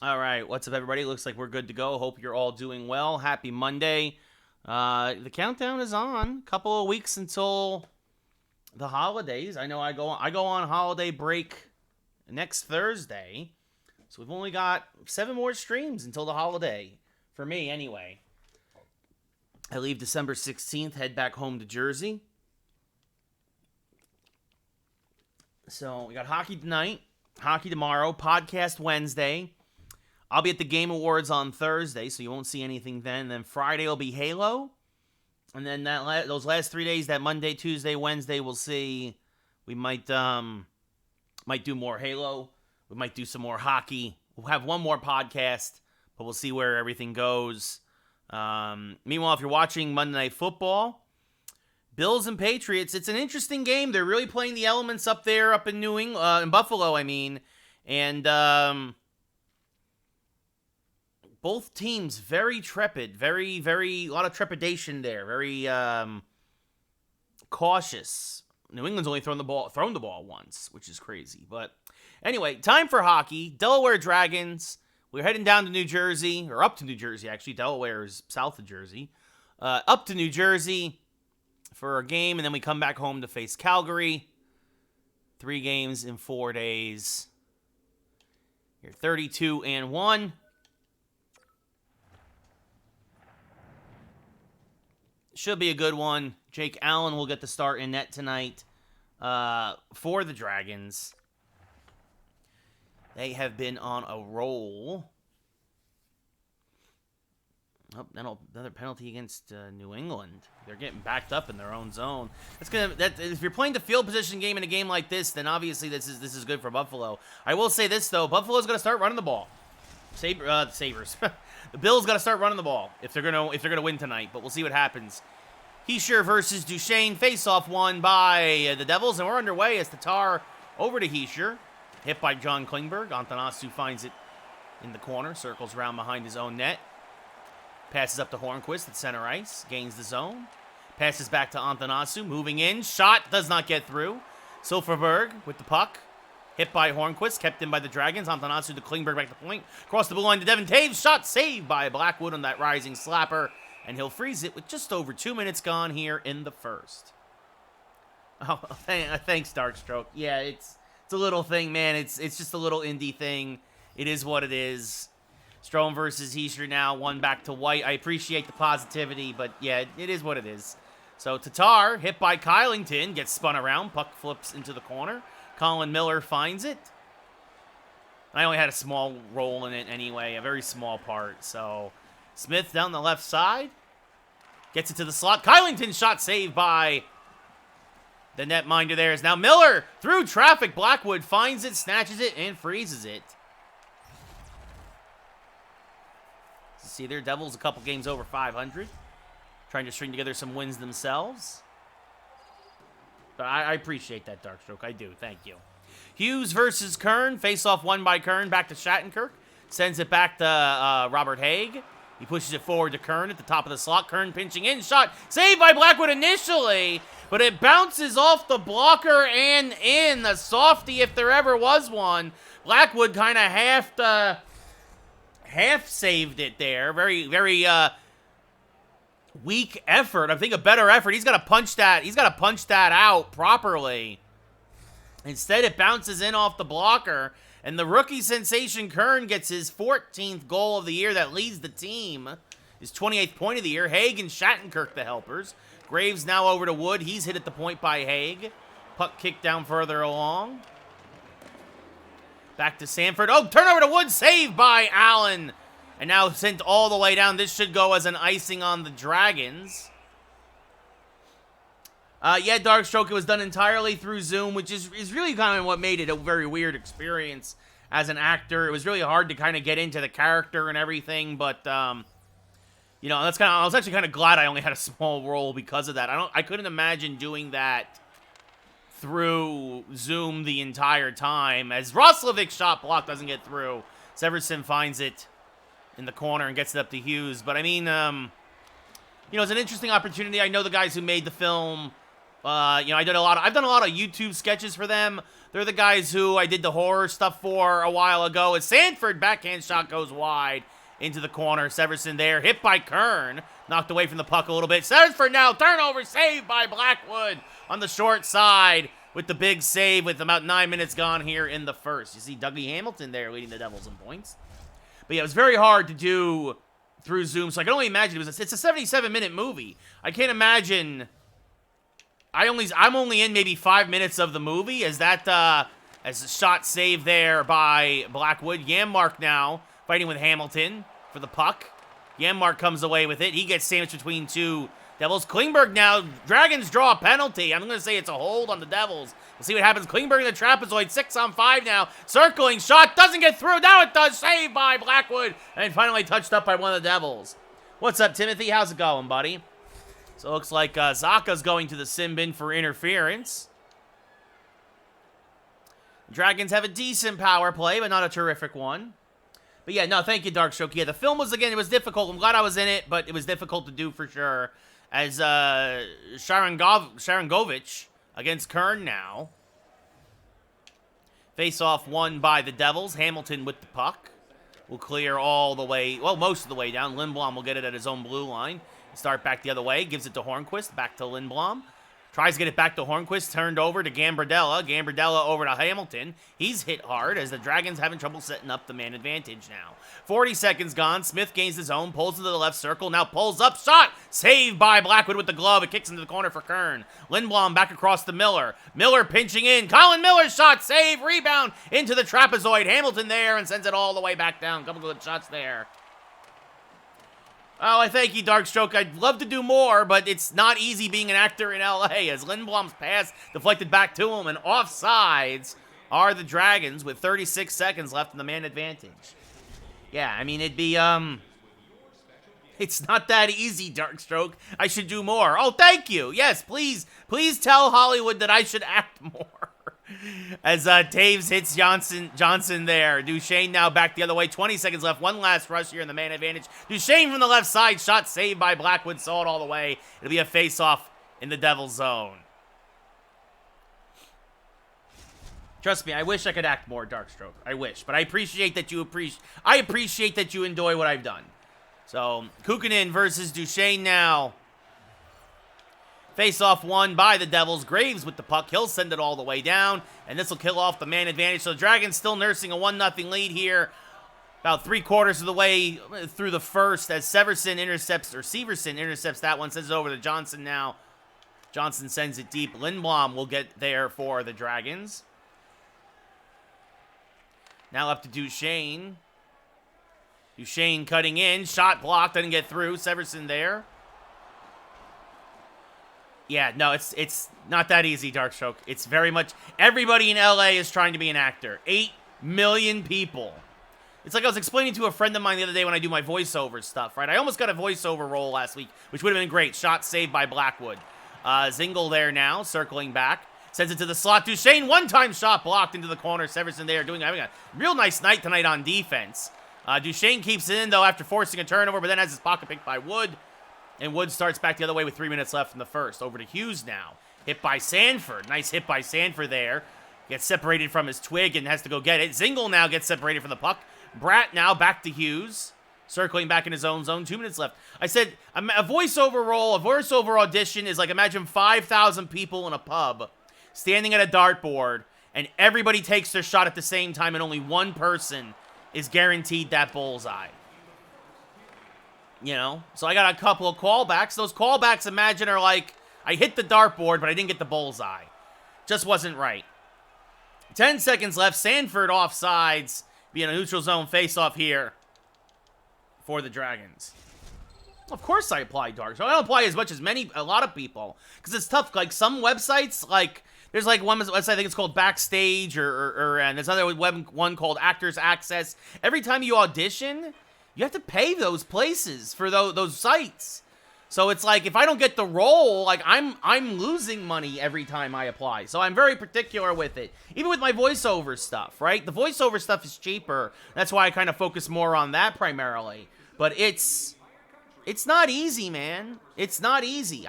All right, what's up, everybody? Looks like we're good to go. Hope you're all doing well. Happy Monday. The countdown is on. Couple of weeks until the holidays. I know I go on holiday break next Thursday, so we've only got 7 more streams until the holiday. For me, anyway. I leave December 16th, head back home to Jersey. So we got hockey tonight, hockey tomorrow, podcast Wednesday. I'll be at the Game Awards on Thursday, so you won't see anything then. Then Friday will be Halo, and then those last 3 days, that Monday, Tuesday, Wednesday, we'll see. We might do more Halo. We might do some more hockey. We'll have one more podcast, but we'll see where everything goes. Meanwhile, if you're watching Monday Night Football, Bills and Patriots, it's an interesting game. They're really playing the elements up there, up in New England, in Buffalo, I mean, and both teams very trepid, very, a lot of trepidation there, very cautious. New England's only thrown the ball once, which is crazy. But anyway, time for hockey. Delaware Dragons. We're heading down to New Jersey, or up to New Jersey, actually. Delaware is south of Jersey. Up to New Jersey for a game, and then we come back home to face Calgary. 3 games in 4 days. You're 32-1. Should be a good one. Jake Allen will get the start in net tonight for the Dragons. They have been on a roll. Oh, another penalty against New England. They're getting backed up in their own zone. If you're playing the field position game in a game like this, then obviously this is good for Buffalo. I will say this though: Buffalo's going to start running the ball. Sabres. The Bills got to start running the ball if they're gonna win tonight. But we'll see what happens. Hischier versus Duchesne. Face-off won by the Devils, and we're underway as Tatar over to Hischier. Hit by John Klingberg. Antonasu finds it in the corner. Circles around behind his own net. Passes up to Hornquist at center ice. Gains the zone. Passes back to Antonasu. Moving in. Shot does not get through. Silverberg with the puck. Hit by Hornquist, kept in by the Dragons. Antonasu to Klingberg back to point. Across the blue line to Devin Taves. Shot saved by Blackwood on that rising slapper. And he'll freeze it with just over 2 minutes gone here in the first. Oh, thanks, Darkstroke. Yeah, it's a little thing, man. It's just a little indie thing. It is what it is. Strome versus Hischier now. 1 back to White. I appreciate the positivity, but yeah, it is what it is. So Tatar, hit by Kylington, gets spun around. Puck flips into the corner. Colin Miller finds it. I only had a small role in it anyway, a very small part. So Smith down the left side. Gets it to the slot. Kylington shot saved by the netminder there. Is now Miller through traffic. Blackwood finds it, snatches it, and freezes it. See their Devils a couple games over 500. Trying to string together some wins themselves. But I appreciate that, Darkstroke. I do. Thank you. Hughes versus Kern. Face-off won by Kern. Back to Shattenkirk. Sends it back to Robert Haig. He pushes it forward to Kern at the top of the slot. Kern pinching in. Shot saved by Blackwood initially. But it bounces off the blocker and in. A softie if there ever was one. Blackwood kind of half saved it there. Very, very weak effort. I think a better effort. He's got to punch that out properly. Instead, it bounces in off the blocker, and the rookie sensation Kern gets his 14th goal of the year that leads the team. His 28th point of the year. Haig and Shattenkirk the helpers. Graves now over to Wood. He's hit at the point by Haig. Puck kicked down further along. Back to Sanford. Oh, turnover to Wood. Saved by Allen. And now sent all the way down. This should go as an icing on the Dragons. Yeah, Darkstroke, it was done entirely through Zoom, which is really kind of what made it a very weird experience as an actor. It was really hard to kind of get into the character and everything, but, you know, I was actually kind of glad I only had a small role because of that. I couldn't imagine doing that through Zoom the entire time, as Roslovic's shot block doesn't get through. Severson finds it in the corner and gets it up to Hughes. But, I mean, you know, it's an interesting opportunity. I know the guys who made the film You know, I've done a lot of YouTube sketches for them. They're the guys who I did the horror stuff for a while ago. As Sanford backhand shot goes wide into the corner. Severson there, hit by Kern, knocked away from the puck a little bit. Sanford now, turnover, saved by Blackwood on the short side with the big save with about 9 minutes gone here in the first. You see Dougie Hamilton there leading the Devils in points. But yeah, it was very hard to do through Zoom, so I can only imagine it's a 77-minute movie. I can't imagine. I'm only in maybe 5 minutes of the movie as a shot saved there by Blackwood. Janmark now fighting with Hamilton for the puck. Janmark comes away with it. He gets sandwiched between two Devils. Klingberg now. Dragons draw a penalty. I'm going to say it's a hold on the Devils. We'll see what happens. Klingberg in the trapezoid. 6-on-5 now. Circling shot. Doesn't get through. Now it does. Saved by Blackwood. And finally touched up by one of the Devils. What's up, Timothy? How's it going, buddy? So it looks like Zaka's going to the sim bin for interference. Dragons have a decent power play, but not a terrific one. But yeah, no, thank you, Darkstroke. Yeah, the film was, again, it was difficult. I'm glad I was in it, but it was difficult to do for sure. As Sharangovich against Kern now. Face-off won by the Devils. Hamilton with the puck. Will clear all the way, well, most of the way down. Lindblom will get it at his own blue line. Start back the other way. Gives it to Hornquist. Back to Lindblom. Tries to get it back to Hornquist. Turned over to Gambardella. Gambardella over to Hamilton. He's hit hard as the Dragons having trouble setting up the man advantage now. 40 seconds gone. Smith gains his own. Pulls into the left circle. Now pulls up. Shot. Saved by Blackwood with the glove. It kicks into the corner for Kern. Lindblom back across to Miller. Miller pinching in. Colin Miller shot. Save. Rebound into the trapezoid. Hamilton there and sends it all the way back down. Couple good shots there. Oh, I thank you, Darkstroke. I'd love to do more, but it's not easy being an actor in L.A. as Lindblom's pass deflected back to him, and offsides are the Dragons with 36 seconds left in the man advantage. Yeah, I mean, it'd be, it's not that easy, Darkstroke. I should do more. Oh, thank you. Yes, please tell Hollywood that I should act more. As Taves hits Johnson there. Duchesne now back the other way. 20 seconds left. One last rush here in the man advantage. Duchesne from the left side. Shot saved by Blackwood. Saw it all the way. It'll be a face-off in the Devil's zone. Trust me, I wish I could act more, Darkstroke. I wish. But I appreciate that you appreciate that you enjoy what I've done. So, Kukkonen versus Duchesne now. Face-off won by the Devils. Graves with the puck. He'll send it all the way down, and this will kill off the man advantage. So the Dragons still nursing a 1-0 lead here. About 3/4 of the way through the first as Severson intercepts that one. Sends it over to Johnson now. Johnson sends it deep. Lindblom will get there for the Dragons. Now up to Duchesne. Duchesne cutting in. Shot blocked. Doesn't get through. Severson there. Yeah, no, it's not that easy, Darkstroke. It's very much, everybody in LA is trying to be an actor. 8 million people. It's like I was explaining to a friend of mine the other day when I do my voiceover stuff, right? I almost got a voiceover role last week, which would have been great. Shot saved by Blackwood. Zingle there now, circling back. Sends it to the slot. Duchesne, one-time shot blocked into the corner. Severson there having a real nice night tonight on defense. Duchesne keeps it in, though, after forcing a turnover, but then has his pocket picked by Wood. And Wood starts back the other way with 3 minutes left in the first. Over to Hughes now. Hit by Sanford. Nice hit by Sanford there. Gets separated from his twig and has to go get it. Zingle now gets separated from the puck. Bratt now back to Hughes. Circling back in his own zone. 2 minutes left. I said a voiceover role, a voiceover audition is like, imagine 5,000 people in a pub standing at a dartboard and everybody takes their shot at the same time and only one person is guaranteed that bullseye. You know, so I got a couple of callbacks. Those callbacks, imagine, are like, I hit the dartboard, but I didn't get the bullseye. Just wasn't right. 10 seconds left. Sanford offsides. Being a neutral zone face-off here for the Dragons. Of course I apply Dark. So I don't apply as much as a lot of people. Because it's tough. Like, some websites, like, there's like one website, I think it's called Backstage, and there's another one called Actors Access. Every time you audition, you have to pay those places for those sites. So it's like, if I don't get the role, like, I'm losing money every time I apply. So I'm very particular with it. Even with my voiceover stuff, right? The voiceover stuff is cheaper. That's why I kind of focus more on that primarily. But it's It's not easy, man. It's not easy.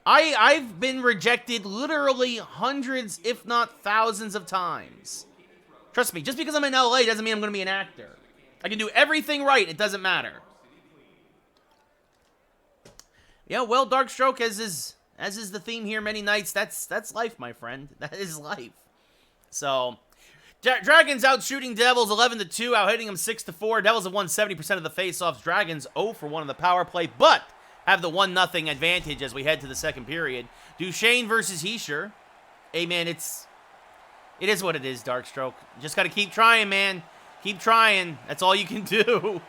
I've been rejected literally hundreds, if not thousands of times. Trust me, just because I'm in LA doesn't mean I'm going to be an actor. I can do everything right. It doesn't matter. Yeah, well, Darkstroke, as is the theme here many nights, that's life, my friend. That is life. So, Dragons out shooting Devils 11-2, out hitting them 6-4. Devils have won 70% of the faceoffs. Dragons 0 for 1 on the power play, but have the 1-0 advantage as we head to the second period. Duchesne versus Heischer. Hey, man, it is what it is, Darkstroke. Just got to keep trying, man. Keep trying. That's all you can do.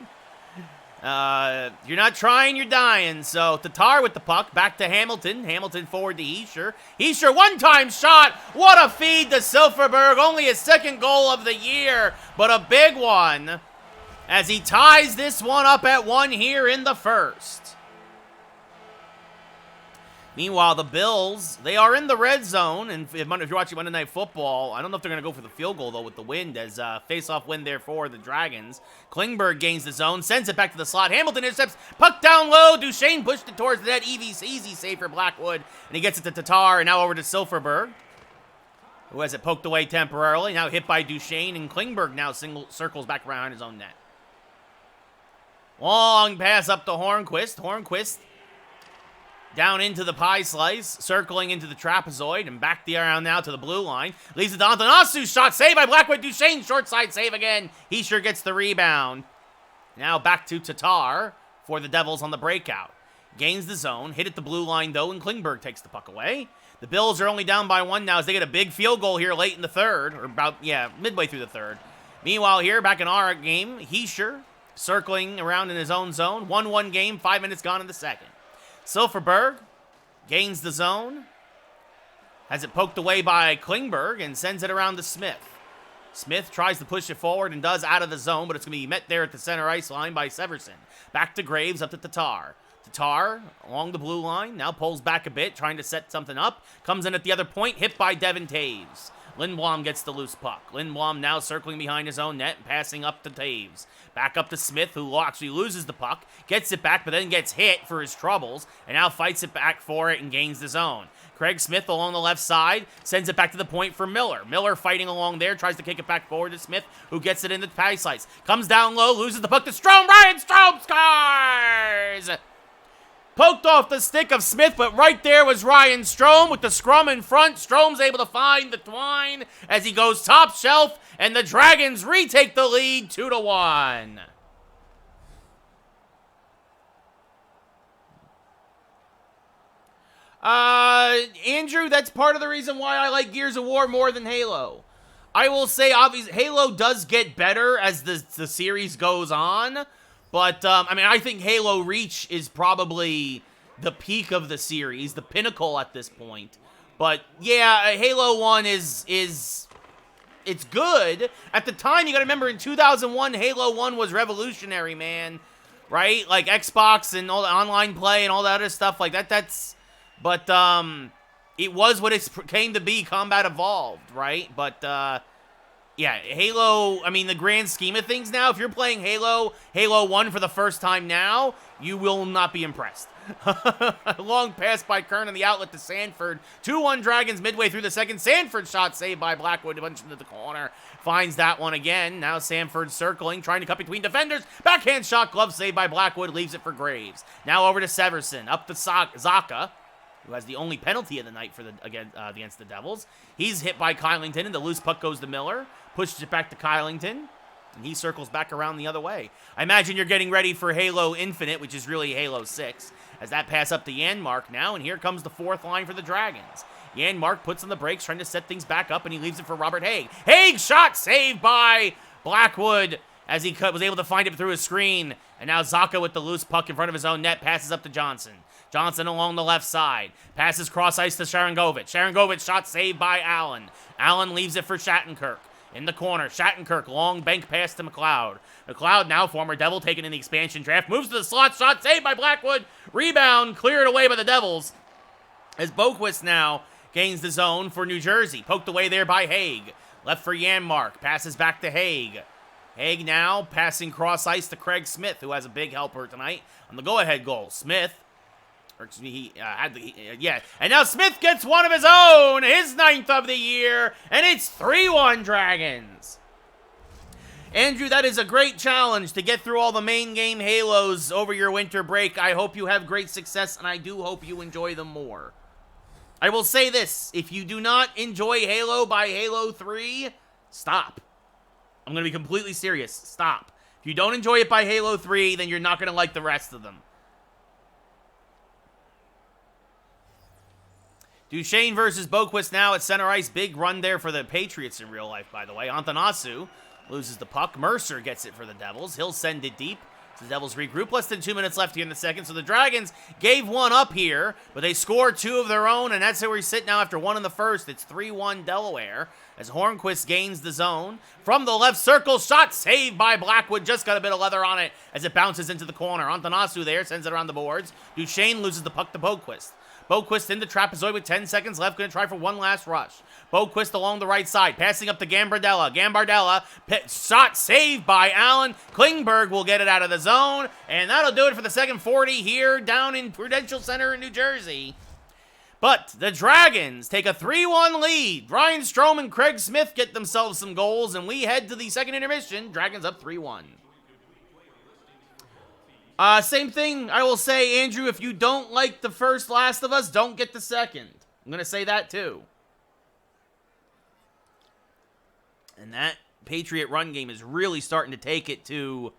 You're not trying, you're dying. So, Tatar with the puck. Back to Hamilton. Hamilton forward to Heischer. Heischer, one-time shot. What a feed to Silfverberg. Only his second goal of the year, but a big one as he ties this one up at 1 here in the first. Meanwhile, the Bills, they are in the red zone, and if you're watching Monday Night Football, I don't know if they're going to go for the field goal, though, with the wind, as face-off win there for the Dragons. Klingberg gains the zone, sends it back to the slot. Hamilton intercepts, puck down low. Duchesne pushed it towards the net. Easy save for Blackwood, and he gets it to Tatar, and now over to Silfverberg, who has it poked away temporarily. Now hit by Duchesne, and Klingberg now circles back around his own net. Long pass up to Hornquist. Hornquist down into the pie slice, circling into the trapezoid, and back the around now to the blue line. Leaves it to Antonasu. Shot saved by Blackwood. Duchesne, short side save again. Heischer gets the rebound. Now back to Tatar for the Devils on the breakout. Gains the zone. Hit at the blue line, though, and Klingberg takes the puck away. The Bills are only down by 1 now as they get a big field goal here late in the third, or midway through the third. Meanwhile, here, back in our game, Heischer circling around in his own zone. 1-1 game, 5 minutes gone in the second. Silfverberg gains the zone, has it poked away by Klingberg, and sends it around to Smith. Smith tries to push it forward and does out of the zone, but it's going to be met there at the center ice line by Severson. Back to Graves, up to Tatar. Tatar, along the blue line, now pulls back a bit, trying to set something up. Comes in at the other point, hit by Devin Taves. Lindblom gets the loose puck. Lindblom now circling behind his own net, passing up to Taves. Back up to Smith, who actually loses the puck, gets it back, but then gets hit for his troubles, and now fights it back for it and gains the zone. Craig Smith along the left side, sends it back to the point for Miller. Miller fighting along there, tries to kick it back forward to Smith, who gets it in the pie slice. Comes down low, loses the puck to Strome. Ryan Strome scores! Poked off the stick of Smith, but right there was Ryan Strome with the scrum in front. Strome's able to find the twine as he goes top shelf, and the Dragons retake the lead 2-1. Andrew, that's part of the reason why I like Gears of War more than Halo. I will say, obviously, Halo does get better as the series goes on. But, I think Halo Reach is probably the peak of the series, the pinnacle at this point. But, yeah, Halo 1 it's good. At the time, you gotta remember, in 2001, Halo 1 was revolutionary, man. Right? Like, Xbox and all the online play and all that other stuff like that, But, it was what it came to be, Combat Evolved, right? But, yeah, Halo, the grand scheme of things now, if you're playing Halo 1 for the first time now, you will not be impressed. Long pass by Kern on the outlet to Sanford. 2-1 Dragons midway through the second. Sanford shot saved by Blackwood, a bunch into the corner. Finds that one again. Now Sanford circling, trying to cut between defenders. Backhand shot, glove saved by Blackwood, leaves it for Graves. Now over to Severson, up to Zaka, who has the only penalty of the night for against the Devils. He's hit by Kylington, and the loose puck goes to Miller. Pushes it back to Kylington, and he circles back around the other way. I imagine you're getting ready for Halo Infinite, which is really Halo 6, as that pass up to Janmark now, and here comes the fourth line for the Dragons. Janmark puts on the brakes, trying to set things back up, and he leaves it for Robert Haig. Haig shot saved by Blackwood, as he was able to find it through his screen. And now Zaka with the loose puck in front of his own net, passes up to Johnson. Johnson along the left side. Passes cross ice to Sharangovich. Sharangovich shot saved by Allen. Allen leaves it for Shattenkirk. In the corner, Shattenkirk, long bank pass to McLeod. McLeod, now former Devil, taken in the expansion draft, moves to the slot, shot saved by Blackwood. Rebound, cleared away by the Devils. As Boquist now gains the zone for New Jersey. Poked away there by Haig. Left for Janmark, passes back to Haig. Haig now passing cross ice to Craig Smith, who has a big helper tonight on the go-ahead goal. Smith, or excuse me, he had the, yeah. And now Smith gets one of his own, his 9th of the year, and it's 3-1 Dragons. Andrew, that is a great challenge to get through all the main game Halos over your winter break. I hope you have great success, and I do hope you enjoy them more. I will say this, if you do not enjoy Halo by Halo 3, stop. I'm going to be completely serious. Stop. If you don't enjoy it by Halo 3, then you're not going to like the rest of them. Duchesne versus Boquist now at center ice. Big run there for the Patriots in real life, by the way. Anthonassu loses the puck. Mercer gets it for the Devils. He'll send it deep. The Devils regroup. Less than 2 minutes left here in the second. So the Dragons gave one up here, but they scored 2 of their own, and that's where we sit now after 1 in the first. It's 3-1 Delaware as Hornquist gains the zone. From the left circle, shot saved by Blackwood. Just got a bit of leather on it as it bounces into the corner. Anthonassu there sends it around the boards. Duchesne loses the puck to Boquist. Boquist in the trapezoid with 10 seconds left. Going to try for one last rush. Boquist along the right side. Passing up to Gambardella. Gambardella. Shot saved by Allen. Klingberg will get it out of the zone. And that'll do it for the second 40 here down in Prudential Center in New Jersey. But the Dragons take a 3-1 lead. Ryan Strome and Craig Smith get themselves some goals. And we head to the second intermission. Dragons up 3-1. Same thing, I will say, Andrew, if you don't like the first Last of Us, don't get the second. I'm going to say that, too. And that Patriot run game is really starting to take it to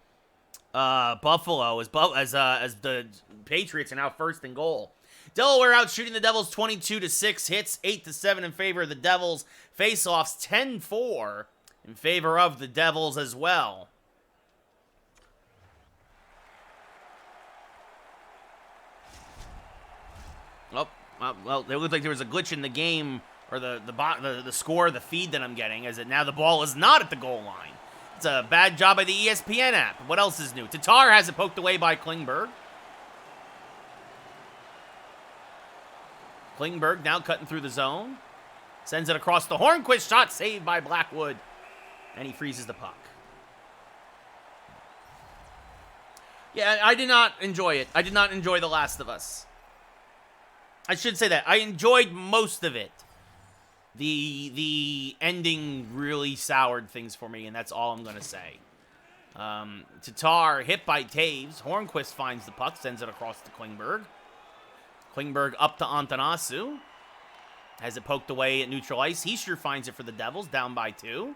Buffalo as the Patriots are now first in goal. Delaware out shooting the Devils 22-6, hits 8-7 in favor of the Devils. Face-offs 10-4 in favor of the Devils as well. Oh, well, it looked like there was a glitch in the game, or the score, the feed that I'm getting, as it now the ball is not at the goal line. It's a bad job by the ESPN app. What else is new? Tatar has it poked away by Klingberg. Klingberg now cutting through the zone. Sends it across the Hornquist. Shot saved by Blackwood. And he freezes the puck. Yeah, I did not enjoy it. I did not enjoy The Last of Us. I should say that. I enjoyed most of it. The ending really soured things for me, and that's all I'm going to say. Tatar hit by Taves. Hornquist finds the puck, sends it across to Klingberg. Klingberg up to Anthonassu. Has it poked away at neutral ice. Heischer finds it for the Devils, down by 2.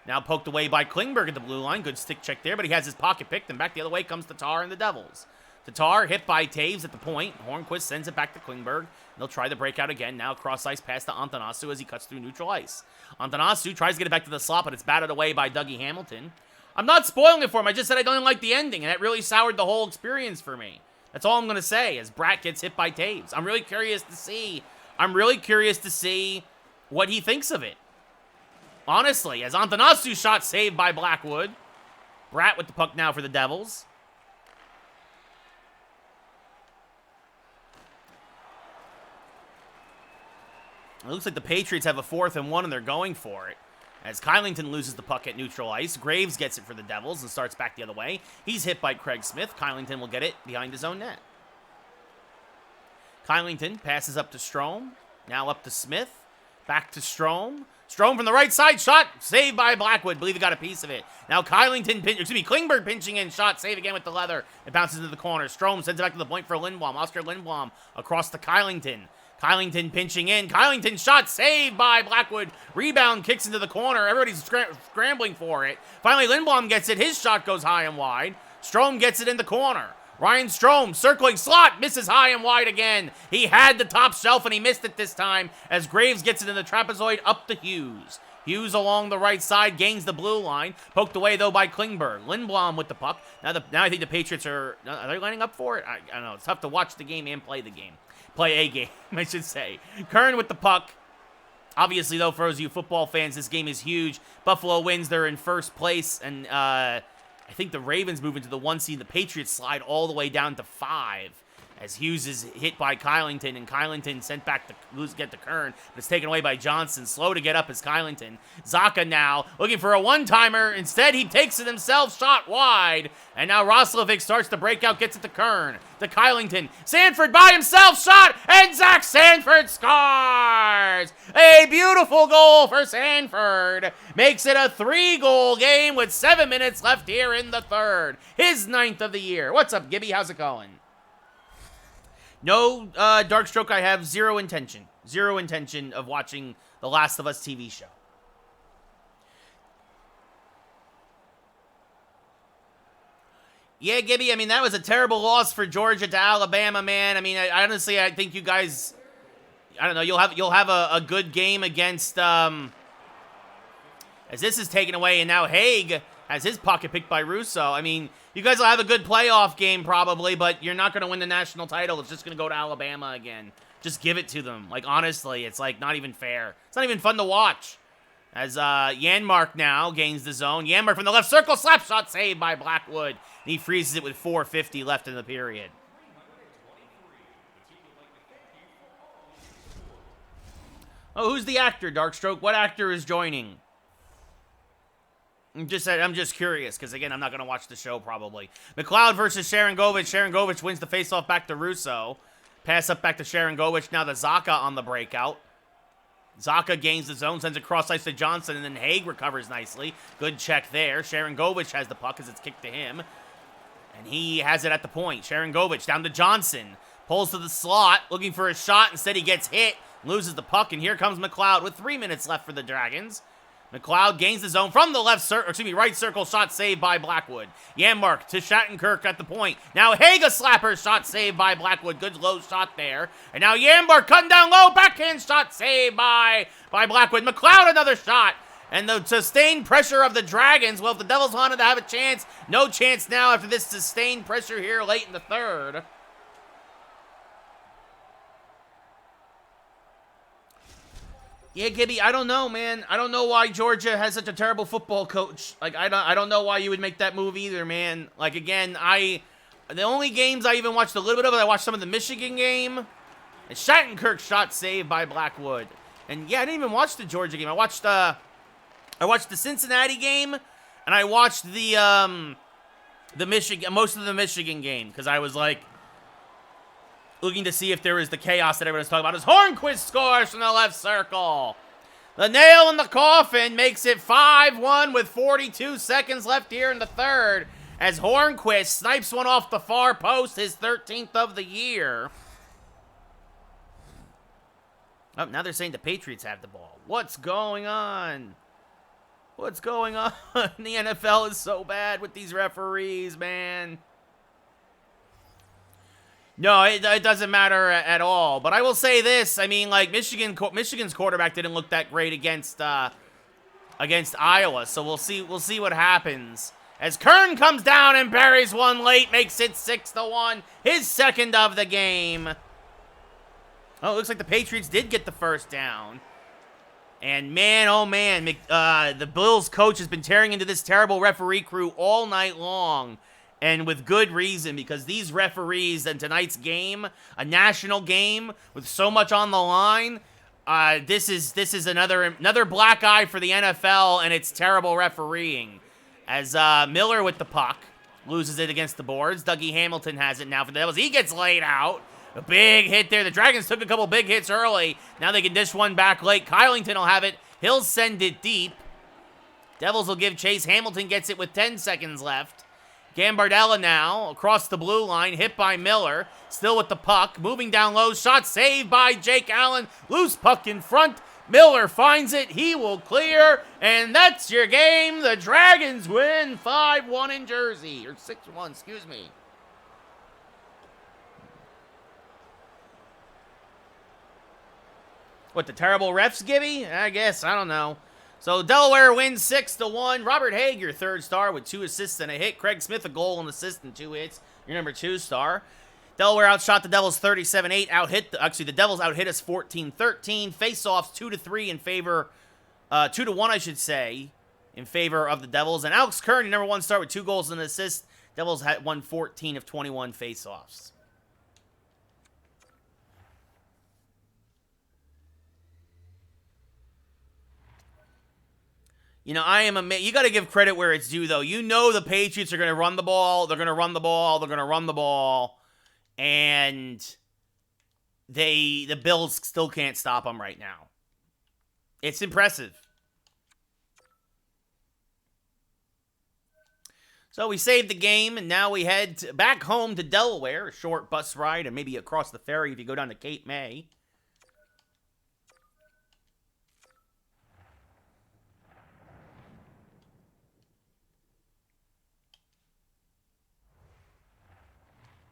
Now poked away by Klingberg at the blue line. Good stick check there, but he has his pocket picked, and back the other way comes Tatar and the Devils. Tatar hit by Taves at the point. Hornquist sends it back to Klingberg. They'll try the breakout again. Now cross ice pass to Anthonassu as he cuts through neutral ice. Anthonassu tries to get it back to the slot, but it's batted away by Dougie Hamilton. I'm not spoiling it for him. I just said I don't like the ending, and that really soured the whole experience for me. That's all I'm going to say, as Bratt gets hit by Taves. I'm really curious to see what he thinks of it. Honestly, as Anthonassu shot saved by Blackwood. Bratt with the puck now for the Devils. It looks like the Patriots have a 4th and 1, and they're going for it. As Kylington loses the puck at neutral ice. Graves gets it for the Devils and starts back the other way. He's hit by Craig Smith. Kylington will get it behind his own net. Kylington passes up to Strome. Now up to Smith. Back to Strome. Strome from the right side. Shot saved by Blackwood. Believe he got a piece of it. Now Klingberg pinching in. Shot save again with the leather. It bounces into the corner. Strome sends it back to the point for Lindblom. Oscar Lindblom across to Kylington. Kylington pinching in. Kylington shot saved by Blackwood. Rebound kicks into the corner. Everybody's scrambling for it. Finally, Lindblom gets it. His shot goes high and wide. Strome gets it in the corner. Ryan Strome circling slot. Misses high and wide again. He had the top shelf and he missed it this time as Graves gets it in the trapezoid up to Hughes. Hughes along the right side gains the blue line. Poked away, though, by Klingberg. Lindblom with the puck. Now I think the Patriots are they lining up for it? I don't know. It's tough to watch the game and play the game. Play a game, I should say. Kern with the puck. Obviously, though, for those of you football fans, this game is huge. Buffalo wins. They're in first place. And I think the Ravens move into the 1 seed. The Patriots slide all the way down to 5. as Hughes is hit by Kylington, and Kylington sent back to get the Kern, but it's taken away by Johnson. Slow to get up is Kylington. Zaka now looking for a one-timer. Instead, he takes it himself, shot wide. And now Roslovic starts to break out, gets it to Kern, to Kylington. Sanford by himself, shot, and Zach Sanford scores! A beautiful goal for Sanford. Makes it a 3-goal game with 7 minutes left here in the third. His 9th of the year. What's up, Gibby? How's it going? No, Darkstroke, I have zero intention of watching the Last of Us TV show. Yeah, Gibby, I mean, that was a terrible loss for Georgia to Alabama, man. I mean, I honestly, I think you guys, I don't know, you'll have a good game against, as this is taken away, and now Haig has his pocket picked by Russo. I mean, you guys will have a good playoff game probably, but you're not going to win the national title. It's just going to go to Alabama again. Just give it to them. Like, honestly, it's, like, not even fair. It's not even fun to watch. As Janmark now gains the zone. Janmark from the left circle. Slap shot saved by Blackwood. And he freezes it with 4:50 left in the period. Oh, who's the actor, Darkstroke? What actor is joining? I'm just curious, because, again, I'm not going to watch the show, probably. McLeod versus Sharangovich. Sharangovich wins the faceoff back to Russo. Pass up back to Sharangovich. Now to Zaka on the breakout. Zaka gains the zone, sends it cross ice to Johnson, and then Haig recovers nicely. Good check there. Sharangovich has the puck as it's kicked to him. And he has it at the point. Sharangovich down to Johnson. Pulls to the slot, looking for a shot. Instead, he gets hit, loses the puck, and here comes McLeod with 3 minutes left for the Dragons. McLeod gains the zone from the right circle, shot saved by Blackwood. Janmark to Shattenkirk at the point. Now Haig a slapper, shot saved by Blackwood. Good low shot there. And now Janmark cutting down low, backhand shot saved by Blackwood. McLeod another shot. And the sustained pressure of the Dragons, well, if the Devils wanted to have a chance, no chance now after this sustained pressure here late in the third. Yeah, Gibby, I don't know, man. I don't know why Georgia has such a terrible football coach. Like, I don't know why you would make that move either, man. Like, again, the only games I even watched a little bit of it, I watched some of the Michigan game. And Shattenkirk shot saved by Blackwood. And yeah, I didn't even watch the Georgia game. I watched the Cincinnati game, and I watched most of the Michigan game, because I was like looking to see if there was the chaos that everyone's talking about. As Hornquist scores from the left circle. The nail in the coffin makes it 5-1 with 42 seconds left here in the third. As Hornquist snipes one off the far post, his 13th of the year. Oh, now they're saying the Patriots have the ball. What's going on? What's going on? The NFL is so bad with these referees, man. No, it doesn't matter at all. But I will say this. I mean, like, Michigan's quarterback didn't look that great against Iowa. So we'll see what happens. As Kern comes down and buries one late, makes it 6-1. His second of the game. Oh, it looks like the Patriots did get the first down. And man, oh man, the Bills coach has been tearing into this terrible referee crew all night long. And with good reason, because these referees in tonight's game, a national game with so much on the line, this is another black eye for the NFL, and it's terrible refereeing. As Miller with the puck loses it against the boards. Dougie Hamilton has it now for the Devils. He gets laid out. A big hit there. The Dragons took a couple big hits early. Now they can dish one back late. Kylington will have it. He'll send it deep. Devils will give chase. Hamilton gets it with 10 seconds left. Gambardella now across the blue line. Hit by Miller. Still with the puck. Moving down low. Shot saved by Jake Allen. Loose puck in front. Miller finds it. He will clear. And that's your game. The Dragons win 5-1 in Jersey. Or 6-1, excuse me. What, the terrible refs, Gibby? I guess. I don't know. So Delaware wins 6-1. Robert Haig, your third star, with 2 assists and a hit. Craig Smith, a goal, an assist, and 2 hits. Your number 2 star. Delaware outshot the Devils 37-8. The Devils outhit us 14-13. Face-offs 2-3 in favor, 2-1, I should say, in favor of the Devils. And Alex Kern, your number 1 star, with 2 goals and an assist. Devils had won 14 of 21 face-offs. You know, you got to give credit where it's due, though. You know the Patriots are going to run the ball. They're going to run the ball. They're going to run the ball. And the Bills still can't stop them right now. It's impressive. So we saved the game, and now we head back home to Delaware. A short bus ride, and maybe across the ferry if you go down to Cape May.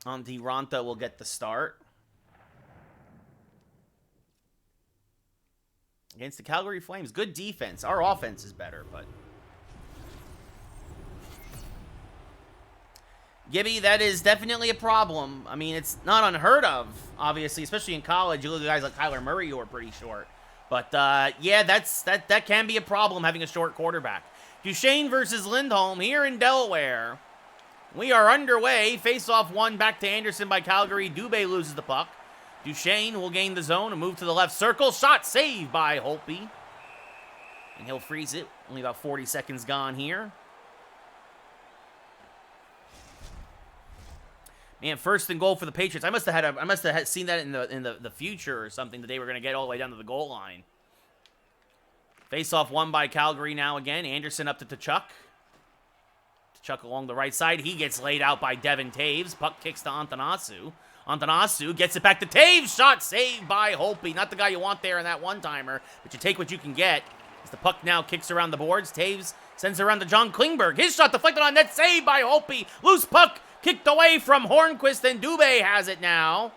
Auntie Ronta will get the start. Against the Calgary Flames. Good defense. Our offense is better, but... Gibby, that is definitely a problem. I mean, it's not unheard of, obviously, especially in college. You look at guys like Kyler Murray who are pretty short. But, yeah, that can be a problem, having a short quarterback. Duchesne versus Lindholm here in Delaware. We are underway. Face-off one back to Anderson by Calgary. Dubé loses the puck. Duchesne will gain the zone and move to the left circle. Shot saved by Holtby. And he'll freeze it. Only about 40 seconds gone here. Man, first and goal for the Patriots. I must have seen that in the future or something, that they were going to get all the way down to the goal line. Face-off won by Calgary now again. Anderson up to Tkachuk. Tkachuk along the right side. He gets laid out by Devin Taves. Puck kicks to Antanasu. Antanasu gets it back to Taves. Shot saved by Holtby. Not the guy you want there in that one-timer, but you take what you can get. As the puck now kicks around the boards, Taves sends it around to John Klingberg. His shot deflected on net. Saved by Holtby. Loose puck. Kicked away from Hornquist, and Dubé has it now.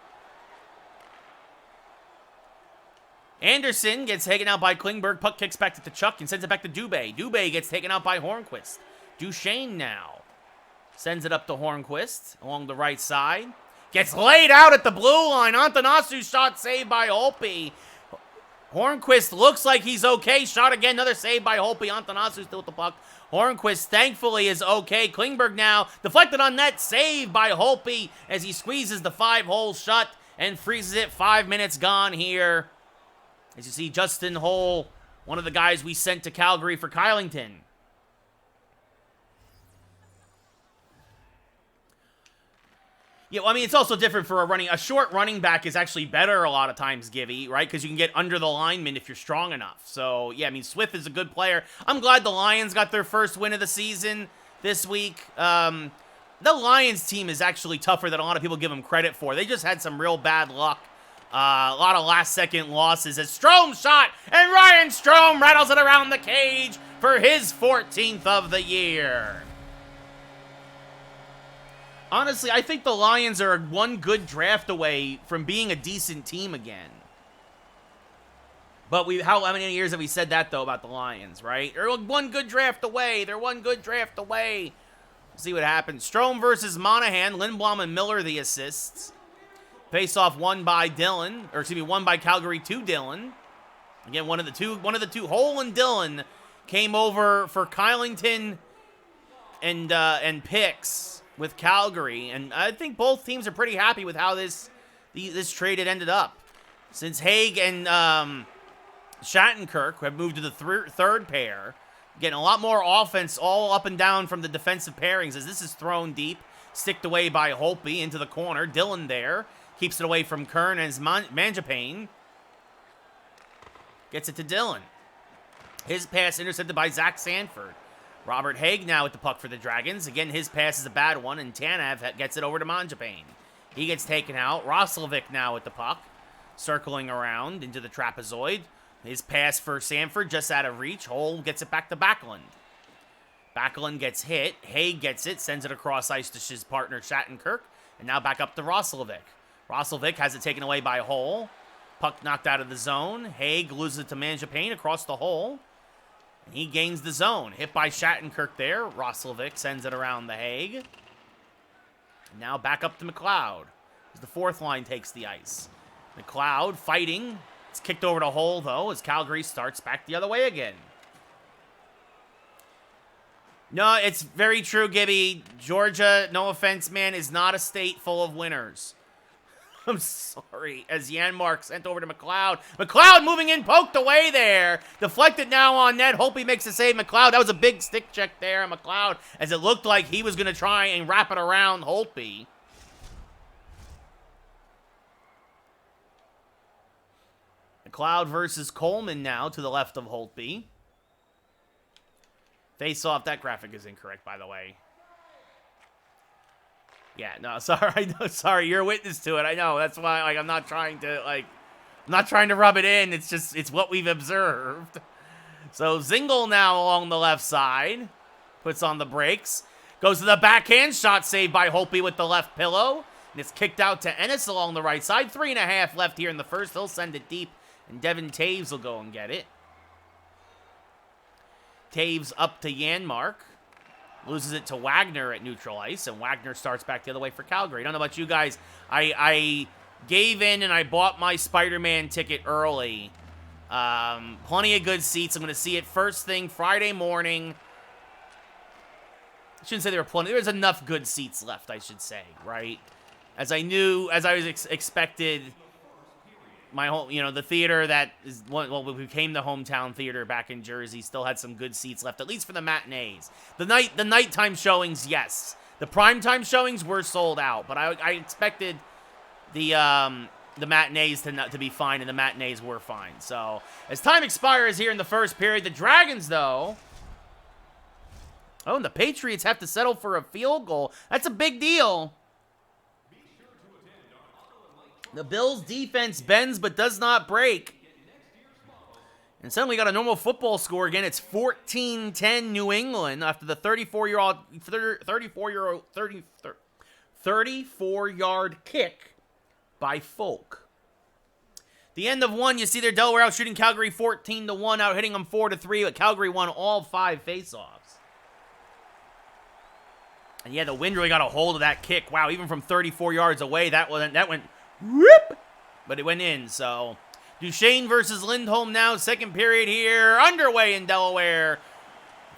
Anderson gets taken out by Klingberg. Puck kicks back to Tkachuk and sends it back to Dubé. Dubé gets taken out by Hornquist. Duchesne now sends it up to Hornquist along the right side. Gets laid out at the blue line. Antanasu's shot saved by Holtby. Hornquist looks like he's okay. Shot again. Another save by Holtby. Antanasu still with the puck. Hornquist thankfully is okay. Klingberg now deflected on net. Saved by Holtby as he squeezes the 5-hole shut and freezes it. 5 minutes gone here. As you see, Justin Holl, one of the guys we sent to Calgary for Kylington. Yeah, well, I mean, it's also different for a short running back is actually better a lot of times, Givy, right? Because you can get under the lineman if you're strong enough. So, yeah, I mean, Swift is a good player. I'm glad the Lions got their first win of the season this week. The Lions team is actually tougher than a lot of people give them credit for. They just had some real bad luck. A lot of last-second losses as Strome shot, and Ryan Strome rattles it around the cage for his 14th of the year. Honestly, I think the Lions are one good draft away from being a decent team again. But how many years have we said that, though, about the Lions, right? They're one good draft away. They're one good draft away. We'll see what happens. Strome versus Monahan. Lindblom and Miller the assists. Face-off won by won by Calgary to Dillon. Again, one of the two, Hole and Dillon, came over for Kylington and Picks with Calgary, and I think both teams are pretty happy with how this trade had ended up. Since Haig and Shattenkirk have moved to the third pair, getting a lot more offense all up and down from the defensive pairings as this is thrown deep, sticked away by Holtby into the corner. Dillon there, keeps it away from Kern and Mangiapane. Gets it to Dillon. His pass intercepted by Zach Sanford. Robert Haig now with the puck for the Dragons. Again, his pass is a bad one, and Tanev gets it over to Mangiapane. He gets taken out. Roslovic now with the puck, circling around into the trapezoid. His pass for Sanford just out of reach. Hole gets it back to Backlund. Backlund gets hit. Haig gets it, sends it across ice to his partner Shattenkirk, and now back up to Roslovic. Roslovic has it taken away by Hole. Puck knocked out of the zone. Haig loses it to Mangiapane across the hole. He gains the zone. Hit by Shattenkirk there. Roslovic sends it around the Hague. Now back up to McLeod as the fourth line takes the ice. McLeod fighting. It's kicked over to Hole, though, as Calgary starts back the other way again. No, it's very true, Gibby. Georgia, no offense, man, is not a state full of winners. I'm sorry. As Janmark sent over to McLeod. McLeod moving in, poked away there. Deflected now on net. Holtby makes a save. McLeod, that was a big stick check there on McLeod, as it looked like he was going to try and wrap it around Holtby. McLeod versus Coleman now to the left of Holtby. Face off. That graphic is incorrect, by the way. Yeah, no, sorry. I know, sorry, you're a witness to it. I know. That's why, like, I'm not trying to rub it in. It's just, it's what we've observed. So Zingle now along the left side. Puts on the brakes. Goes to the backhand shot, saved by Holtby with the left pillow. And it's kicked out to Ennis along the right side. 3.5 left here in the first. He'll send it deep, and Devin Taves will go and get it. Taves up to Janmark. Loses it to Wagner at neutral ice, and Wagner starts back the other way for Calgary. I don't know about you guys. I gave in and I bought my Spider-Man ticket early. Plenty of good seats. I'm going to see it first thing Friday morning. I shouldn't say there were plenty. There's enough good seats left, I should say, right? As I was expected, my whole, the theater that is, well, became the hometown theater back in Jersey still had some good seats left, at least for the matinees. The nighttime showings, yes. The primetime showings were sold out, but I expected the matinees to be fine, and the matinees were fine. So, as time expires here in the first period, the Dragons, though... Oh, and the Patriots have to settle for a field goal. That's a big deal. The Bills' defense bends but does not break. And suddenly got a normal football score again. It's 14-10 New England after the 34-yard kick by Folk. The end of one, you see there, Delaware out shooting Calgary 14-1, out hitting them 4-3, but Calgary won all 5 faceoffs. And yeah, the wind really got a hold of that kick. Wow, even from 34 yards away, that went whoop, but it went in. So Duchesne versus Lindholm now, second period here, underway in Delaware.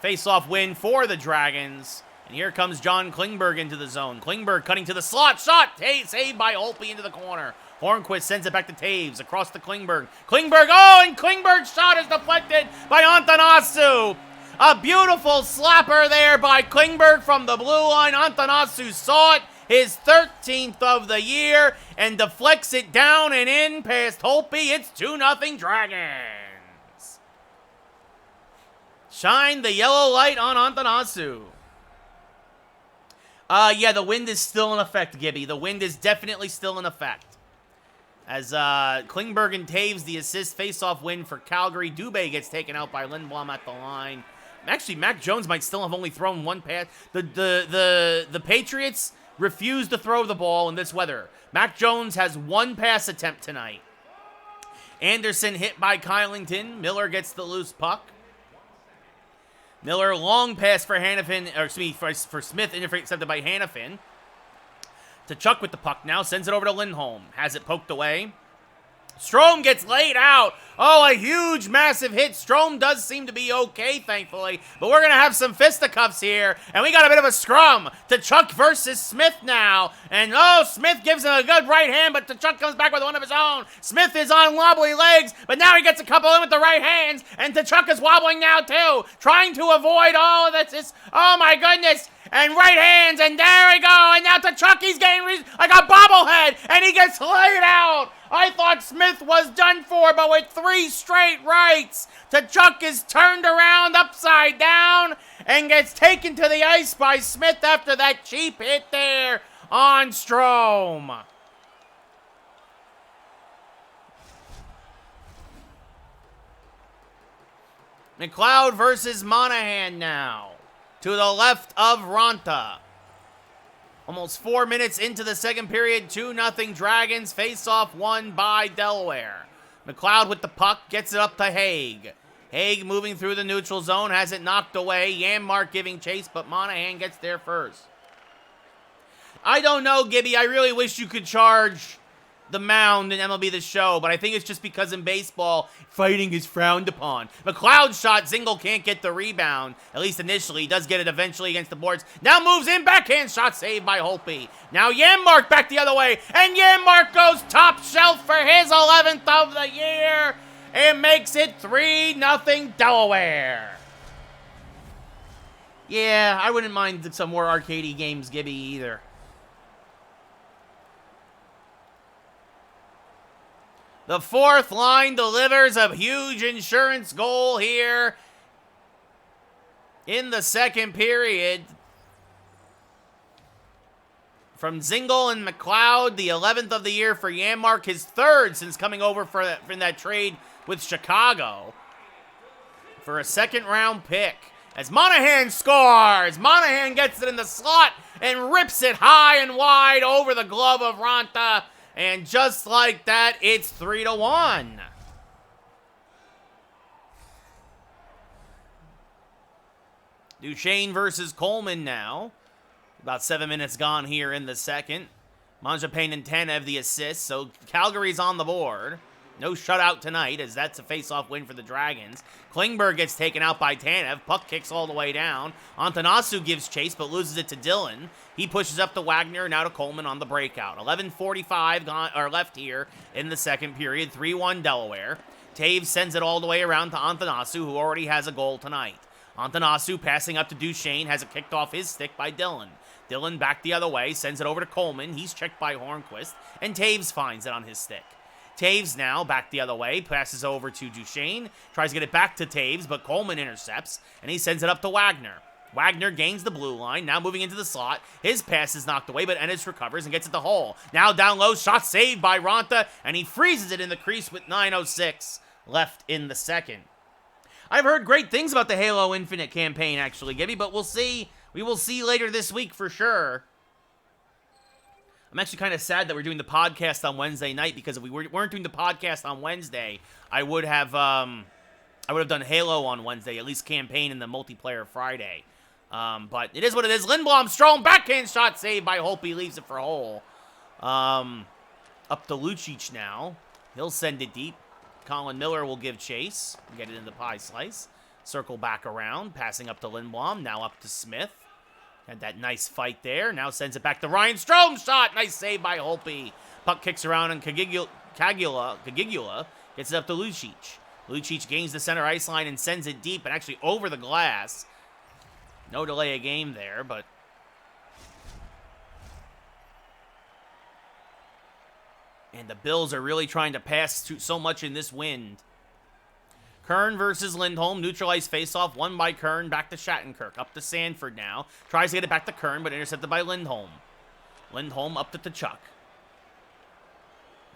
Face-off win for the Dragons. And here comes John Klingberg into the zone. Klingberg cutting to the slot, shot, saved by Holtby into the corner. Hornquist sends it back to Taves, across to Klingberg. Klingberg, oh, and Klingberg's shot is deflected by Antanasu. A beautiful slapper there by Klingberg from the blue line. Antanasu saw it, his 13th of the year, and deflects it down and in past Holtby. It's 2-0 Dragons. Shine the yellow light on Antanasu. Yeah, the wind is still in effect, Gibby. The wind is definitely still in effect. As Klingberg and Taves, the assist face-off win for Calgary. Dubé gets taken out by Lindblom at the line. Actually, Mac Jones might still have only thrown one pass. The Patriots refuse to throw the ball in this weather. Mac Jones has one pass attempt tonight. Anderson hit by Kylington. Miller gets the loose puck. Miller, long pass for Hanifin, or excuse me, for Smith, intercepted by Hanifin. To Chuck with the puck now, sends it over to Lindholm. Has it poked away. Strome gets laid out. Oh, a huge, massive hit. Strome does seem to be okay, thankfully. But we're going to have some fisticuffs here. And we got a bit of a scrum. To Chuck versus Smith now. And, oh, Smith gives him a good right hand, but Chuck comes back with one of his own. Smith is on wobbly legs, but now he gets a couple in with the right hands. And Chuck is wobbling now, too. Trying to avoid all of this. Oh, my goodness. And right hands, and there we go. And now Chuck, he's getting like a bobblehead, and he gets laid out. I thought Smith was done for, but with 3 straight rights, Chuck is turned around upside down and gets taken to the ice by Smith after that cheap hit there on Strome. McLeod versus Monahan now. To the left of Ronta. Almost 4 minutes into the second period. 2-0 Dragons. Face-off won by Delaware. McLeod with the puck. Gets it up to Haig. Haig moving through the neutral zone. Has it knocked away. Janmark giving chase, but Monahan gets there first. I don't know, Gibby. I really wish you could charge the mound in MLB The Show, but I think it's just because in baseball, fighting is frowned upon. McLeod shot, Zingle can't get the rebound, at least initially. He does get it eventually against the boards. Now moves in, backhand shot saved by Holtby. Now Janmark back the other way, and Janmark goes top shelf for his 11th of the year, and makes it 3-0 Delaware. Yeah, I wouldn't mind some more arcadey games, Gibby, either. The fourth line delivers a huge insurance goal here in the second period. From Zingle and McLeod, the 11th of the year for Janmark, his third since coming over for that trade with Chicago for a second-round pick. As Monahan scores, Monahan gets it in the slot and rips it high and wide over the glove of Ronta. And just like that, it's 3-1. Duchesne versus Coleman now. About 7 minutes gone here in the second. Manjapane and Tanev the assist, so Calgary's on the board. No shutout tonight, as that's a face-off win for the Dragons. Klingberg gets taken out by Tanev. Puck kicks all the way down. Antanasu gives chase, but loses it to Dillon. He pushes up to Wagner, now to Coleman on the breakout. 11:45 left here in the second period. 3-1 Delaware. Taves sends it all the way around to Antanasu, who already has a goal tonight. Antanasu passing up to Duchesne, has it kicked off his stick by Dillon. Dillon back the other way, sends it over to Coleman. He's checked by Hornquist, and Taves finds it on his stick. Taves now back the other way, passes over to Duchesne, tries to get it back to Taves, but Coleman intercepts, and he sends it up to Wagner. Wagner gains the blue line, now moving into the slot. His pass is knocked away, but Ennis recovers and gets it to Hull. Now down low, shot saved by Ronta, and he freezes it in the crease with 9:06 left in the second. I've heard great things about the Halo Infinite campaign, actually, Gibby, but we'll see. We will see later this week for sure. I'm actually kind of sad that we're doing the podcast on Wednesday night, because if we weren't doing the podcast on Wednesday, I would have done Halo on Wednesday, at least campaign in the multiplayer Friday. But it is what it is. Lindblom, strong backhand shot saved by Holtby, leaves it for Hull. Up to Lucic now. He'll send it deep. Colin Miller will give chase. Get it in the pie slice. Circle back around, passing up to Lindblom, now up to Smith. Had that nice fight there. Now sends it back to Ryan Strome. Shot. Nice save by Holtby. Puck kicks around, and Cagigula gets it up to Lucic. Lucic gains the center ice line and sends it deep and actually over the glass. No delay of game there, but... And the Bills are really trying to pass through so much in this wind. Kern versus Lindholm. Neutralized faceoff. Won by Kern. Back to Shattenkirk. Up to Sanford now. Tries to get it back to Kern, but intercepted by Lindholm. Lindholm up to Tkachuk.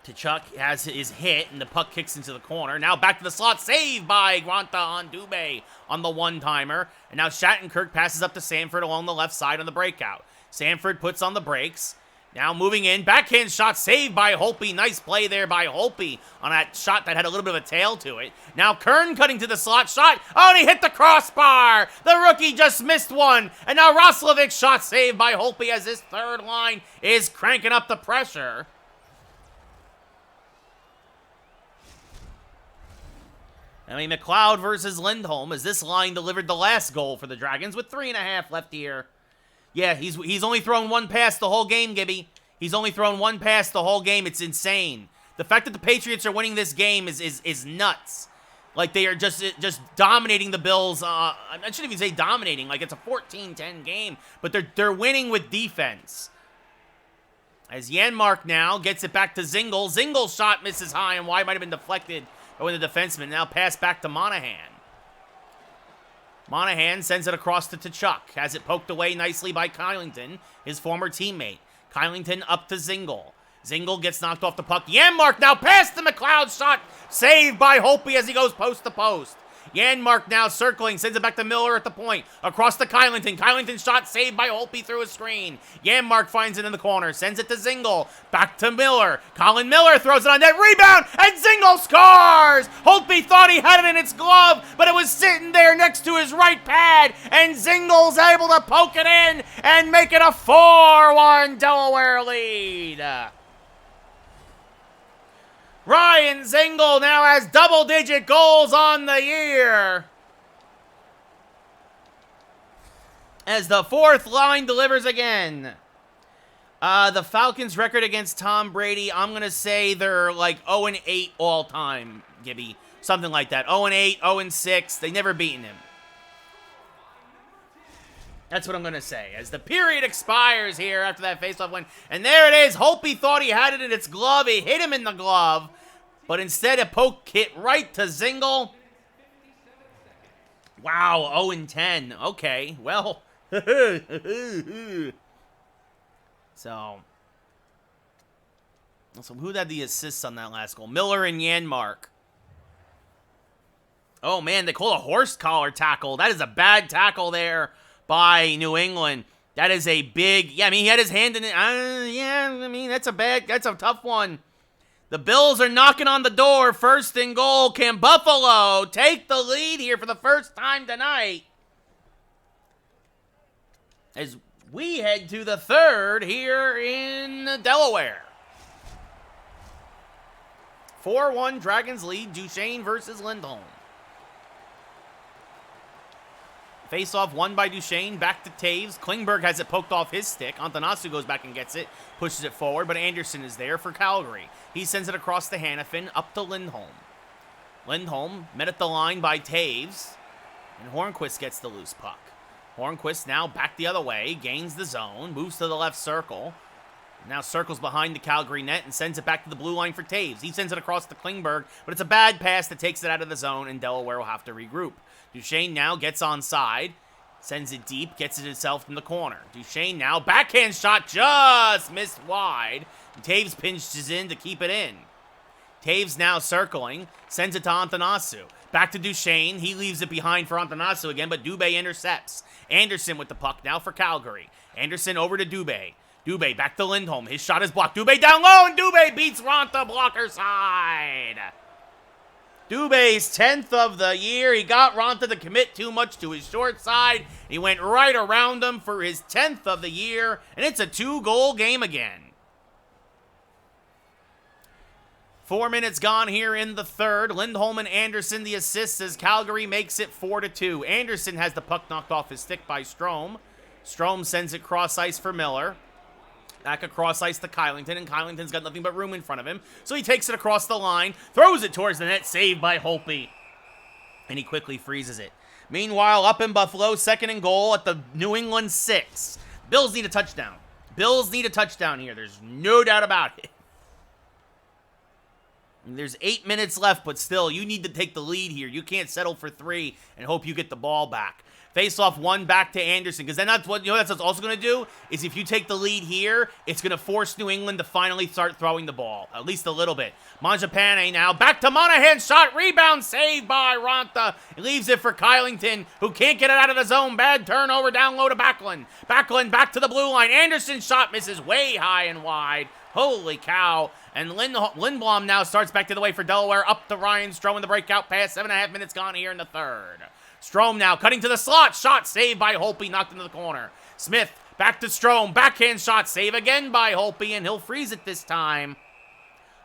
Tkachuk has his hit, and the puck kicks into the corner. Now back to the slot. Saved by Granta on Dubé on the one-timer. And now Shattenkirk passes up to Sanford along the left side on the breakout. Sanford puts on the brakes. Now moving in, backhand shot saved by Holtby. Nice play there by Holtby on that shot that had a little bit of a tail to it. Now Kern cutting to the slot, shot. Oh, and he hit the crossbar. The rookie just missed one. And now Roslovic shot saved by Holtby as his third line is cranking up the pressure. I mean, McLeod versus Lindholm as this line delivered the last goal for the Dragons with 3.5 left here. Yeah, he's only thrown one pass the whole game, Gibby. He's only thrown one pass the whole game. It's insane. The fact that the Patriots are winning this game is nuts. Like, they are just dominating the Bills. I shouldn't even say dominating. Like, it's a 14-10 game. But they're winning with defense. As Janmark now gets it back to Zingle. Zingle's shot misses high and wide. Might have been deflected by the defenseman. Now pass back to Monahan. Monahan sends it across to Tkachuk. Has it poked away nicely by Kylington, his former teammate. Kylington up to Zingle. Zingle gets knocked off the puck. Janmark now past the McLeod shot. Saved by Holtby as he goes post to post. Janmark now circling, sends it back to Miller at the point. Across to Kylington. Kylington shot saved by Holtby through a screen. Janmark finds it in the corner, sends it to Zingle. Back to Miller. Colin Miller throws it on net. Rebound, and Zingle scores! Holtby thought he had it in its glove, but it was sitting there next to his right pad, and Zingle's able to poke it in and make it a 4-1 Delaware lead. Ryan Zingle now has double-digit goals on the year. As the fourth line delivers again. The Falcons' record against Tom Brady, I'm going to say they're like 0-8 all-time, Gibby. Something like that. 0-8, 0-6. They never beaten him. That's what I'm going to say. As the period expires here after that faceoff win. And there it is. Holtby thought he had it in its glove. It hit him in the glove. But instead, a poke hit right to Zingle. Wow, 0-10. Okay, well. So who had the assists on that last goal? Miller and Janmark. Oh, man, they call a horse collar tackle. That is a bad tackle there by New England. That is a big, yeah, I mean, he had his hand in it. Yeah, I mean, that's a tough one. The Bills are knocking on the door. First and goal. Can Buffalo take the lead here for the first time tonight? As we head to the third here in Delaware. 4-1 Dragons lead. Duchesne versus Lindholm. Face-off won by Duchesne. Back to Taves. Klingberg has it poked off his stick. Antonasu goes back and gets it. Pushes it forward, but Anderson is there for Calgary. He sends it across to Hannafin. Up to Lindholm. Lindholm met at the line by Taves. And Hornquist gets the loose puck. Hornquist now back the other way. Gains the zone. Moves to the left circle. Now circles behind the Calgary net and sends it back to the blue line for Taves. He sends it across to Klingberg, but it's a bad pass that takes it out of the zone, and Delaware will have to regroup. Duchesne now gets onside, sends it deep, gets it itself in the corner. Duchesne now, backhand shot, just missed wide. And Taves pinches in to keep it in. Taves now circling, sends it to Antonasu. Back to Duchesne, he leaves it behind for Antonasu again, but Dubé intercepts. Anderson with the puck now for Calgary. Anderson over to Dubé. Dubé back to Lindholm. His shot is blocked. Dubé down low, and Dubé beats Ronta blocker side. Dubé's 10th of the year. He got Ronta to commit too much to his short side. He went right around him for his 10th of the year, and it's a 2-goal game again. 4 minutes gone here in the third. Lindholm and Anderson the assists as Calgary makes it 4-2. Anderson has the puck knocked off his stick by Strome. Strome sends it cross ice for Miller. Back across ice to Kylington, and Kylington's got nothing but room in front of him. So he takes it across the line, throws it towards the net, saved by Holtby. And he quickly freezes it. Meanwhile, up in Buffalo, second and goal at the New England 6. Bills need a touchdown. Bills need a touchdown here. There's no doubt about it. And there's 8 minutes left, but still, you need to take the lead here. You can't settle for 3 and hope you get the ball back. Face-off one back to Anderson, because then that's what, that's what's also going to do, is if you take the lead here, it's going to force New England to finally start throwing the ball, at least a little bit. Mangiapane now, back to Monahan, shot, rebound, saved by Ronta. He leaves it for Kylington, who can't get it out of the zone. Bad turnover, down low to Backlund. Backlund back to the blue line. Anderson's shot misses way high and wide. Holy cow. And Lindblom now starts back to the way for Delaware, up to Ryan Strome in the breakout pass. 7.5 minutes gone here in the third. Strome now cutting to the slot. Shot saved by Holtby, knocked into the corner. Smith back to Strome. Backhand shot save again by Holtby, and he'll freeze it this time.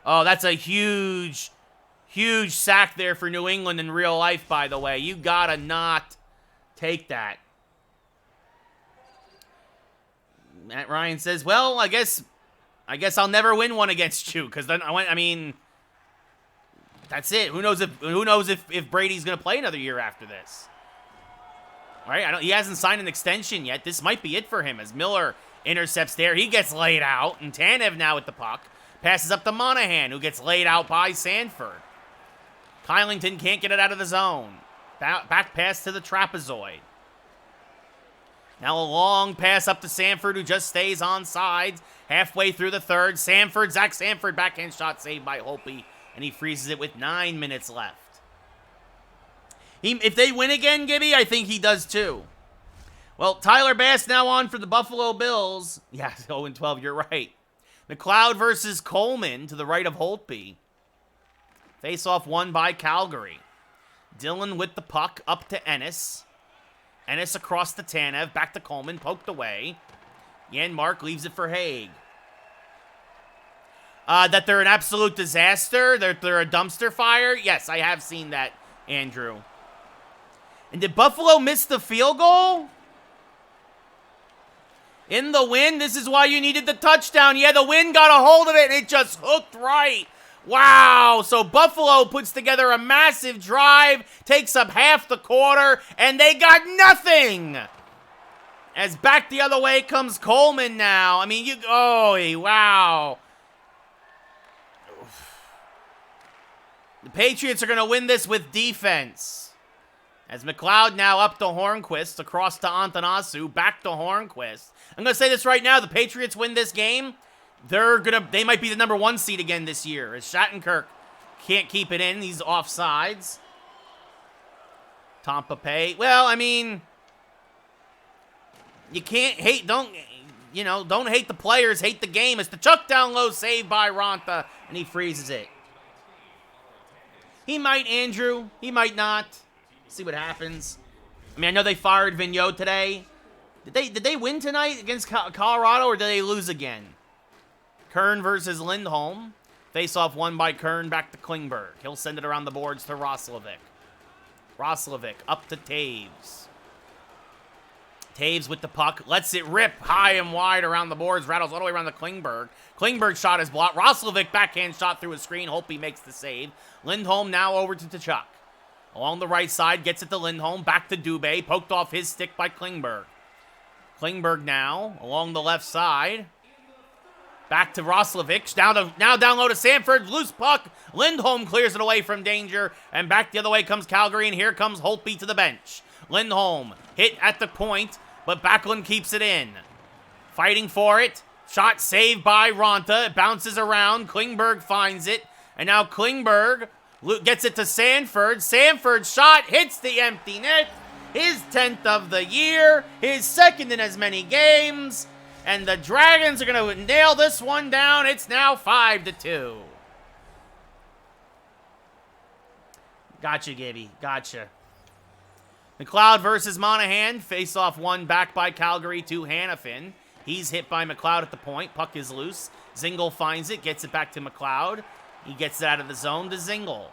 Oh, that's a huge, huge sack there for New England in real life, by the way. You gotta not take that. Matt Ryan says, well, I guess I'll never win one against you, because then I mean, that's it. Who knows if Brady's gonna play another year after this? All right, he hasn't signed an extension yet. This might be it for him as Miller intercepts there. He gets laid out, and Tanev now with the puck. Passes up to Monahan, who gets laid out by Sanford. Kylington can't get it out of the zone. Back pass to the trapezoid. Now a long pass up to Sanford, who just stays on sides. Halfway through the third, Zach Sanford, backhand shot saved by Holtby, and he freezes it with 9 minutes left. If they win again, Gibby, I think he does too. Well, Tyler Bass now on for the Buffalo Bills. Yeah, 0-12, you're right. McLeod versus Coleman to the right of Holtby. Face-off won by Calgary. Dillon with the puck up to Ennis. Ennis across to Tanev, back to Coleman, poked away. Janmark leaves it for Haig. That they're an absolute disaster? They're a dumpster fire? Yes, I have seen that, Andrew. And did Buffalo miss the field goal? In the wind? This is why you needed the touchdown. Yeah, the wind got a hold of it, and it just hooked right. Wow. So Buffalo puts together a massive drive, takes up half the quarter, and they got nothing. As back the other way comes Coleman now. I mean, wow. The Patriots are going to win this with defense. As McLeod now up to Hornquist, across to Antanasu, back to Hornquist. I'm going to say this right now. The Patriots win this game. They might be the number 1 seed again this year. As Shattenkirk can't keep it in. He's offsides. Tampa Bay. Well, I mean, you can't hate, don't hate the players, hate the game. It's the Chuck down low save by Ronta, and he freezes it. He might, Andrew. He might not. See what happens. I mean, I know they fired Vigneault today. Did they win tonight against Colorado, or did they lose again? Kern versus Lindholm. Face-off won by Kern, back to Klingberg. He'll send it around the boards to Roslovic. Roslovic up to Taves. Taves with the puck. Lets it rip high and wide around the boards. Rattles all the way around the Klingberg. Klingberg shot is blocked. Roslovic backhand shot through a screen. Hope he makes the save. Lindholm now over to Tkachuk. Along the right side, gets it to Lindholm. Back to Dubé. Poked off his stick by Klingberg. Klingberg now along the left side. Back to Roslovic. Now down low to Sanford. Loose puck. Lindholm clears it away from danger. And back the other way comes Calgary. And here comes Holtby to the bench. Lindholm hit at the point, but Backlund keeps it in. Fighting for it. Shot saved by Ronta. It bounces around. Klingberg finds it. And now Klingberg gets it to Sanford. Sanford's shot hits the empty net. His 10th of the year. His second in as many games. And the Dragons are going to nail this one down. It's now 5-2. Gotcha, Gibby. Gotcha. McLeod versus Monahan. Face-off won back by Calgary to Hannafin. He's hit by McLeod at the point. Puck is loose. Zingle finds it. Gets it back to McLeod. He gets it out of the zone to Zingle.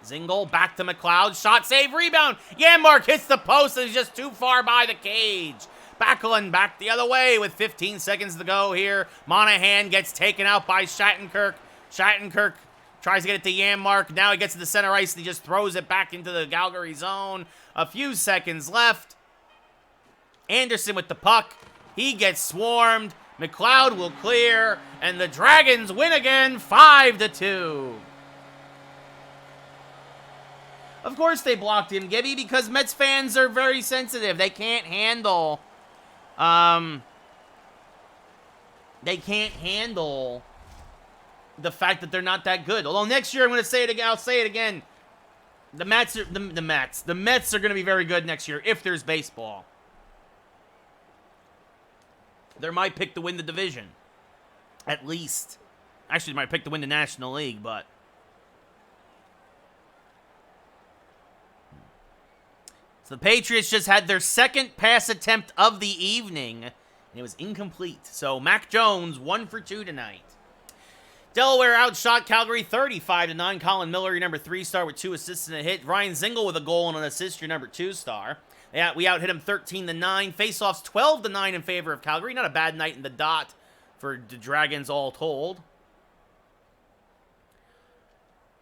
Zingle back to McLeod. Shot, save, rebound. Janmark hits the post and is just too far by the cage. Backlund back the other way with 15 seconds to go here. Monahan gets taken out by Shattenkirk. Shattenkirk tries to get it to Janmark. Now he gets to the center ice and he just throws it back into the Calgary zone. A few seconds left. Anderson with the puck. He gets swarmed. McLeod will clear. And the Dragons win again, 5-2. Of course they blocked him, Gibby, because Mets fans are very sensitive. They can't handle... they can't handle the fact that they're not that good. Although next year, I'm going to say it again. I'll say it again. The Mets are going to be very good next year if there's baseball. They might pick to win the division. At least. Actually, they might pick to win the National League, but... So the Patriots just had their second pass attempt of the evening, and it was incomplete. So Mac Jones, 1 for 2 tonight. Delaware outshot Calgary 35-9. Colin Miller, your number 3 star with 2 assists and a hit. Ryan Zingle with a goal and an assist, your number 2 star. Yeah, we out-hit him 13-9. Faceoffs 12-9 in favor of Calgary. Not a bad night in the dot for the Dragons all told.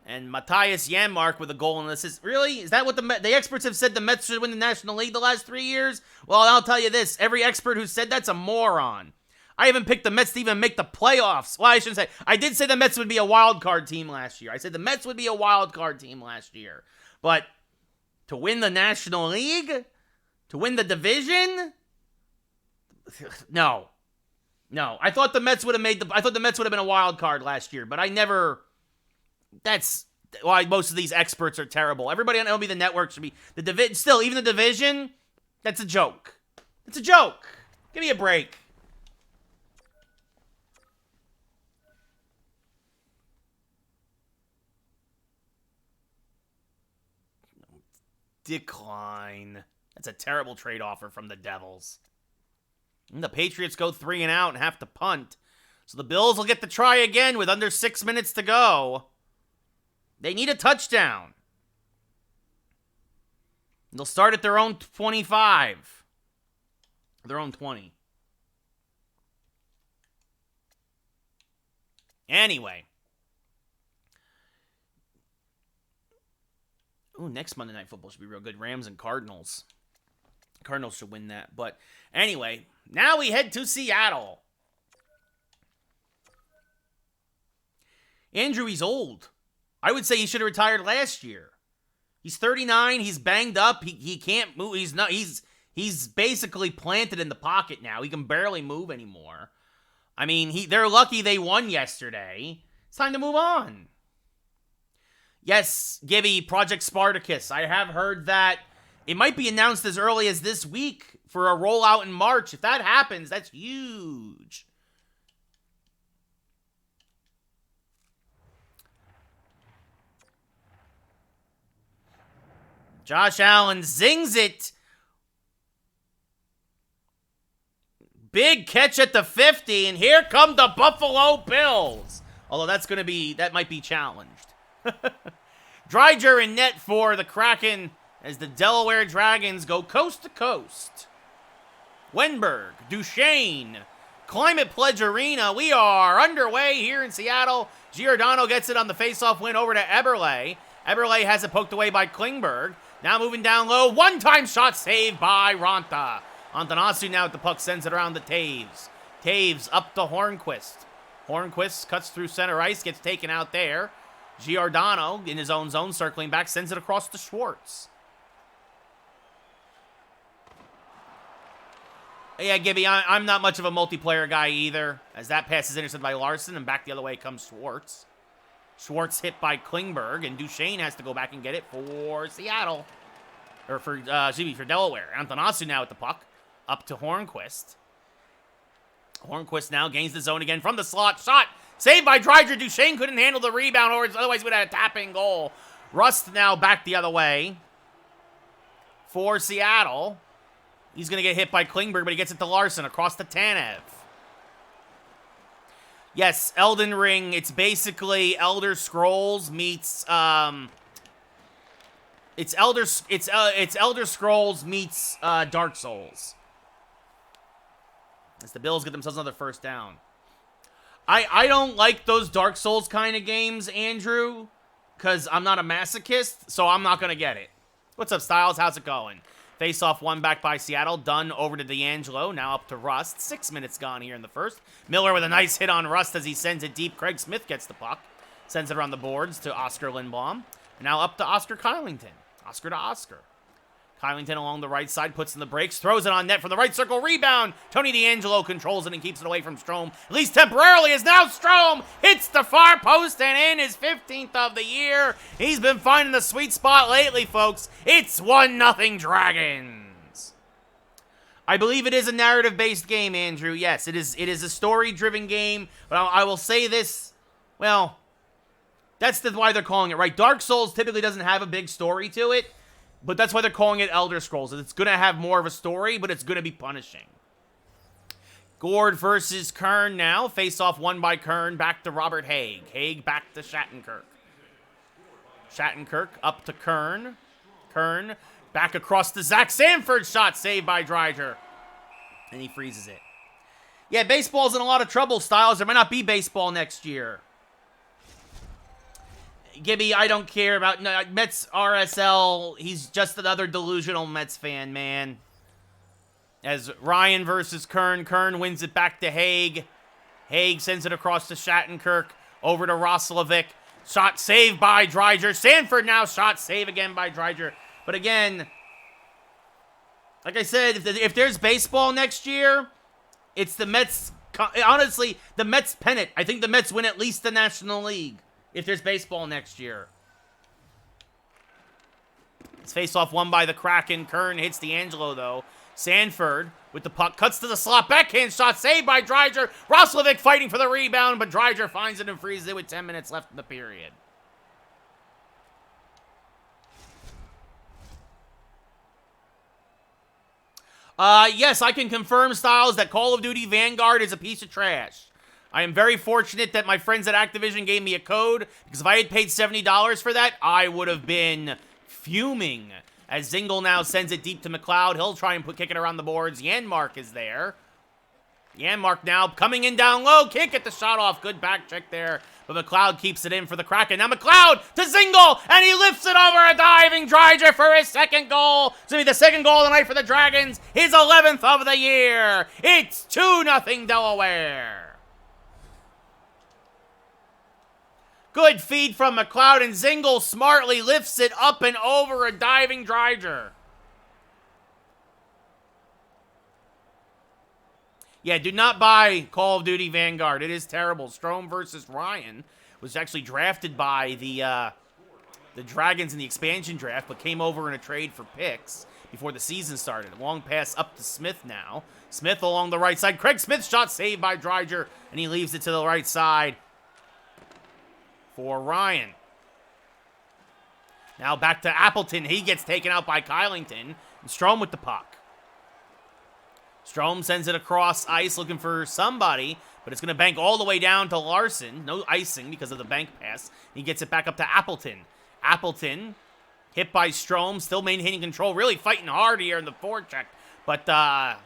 And Matthias Janmark with a goal and an assist. Really? Is that what the experts have said the Mets should win the National League the last 3 years? Well, I'll tell you this. Every expert who said that's a moron. I haven't picked the Mets to even make the playoffs. Well, I shouldn't say. I did say the Mets would be a wild card team last year. I said the Mets would be a wild card team last year. But to win the National League? To win the division? No. No. I thought the Mets would have been a wild card last year, but I never... That's why most of these experts are terrible. Everybody on MLB The Network should be... Still, even the division, that's a joke. It's a joke. Give me a break. Decline. That's a terrible trade offer from the Devils. And the Patriots go 3 and out and have to punt. So the Bills will get to try again with under 6 minutes to go. They need a touchdown. They'll start at their own 25. Their own 20. Anyway. Ooh, next Monday Night Football should be real good. Rams and Cardinals. Cardinals should win that. But anyway, now we head to Seattle. Andrew, he's old. I would say he should have retired last year. He's 39. He's banged up. He can't move. He's basically planted in the pocket now. He can barely move anymore. I mean, they're lucky they won yesterday. It's time to move on. Yes, Gibby, Project Spartacus. I have heard that it might be announced as early as this week for a rollout in March. If that happens, that's huge. Josh Allen zings it. Big catch at the 50, and here come the Buffalo Bills. Although that might be challenged. Dreiger in net for the Kraken as the Delaware Dragons go coast to coast. Wenberg, Duchesne, Climate Pledge Arena. We are underway here in Seattle. Giordano gets it on the faceoff win over to Eberle. Eberle has it poked away by Klingberg. Now moving down low. One-time shot saved by Ranta. Antanasu now at the puck sends it around to Taves. Taves up to Hornquist. Hornquist cuts through center ice, gets taken out there. Giordano in his own zone, circling back, sends it across to Schwartz. Yeah, Gibby, I'm not much of a multiplayer guy either, as that pass is intercepted by Larson, and back the other way comes Schwartz. Schwartz hit by Klingberg, and Duchesne has to go back and get it for Seattle. Or for Delaware. Antanasu now at the puck. Up to Hornquist. Hornquist now gains the zone again from the slot. Shot saved by Dreiger. Duchesne couldn't handle the rebound, or otherwise would have had a tap-in goal. Rust now back the other way for Seattle. He's going to get hit by Klingberg, but he gets it to Larson across to Tanev. Yes, Elden Ring. It's basically Elder Scrolls meets It's Elder Scrolls meets Dark Souls. As the Bills get themselves another first down. I don't like those Dark Souls kind of games, Andrew, because I'm not a masochist, so I'm not going to get it. What's up, Styles? How's it going? Face-off one back by Seattle. Dunn over to D'Angelo. Now up to Rust. 6 minutes gone here in the first. Miller with a nice hit on Rust as he sends it deep. Craig Smith gets the puck. Sends it around the boards to Oscar Lindblom. And now up to Oscar Kylington. Oscar to Oscar. Kylington along the right side, puts in the brakes, throws it on net from the right circle, rebound. Tony D'Angelo controls it and keeps it away from Strome, at least temporarily, as now Strome hits the far post and in his 15th of the year. He's been finding the sweet spot lately, folks. It's 1-0 Dragons. I believe it is a narrative-based game, Andrew. Yes, it is a story-driven game, but I will say this, well, that's why they're calling it, right? Dark Souls typically doesn't have a big story to it. But that's why they're calling it Elder Scrolls. It's going to have more of a story, but it's going to be punishing. Gord versus Kern now. Face-off won by Kern. Back to Robert Haig. Haig back to Shattenkirk. Shattenkirk up to Kern. Kern back across to Zach Sanford. Shot saved by Dreiger. And he freezes it. Yeah, baseball's in a lot of trouble, Styles. There might not be baseball next year. Gibby, I don't care about Mets RSL. He's just another delusional Mets fan, man. As Ryan versus Kern. Kern wins it back to Haig. Haig sends it across to Shattenkirk. Over to Roslovic. Shot saved by Dreiger. Sanford now shot save again by Dreiger. But again, like I said, if there's baseball next year, it's the Mets. Honestly, the Mets pennant. I think the Mets win at least the National League. If there's baseball next year. It's face-off won by the Kraken. Kern hits D'Angelo, though. Sanford with the puck. Cuts to the slot. Backhand shot saved by Dreiger. Roslovic fighting for the rebound, but Dreiger finds it and freezes it with 10 minutes left in the period. Yes, I can confirm, Styles, that Call of Duty Vanguard is a piece of trash. I am very fortunate that my friends at Activision gave me a code, because if I had paid $70 for that, I would have been fuming. As Zingle now sends it deep to McLeod. He'll try and kick it around the boards. Janmark is there. Janmark now coming in down low. Can't get the shot off. Good back check there. But McLeod keeps it in for the Kraken. Now McLeod to Zingle, and he lifts it over a diving Dreiger for his second goal. It's going to be the second goal of the night for the Dragons. His 11th of the year. It's 2-0 Delaware. Good feed from McLeod, and Zingle smartly lifts it up and over a diving Dreiger. Yeah, do not buy Call of Duty Vanguard. It is terrible. Strome versus Ryan was actually drafted by the Dragons in the expansion draft, but came over in a trade for picks before the season started. Long pass up to Smith now. Smith along the right side. Craig Smith shot saved by Dreiger, and he leaves it to the right side for Ryan. Now back to Appleton. He gets taken out by Kylington. And Strome with the puck. Strome sends it across ice looking for somebody, but it's going to bank all the way down to Larson. No icing because of the bank pass. He gets it back up to Appleton. Appleton hit by Strome, still maintaining control, really fighting hard here in the forecheck, but the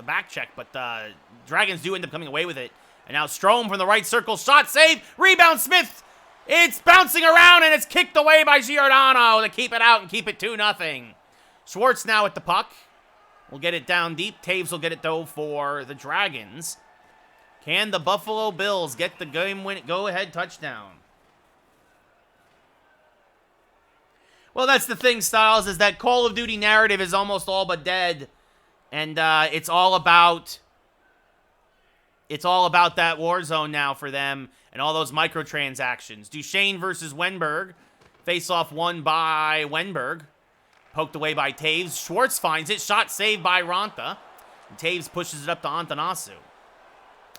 back check, but Dragons do end up coming away with it. And now Strome from the right circle, shot save, rebound Smith. It's bouncing around, and it's kicked away by Giordano to keep it out and keep it 2-0. Schwartz now with the puck. We'll get it down deep. Taves will get it, though, for the Dragons. Can the Buffalo Bills get the go-ahead touchdown? Well, that's the thing, Styles, is that Call of Duty narrative is almost all but dead. And it's all about that war zone now for them and all those microtransactions. Duchesne versus Wenberg. Face-off won by Wenberg. Poked away by Taves. Schwartz finds it. Shot saved by Ronta. And Taves pushes it up to Antanasu.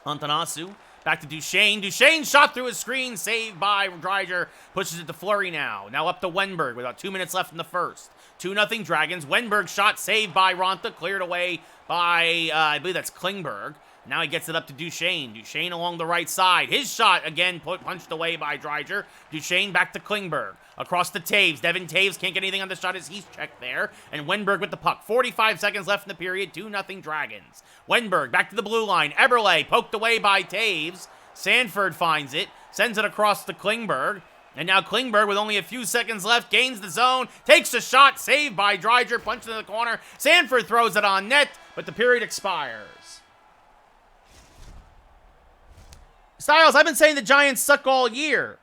Antanasu back to Duchesne. Duchesne shot through his screen. Saved by Dreiger. Pushes it to Fleury now. Now up to Wenberg with about 2 minutes left in the first. 2-0 Dragons. Wenberg shot saved by Ronta. Cleared away by, I believe that's Klingberg. Now he gets it up to Duchesne. Duchesne along the right side. His shot, again, punched away by Dreiger. Duchesne back to Klingberg. Across to Taves. Devin Taves can't get anything on the shot as he's checked there. And Wenberg with the puck. 45 seconds left in the period. 2-0 Dragons. Wenberg back to the blue line. Eberle poked away by Taves. Sanford finds it. Sends it across to Klingberg. And now Klingberg, with only a few seconds left, gains the zone. Takes a shot. Saved by Dreiger. Punched into the corner. Sanford throws it on net. But the period expires. Styles, I've been saying the Giants suck all year.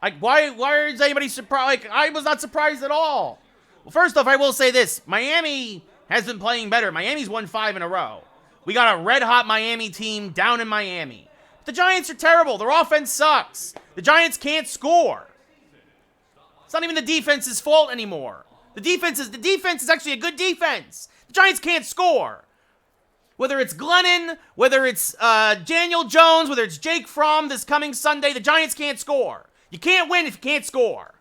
Like, why is anybody surprised? Like, I was not surprised at all. Well, first off, I will say this. Miami has been playing better. Miami's won 5 in a row. We got a red-hot Miami team down in Miami. The Giants are terrible. Their offense sucks. The Giants can't score. It's not even the defense's fault anymore. The defense is actually a good defense. The Giants can't score. Whether it's Glennon, whether it's Daniel Jones, whether it's Jake Fromm this coming Sunday, the Giants can't score. You can't win if you can't score.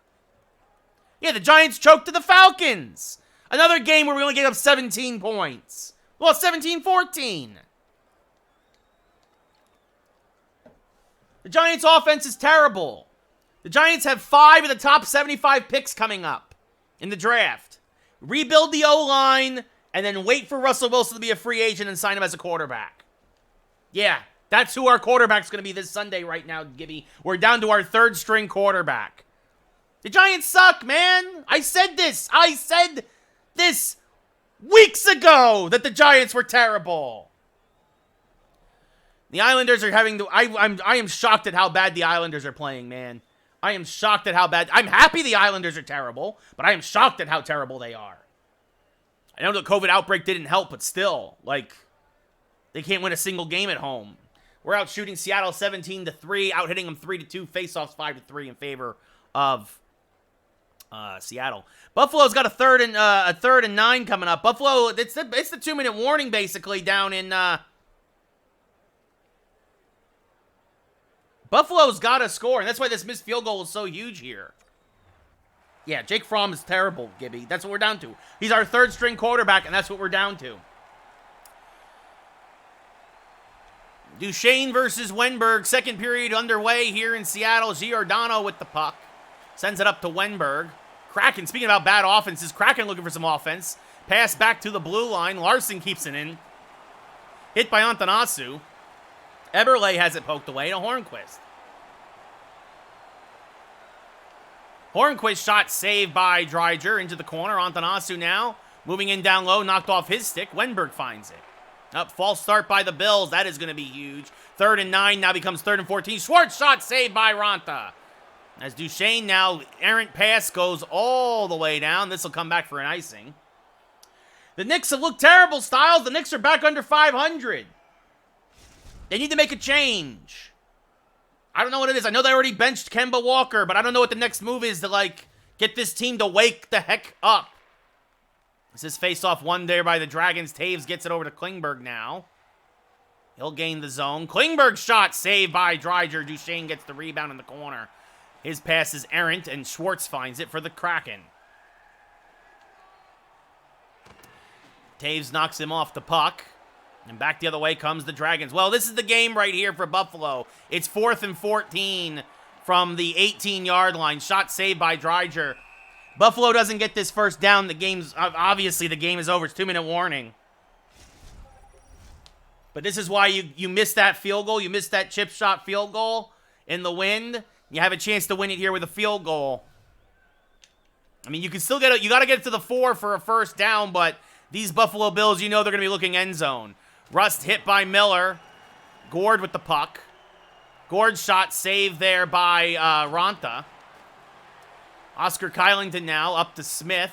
Yeah, the Giants choked to the Falcons. Another game where we only gave up 17 points. Well, 17-14. The Giants' offense is terrible. The Giants have 5 of the top 75 picks coming up in the draft. Rebuild the O-line, and then wait for Russell Wilson to be a free agent and sign him as a quarterback. Yeah, that's who our quarterback's going to be this Sunday right now, Gibby. We're down to our 3rd-string quarterback. The Giants suck, man. I said this weeks ago that the Giants were terrible. The Islanders are having to... I am shocked at how bad the Islanders are playing, man. I am shocked at how bad... I'm happy the Islanders are terrible, but I am shocked at how terrible they are. I know the COVID outbreak didn't help, but still, like, they can't win a single game at home. We're out shooting Seattle 17-3, out hitting them 3-2, faceoffs 5-3 in favor of Seattle. Buffalo's got a third and 9 coming up. Buffalo, it's the 2-minute warning basically down in. Buffalo's got to score, and that's why this missed field goal is so huge here. Yeah, Jake Fromm is terrible, Gibby. That's what we're down to. He's our 3rd-string quarterback, and that's what we're down to. Duchesne versus Wenberg. Second period underway here in Seattle. Giordano with the puck. Sends it up to Wenberg. Kraken, speaking about bad offenses, Kraken looking for some offense. Pass back to the blue line. Larson keeps it in. Hit by Antanasu. Eberle has it poked away to Hornquist. Hornquist shot saved by Dreiger into the corner. Antanasu now moving in down low, knocked off his stick. Wenberg finds it. Up, false start by the Bills. That is going to be huge. 3rd and 9 now becomes 3rd and 14. Schwartz shot saved by Ranta. As Duchesne now, errant pass goes all the way down. This will come back for an icing. The Knicks have looked terrible, Styles. The Knicks are back under 500. They need to make a change. I don't know what it is. I know they already benched Kemba Walker, but I don't know what the next move is to, like, get this team to wake the heck up. This is face-off won there by the Dragons. Taves gets it over to Klingberg now. He'll gain the zone. Klingberg shot saved by Dreiger. Duchesne gets the rebound in the corner. His pass is errant, and Schwartz finds it for the Kraken. Taves knocks him off the puck. And back the other way comes the Dragons. Well, this is the game right here for Buffalo. It's 4th and 14 from the 18-yard line. Shot saved by Dreiger. Buffalo doesn't get this first down. Obviously, the game is over. It's 2-minute warning. But this is why you missed that field goal. You missed that chip shot field goal in the wind. You have a chance to win it here with a field goal. I mean, you can still you got to get to the 4 for a first down, but these Buffalo Bills, you know they're going to be looking end zone. Rust hit by Miller. Gord with the puck. Gord's shot saved there by Ranta. Oscar Kylington now up to Smith.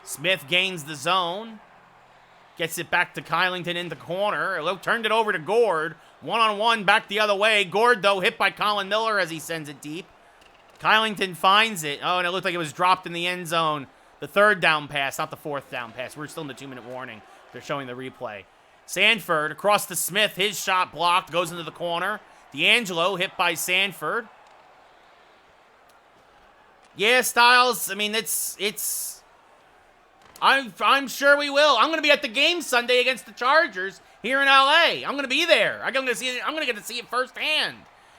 Smith gains the zone. Gets it back to Kylington in the corner. Turned it over to Gord. One-on-one back the other way. Gord, though, hit by Colin Miller as he sends it deep. Kylington finds it. Oh, and it looked like it was dropped in the end zone. The 3rd down pass, not the 4th down pass. We're still in the 2-minute warning. They're showing the replay. Sanford across to Smith. His shot blocked. Goes into the corner. D'Angelo hit by Sanford. Yeah, Styles. I mean, I'm sure we will. I'm going to be at the game Sunday against the Chargers here in LA. I'm going to be there. I'm going to get to see it firsthand.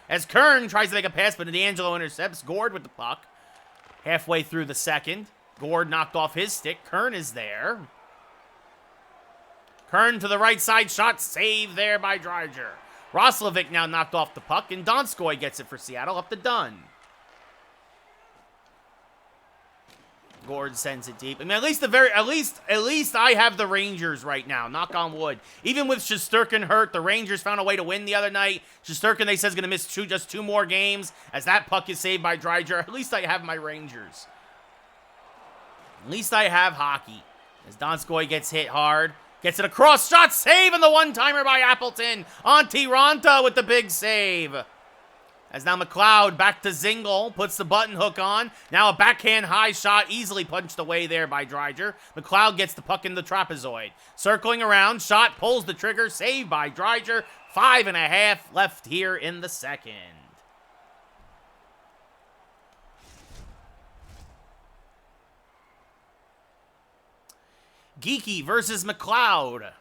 As Kern tries to make a pass, but D'Angelo intercepts. Gord with the puck. Halfway through the second. Gord knocked off his stick. Kern is there. Kern to the right side. Shot saved there by Dreiger. Roslovic now knocked off the puck, and Donskoy gets it for Seattle up to Dunn. Gord sends it deep. I mean, at least I have the Rangers right now. Knock on wood. Even with Shesterkin hurt, the Rangers found a way to win the other night. Shesterkin, they said, is going to miss just 2 more games as that puck is saved by Dreiger. At least I have my Rangers. At least I have hockey. As Donskoy gets hit hard. Gets it across. Shot save and the one-timer by Appleton. Antti Ranta with the big save. As now McLeod back to Zingle. Puts the button hook on. Now a backhand high shot. Easily punched away there by Dreiger. McLeod gets the puck in the trapezoid. Circling around. Shot pulls the trigger. Saved by Dreiger. 5.5 left here in the second. Geeky versus McLeod.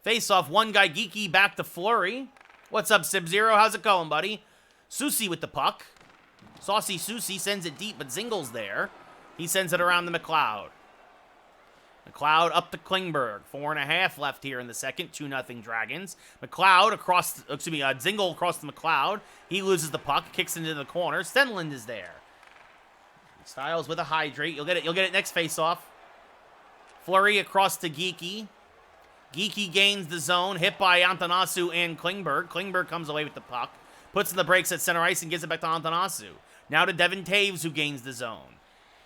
Face off, one guy, Geeky, back to Fleury. What's up, Sub-Zero? How's it going, buddy? Susi with the puck. Saucy Susi sends it deep, but Zingle's there. He sends it around to McLeod. McLeod up to Klingberg. 4.5 left here in the second. 2-0 Dragons. McLeod across, Zingle across to McLeod. He loses the puck, kicks into the corner. Stenlund is there. Styles with a hydrate. You'll get it next face-off. Fleury across to Geeky. Geeky gains the zone. Hit by Antanasu and Klingberg. Klingberg comes away with the puck. Puts in the brakes at center ice and gives it back to Antanasu. Now to Devin Taves, who gains the zone.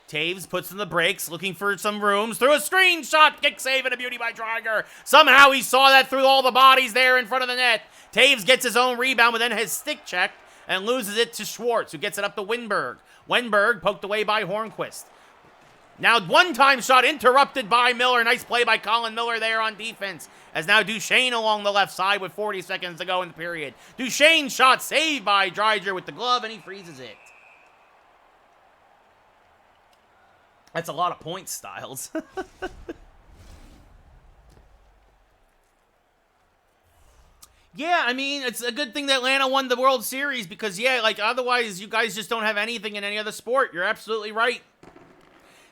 Taves puts in the brakes, looking for some rooms. Through a screen shot. Kick save and a beauty by Dreiger. Somehow he saw that through all the bodies there in front of the net. Taves gets his own rebound, but then his stick checked and loses it to Schwartz, who gets it up to Wenberg. Wenberg poked away by Hornquist. Now one-time shot interrupted by Miller. Nice play by Colin Miller there on defense. As now Duchesne along the left side with 40 seconds to go in the period. Duchesne shot saved by Dreiger with the glove, and he freezes it. That's a lot of points, Styles. Yeah, I mean, it's a good thing that Atlanta won the World Series because, yeah, like, otherwise you guys just don't have anything in any other sport. You're absolutely right.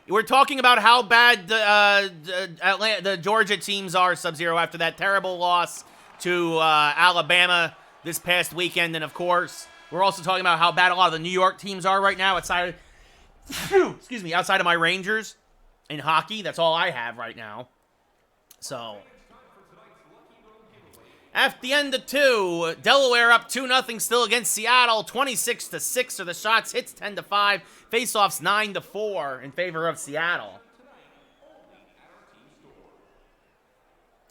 We're talking about how bad the Georgia teams are, Sub-Zero, after that terrible loss to Alabama this past weekend. And, of course, we're also talking about how bad a lot of the New York teams are right now outside of my Rangers in hockey. That's all I have right now. So, at the end of 2, Delaware up 2-0 still against Seattle. 26-6 are the shots. Hits 10-5. Faceoffs 9-4 in favor of Seattle.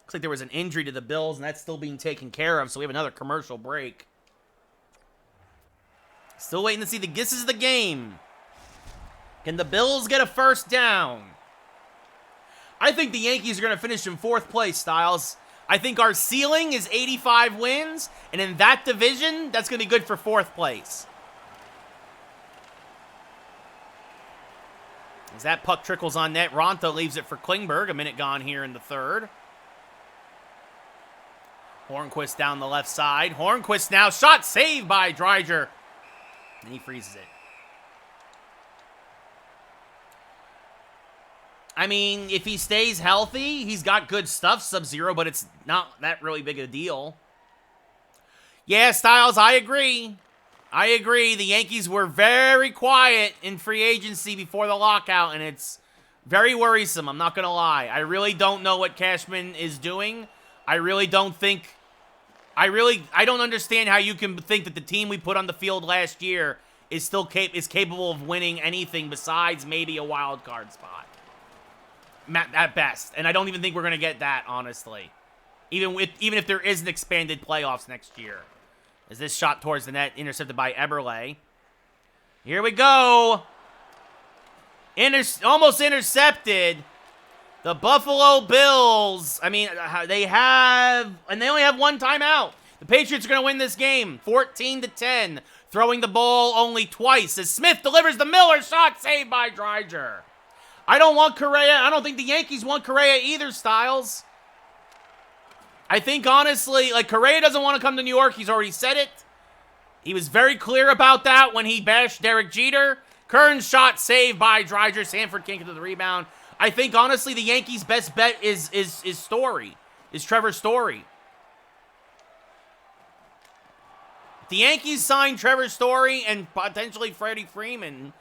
Looks like there was an injury to the Bills, and that's still being taken care of, so we have another commercial break. Still waiting to see this is the game. Can the Bills get a first down? I think the Yankees are going to finish in 4th place, Styles. I think our ceiling is 85 wins, and in that division, that's going to be good for 4th place. As that puck trickles on net, Ronta leaves it for Klingberg. A minute gone here in the 3rd. Hornquist down the left side. Hornquist now, shot saved by Dreiger. And he freezes it. I mean, if he stays healthy, he's got good stuff, Sub-Zero, but it's not that really big a deal. Yeah, Styles, I agree. I agree. The Yankees were very quiet in free agency before the lockout, and it's very worrisome. I'm not going to lie. I really don't know what Cashman is doing. I really don't think... I don't understand how you can think that the team we put on the field last year is still capable of winning anything besides maybe a wild card spot. At best. And I don't even think we're going to get that, honestly. Even if there is an expanded playoffs next year. As this shot towards the net, intercepted by Eberle. Here we go. Almost intercepted. The Buffalo Bills, I mean, they only have one timeout. The Patriots are going to win this game, 14-10. Throwing the ball only twice as Smith delivers the Miller shot, saved by Dreiger. I don't want Correa. I don't think the Yankees want Correa either, Styles. I think, honestly, like, Correa doesn't want to come to New York. He's already said it. He was very clear about that when he bashed Derek Jeter. Kern's shot saved by Dreiger. Sanford can't get to the rebound. I think, honestly, the Yankees' best bet is Story. Is Trevor Story. If the Yankees sign Trevor Story and potentially Freddie Freeman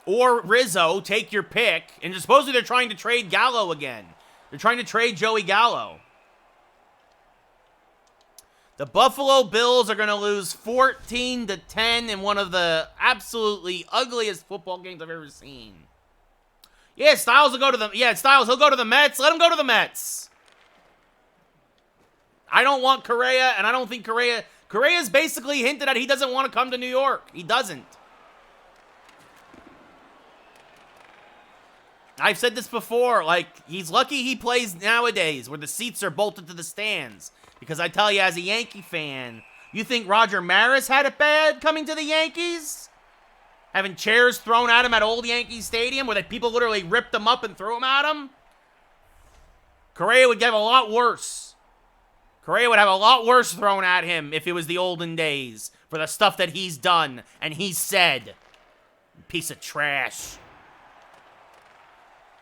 or Rizzo, take your pick. And supposedly they're trying to trade Gallo again. They're trying to trade Joey Gallo. The Buffalo Bills are going to lose 14-10 in one of the absolutely ugliest football games I've ever seen. Yeah, Styles will go to the... Yeah, Styles, he'll go to the Mets. Let him go to the Mets. I don't want Correa, and I don't think Correa... Correa's basically hinted at he doesn't want to come to New York. He doesn't. I've said this before. Like, he's lucky he plays nowadays where the seats are bolted to the stands. Because I tell you, as a Yankee fan, you think Roger Maris had it bad coming to the Yankees? Having chairs thrown at him at Old Yankee Stadium where the people literally ripped them up and threw them at him? Correa would get a lot worse. Correa would have a lot worse thrown at him if it was the olden days for the stuff that he's done and he's said. Piece of trash.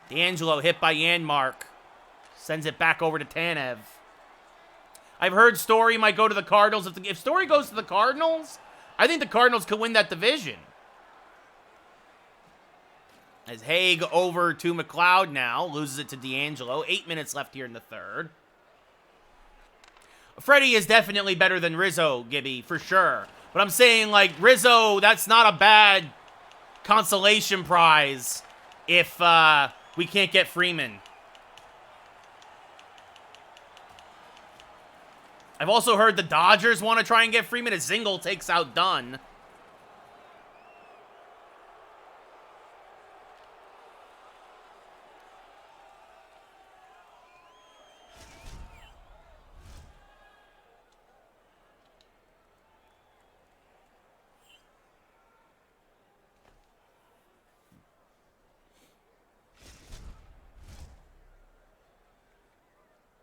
D'Angelo hit by Yanmark. Sends it back over to Tanev. I've heard Story might go to the Cardinals. If Story goes to the Cardinals, I think the Cardinals could win that division. As Haig over to McLeod now. Loses it to D'Angelo. 8 minutes left here in the 3rd. Freddie is definitely better than Rizzo, Gibby, for sure. But I'm saying, like, Rizzo, that's not a bad consolation prize if we can't get Freeman. I've also heard the Dodgers want to try and get Freeman as Zingle takes out Dunn.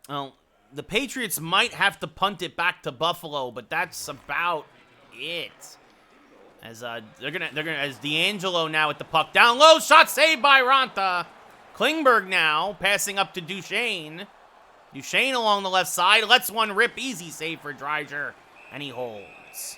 Well, the Patriots might have to punt it back to Buffalo, but that's about it. As they're gonna as D'Angelo now with the puck down low, shot saved by Ronta. Klingberg now passing up to Duchesne. Duchesne along the left side lets one rip, easy save for Dreiser, and he holds.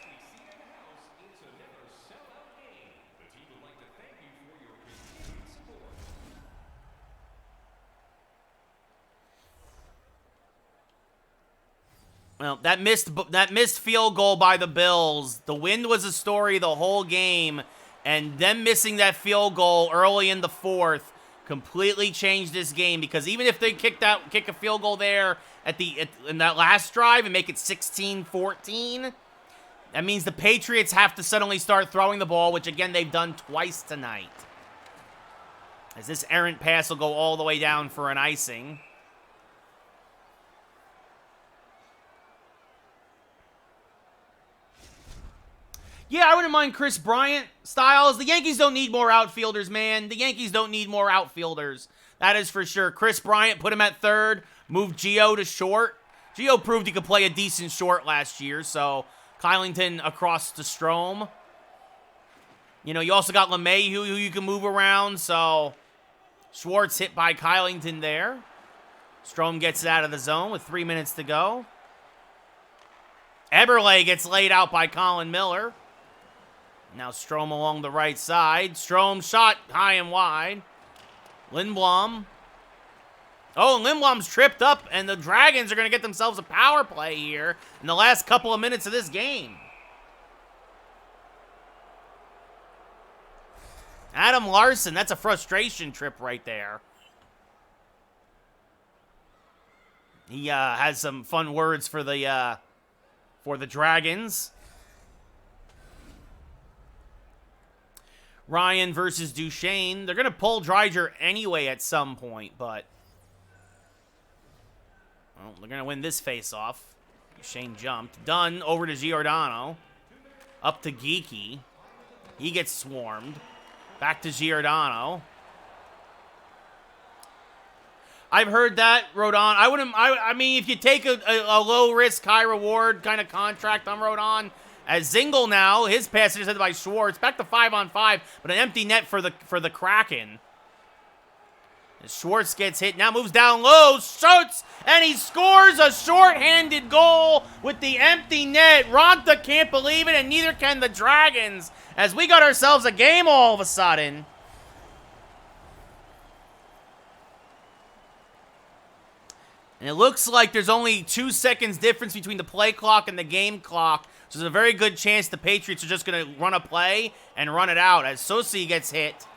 Well, that missed field goal by the Bills. The wind was a story the whole game, and them missing that field goal early in the fourth completely changed this game, because even if they kick a field goal there in that last drive and make it 16-14, that means the Patriots have to suddenly start throwing the ball, which again they've done twice tonight. As this errant pass will go all the way down for an icing. Yeah, I wouldn't mind Chris Bryant styles. The Yankees don't need more outfielders, man. The Yankees don't need more outfielders. That is for sure. Chris Bryant, put him at third. Moved Gio to short. Gio proved he could play a decent short last year, so Kylington across to Strome. You know, you also got LeMay who you can move around, so Schwartz hit by Kylington there. Strome gets it out of the zone with 3 minutes to go. Eberle gets laid out by Colin Miller. Now Strome along the right side. Strome shot high and wide. Lindblom. Oh, and Lindblom's tripped up, and the Dragons are going to get themselves a power play here in the last couple of minutes of this game. Adam Larson, that's a frustration trip right there. He has some fun words for the Dragons. Ryan versus Duchesne. They're going to pull Dreiser anyway at some point, but well, they're going to win this face-off. Duchesne jumped. Dunn over to Giordano. Up to Geeky. He gets swarmed. Back to Giordano. I've heard that, Rodon. I mean, if you take a low-risk, high-reward kind of contract on Rodon, as Zingle now, his pass is headed by Schwartz. Back to 5-on-5, but an empty net for the Kraken. As Schwartz gets hit, now moves down low, shoots, and he scores a short-handed goal with the empty net. Ronta can't believe it, and neither can the Dragons, as we got ourselves a game all of a sudden. And it looks like there's only 2 seconds difference between the play clock and the game clock. So there's a very good chance the Patriots are just going to run a play and run it out as Sosi gets hit.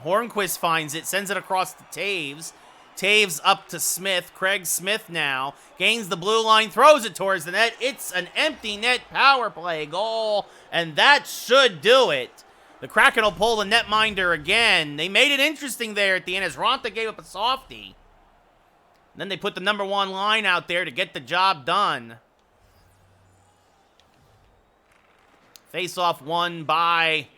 Hornquist finds it, sends it across to Taves. Taves up to Smith. Craig Smith now gains the blue line, throws it towards the net. It's an empty net power play goal, and that should do it. The Kraken will pull the netminder again. They made it interesting there at the end as Ronta gave up a softie. Then they put the number 1 line out there to get the job done. Face-off won by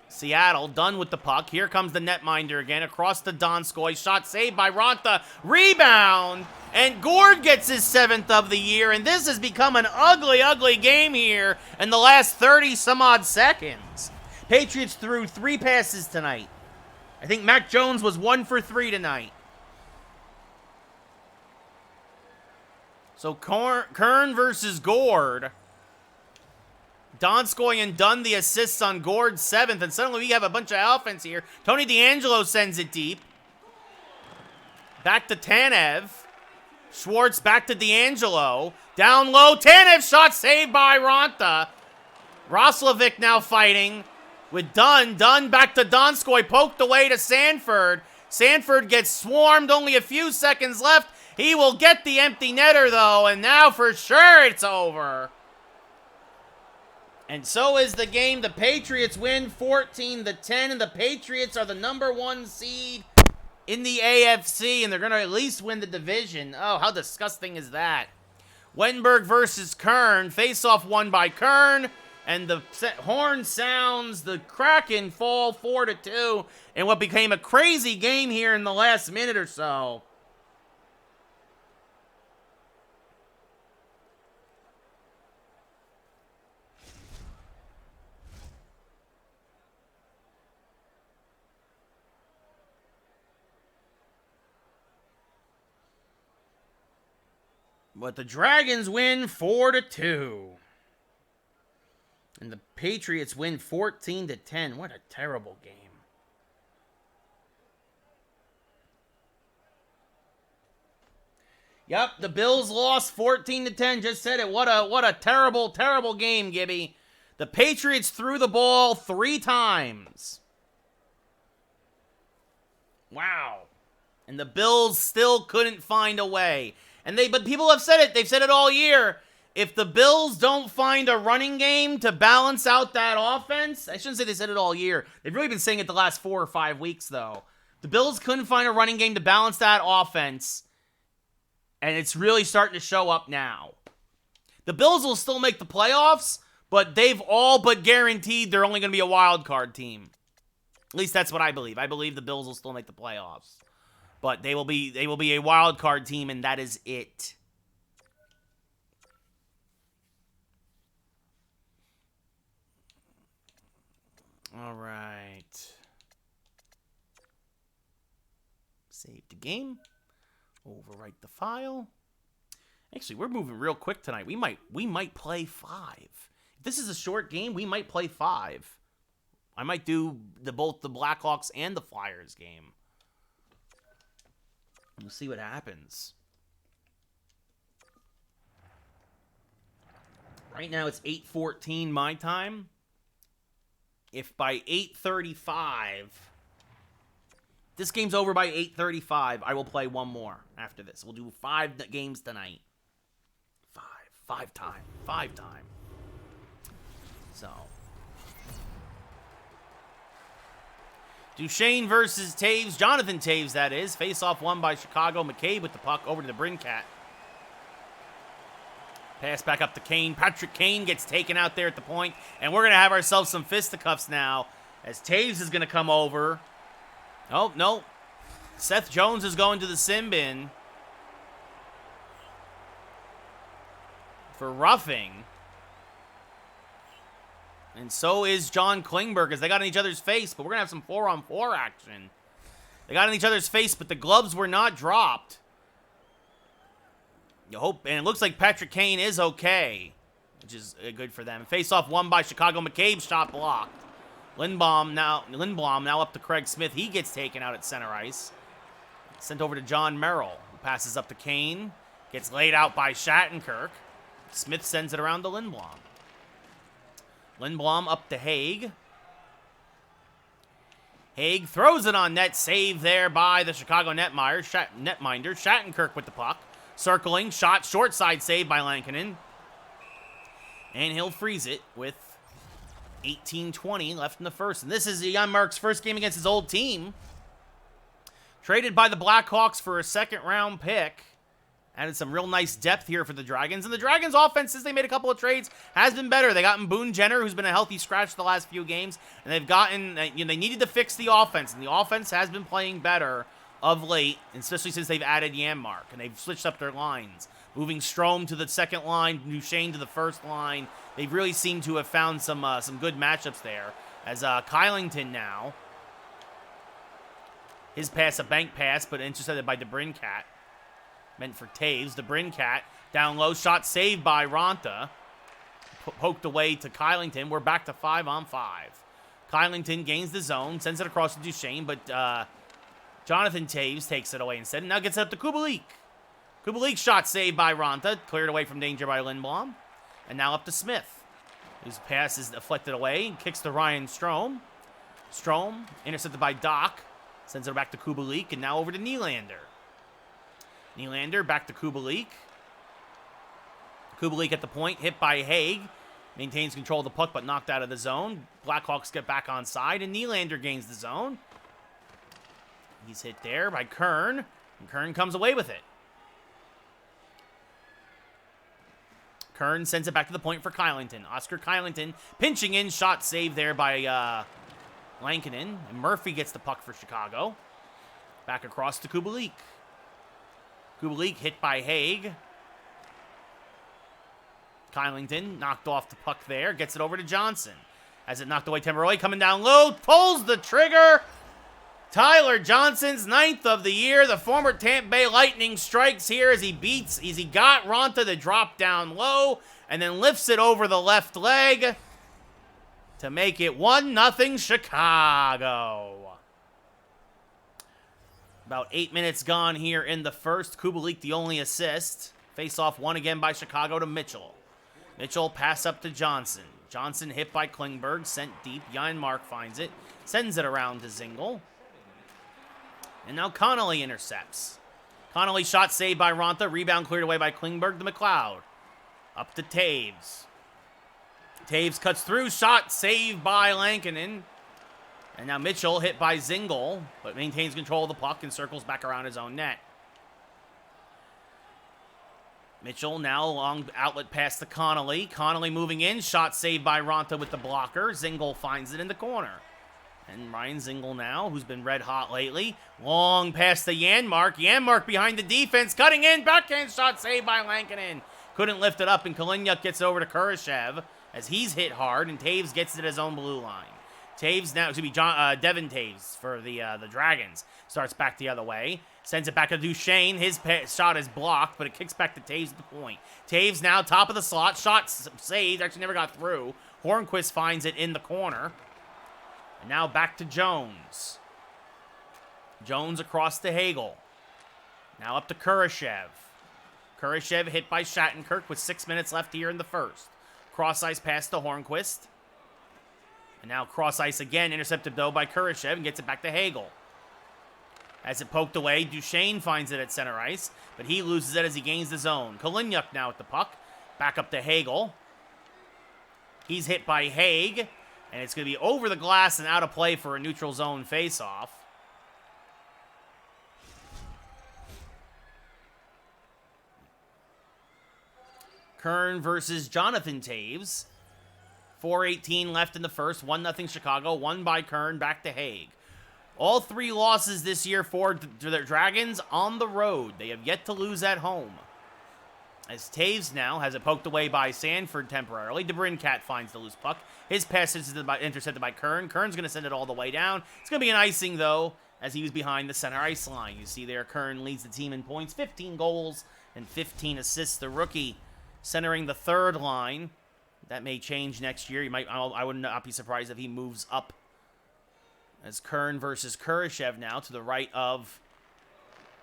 Seattle. Done with the puck. Here comes the netminder again across to Donskoy. Shot saved by Ronta. Rebound. And Gord gets his 7th of the year. And this has become an ugly, ugly game here in the last 30-some-odd seconds. Patriots threw 3 passes tonight. I think Mac Jones was 1 for 3 tonight. So Kern versus Gord. Donskoy and Dunn the assists on Gord's 7th, and suddenly we have a bunch of offense here. Tony D'Angelo sends it deep. Back to Tanev. Schwartz back to D'Angelo. Down low, Tanev shot saved by Ronta. Roslovic now fighting with Dunn. Dunn back to Donskoy, poked away to Sanford. Sanford gets swarmed, only a few seconds left. He will get the empty netter, though, and now for sure it's over. And so is the game. The Patriots win 14-10, and the Patriots are the number 1 seed in the AFC, and they're going to at least win the division. Oh, how disgusting is that? Wenberg versus Kern. Face-off won by Kern, and the horn sounds. The Kraken fall 4-2 in what became a crazy game here in the last minute or so. But the Dragons win 4-2. And the Patriots win 14-10. What a terrible game. Yep, the Bills lost 14-10. Just said it. What a terrible, terrible game, Gibby. The Patriots threw the ball 3 times. Wow. And the Bills still couldn't find a way. But people have said it. They've said it all year. If the Bills don't find a running game to balance out that offense, I shouldn't say they said it all year. They've really been saying it the last 4 or 5 weeks, though. The Bills couldn't find a running game to balance that offense, and it's really starting to show up now. The Bills will still make the playoffs, but they've all but guaranteed they're only going to be a wild card team. At least that's what I believe. I believe the Bills will still make the playoffs. But they will be a wild card team, and that is it. All right. Save the game. Overwrite the file. Actually, we're moving real quick tonight. We might play 5. If this is a short game, we might play 5. I might do both the Blackhawks and the Flyers game. We'll see what happens. Right now it's 8:14 my time. If by 8:35, this game's over by 8:35, I will play one more after this. We'll do 5 games tonight. 5 time. So. Duchesne versus Taves. Jonathan Taves, that is. Face-off won by Chicago. McCabe with the puck over to the Brincat. Pass back up to Kane. Patrick Kane gets taken out there at the point. And we're going to have ourselves some fisticuffs now as Taves is going to come over. Oh, no. Seth Jones is going to the sin bin for roughing. And so is John Klingberg as they got in each other's face, but we're going to have some 4-on-4 action. They got in each other's face, but the gloves were not dropped. You hope, and it looks like Patrick Kane is okay, which is good for them. Face-off won by Chicago. McCabe shot blocked. Lindblom now up to Craig Smith. He gets taken out at center ice. Sent over to John Merrill, who passes up to Kane. Gets laid out by Shattenkirk. Smith sends it around to Lindblom. Lindblom up to Haig. Haig throws it on net. Save there by the Chicago netminder. Shattenkirk with the puck. Circling. Shot. Short side save by Lankinen. And he'll freeze it with 18:20 left in the first. And this is Jan Mark's first game against his old team. Traded by the Blackhawks for a second-round pick. Added some real nice depth here for the Dragons. And the Dragons' offense, since they made a couple of trades, has been better. They gotten Boone Jenner, who's been a healthy scratch the last few games. And they've gotten, they needed to fix the offense. And the offense has been playing better of late, especially since they've added Janmark. And they've switched up their lines. Moving Strome to the second line, Duchesne to the first line. They've really seemed to have found some good matchups there. As Kylington now. His pass, a bank pass, but intercepted by DeBrincat. Meant for Taves. DeBrincat down low. Shot saved by Ronta. Poked away to Kylington. We're back to 5-on-5. Kylington gains the zone. Sends it across to Duchesne. But Jonathan Taves takes it away instead. And now gets it up to Kubalik. Kubalik shot saved by Ronta. Cleared away from danger by Lindblom. And now up to Smith. His pass is deflected away. Kicks to Ryan Strome. Strome intercepted by Doc. Sends it back to Kubalik. And now over to Nylander. Nylander back to Kubalik. Kubalik at the point, hit by Haig. Maintains control of the puck, but knocked out of the zone. Blackhawks get back on side, and Nylander gains the zone. He's hit there by Kern, and Kern comes away with it. Kern sends it back to the point for Kylington. Oscar Kylington pinching in, shot saved there by Lankinen. And Murphy gets the puck for Chicago. Back across to Kubalik. Kubalik hit by Haig. Kylington knocked off the puck there. Gets it over to Johnson. Has it knocked away temporarily. Coming down low. Pulls the trigger. Tyler Johnson's 9th of the year. The former Tampa Bay Lightning strikes here as he got Raanta to drop down low and then lifts it over the left leg to make it 1-0 Chicago. About 8 minutes gone here in the first. Kubalik the only assist. Face-off won again by Chicago to Mitchell. Mitchell pass up to Johnson. Johnson hit by Klingberg, sent deep. Janmark finds it, sends it around to Zingle. And now Connolly intercepts. Connolly shot saved by Raanta. Rebound cleared away by Klingberg to McLeod. Up to Taves. Taves cuts through. Shot saved by Lankinen. And now Mitchell hit by Zingle, but maintains control of the puck and circles back around his own net. Mitchell now long outlet pass to Connolly. Connolly moving in. Shot saved by Raanta with the blocker. Zingle finds it in the corner. And Ryan Zingle now, who's been red hot lately. Long pass to Janmark. Janmark behind the defense. Cutting in. Backhand shot saved by Lankinen. Couldn't lift it up, and Kaliniuk gets it over to Kurashev as he's hit hard, and Taves gets it at his own blue line. Taves now, to be Devin Taves for the Dragons. Starts back the other way. Sends it back to Duchesne. His shot is blocked, but it kicks back to Taves at the point. Taves now top of the slot. Shot saved. Actually never got through. Hornquist finds it in the corner. And now back to Jones. Jones across to Hagel. Now up to Kurashev. Kurashev hit by Shattenkirk with 6 minutes left here in the first. Cross-ice pass to Hornquist. And now cross-ice again, intercepted though by Kurashev and gets it back to Hagel. As it poked away, Duchesne finds it at center ice, but he loses it as he gains the zone. Kaliniuk now with the puck. Back up to Hagel. He's hit by Haig, and it's going to be over the glass and out of play for a neutral zone face-off. Kern versus Jonathan Taves. 4:18 left in the first. 1-0 Chicago. Won by Kern. Back to Haig. All three losses this year for the Dragons on the road. They have yet to lose at home. As Taves now has it poked away by Sanford temporarily. DeBrincat finds the loose puck. His pass is intercepted by Kern. Kern's going to send it all the way down. It's going to be an icing, though, as he was behind the center ice line. You see there, Kern leads the team in points. 15 goals and 15 assists. The rookie centering the third line. That may change next year. I would not be surprised if he moves up. As Kern versus Kurashev now to the right of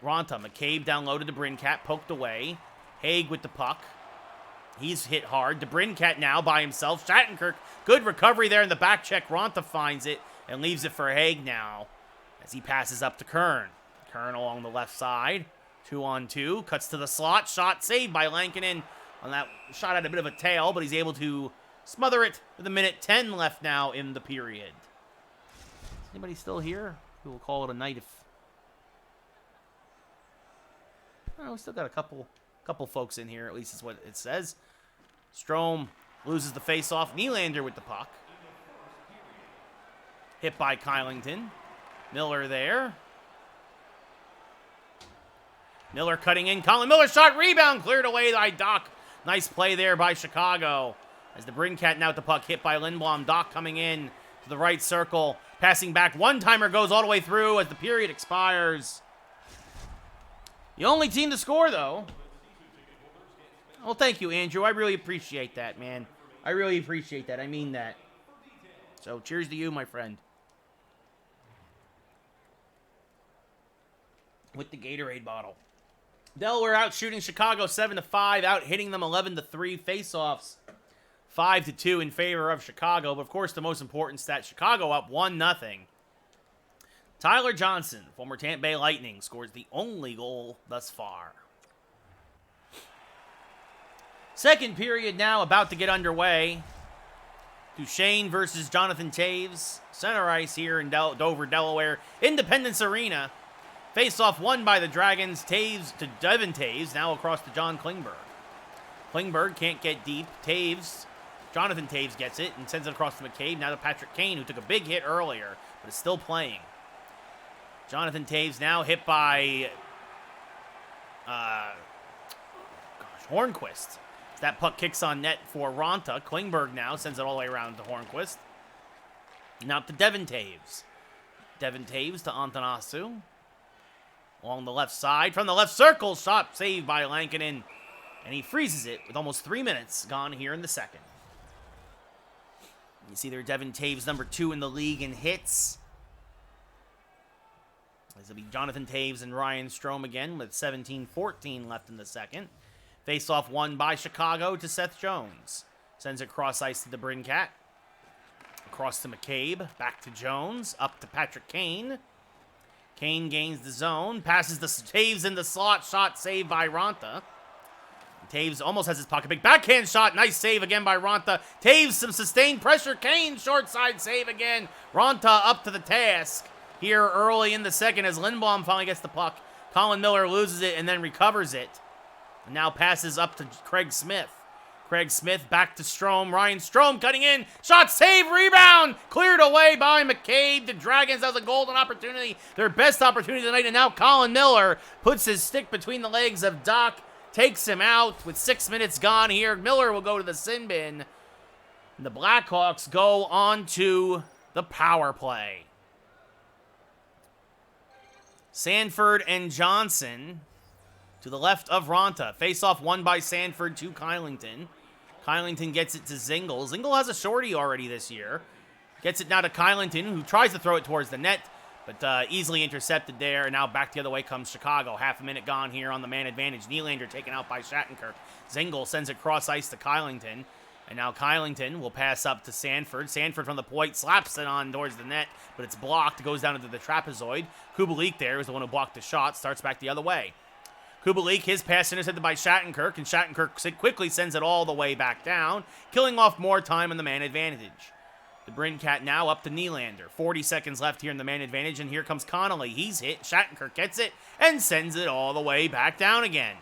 Raanta. McCabe down low to DeBrincat, poked away. Haig with the puck. He's hit hard. DeBrincat now by himself. Shattenkirk, good recovery there in the back check. Raanta finds it and leaves it for Haig now as he passes up to Kern. Kern along the left side. 2-on-2. Cuts to the slot. Shot saved by Lankinen on that shot had a bit of a tail, but he's able to smother it with 1:10 left now in the period. Is anybody still here? We will call it a night if... Oh, we still got a couple folks in here, at least is what it says. Strome loses the face-off. Nylander with the puck. Hit by Kylington. Miller there. Miller cutting in. Colin Miller shot. Rebound cleared away by Doc. Nice play there by Chicago. As the Brincat now with the puck hit by Lindblom. Doc coming in to the right circle. Passing back. One-timer goes all the way through as the period expires. The only team to score, though. Well, thank you, Andrew. I really appreciate that, man. I really appreciate that. I mean that. So, cheers to you, my friend. With the Gatorade bottle. Delaware out shooting Chicago 7-5, out hitting them 11-3. Face-offs 5-2 in favor of Chicago. But, of course, the most important stat, Chicago up 1-0. Tyler Johnson, former Tampa Bay Lightning, scores the only goal thus far. Second period now about to get underway. Duchesne versus Jonathan Taves. Center ice here in Dover, Delaware. Independence Arena. Face-off won by the Dragons. Taves to Devin Taves. Now across to John Klingberg. Klingberg can't get deep. Jonathan Taves gets it and sends it across to McCabe. Now to Patrick Kane, who took a big hit earlier, but is still playing. Jonathan Taves now hit by Hornquist. That puck kicks on net for Raanta. Klingberg now sends it all the way around to Hornquist. Now to Devin Taves. Devin Taves to Antanasu. Along the left side, from the left circle, shot saved by Lankinen. And he freezes it with almost 3 minutes gone here in the second. You see there Devin Taves, number 2 in the league in hits. This will be Jonathan Taves and Ryan Strome again with 17-14 left in the second. Face-off won by Chicago to Seth Jones. Sends it cross ice to the Brincat. Across to McCabe. Back to Jones. Up to Patrick Kane. Kane gains the zone. Passes the Taves in the slot. Shot saved by Ronta. Taves almost has his pocket pick. Backhand shot. Nice save again by Ronta. Taves some sustained pressure. Kane short side save again. Ronta up to the task here early in the second as Lindblom finally gets the puck. Colin Miller loses it and then recovers it. And now passes up to Craig Smith. Craig Smith back to Strome. Ryan Strome cutting in. Shot, save, rebound. Cleared away by McCabe. The Dragons has a golden opportunity. Their best opportunity tonight. And now Colin Miller puts his stick between the legs of Doc. Takes him out with 6 minutes gone here. Miller will go to the sin bin. And the Blackhawks go on to the power play. Sanford and Johnson to the left of Ronta. Face-off won by Sanford to Kylington. Kylington gets it to Zingle. Zingle has a shorty already this year. Gets it now to Kylington, who tries to throw it towards the net, but easily intercepted there. And now back the other way comes Chicago. Half a minute gone here on the man advantage. Nylander taken out by Shattenkirk. Zingle sends it cross ice to Kylington. And now Kylington will pass up to Sanford. Sanford from the point slaps it on towards the net, but it's blocked. It goes down into the trapezoid. Kubalik there is the one who blocked the shot. Starts back the other way. Kubalik, his pass intercepted by Shattenkirk, and Shattenkirk quickly sends it all the way back down, killing off more time on the man advantage. The Brincat now up to Nylander. 40 seconds left here in the man advantage, and here comes Connolly. He's hit. Shattenkirk gets it and sends it all the way back down again.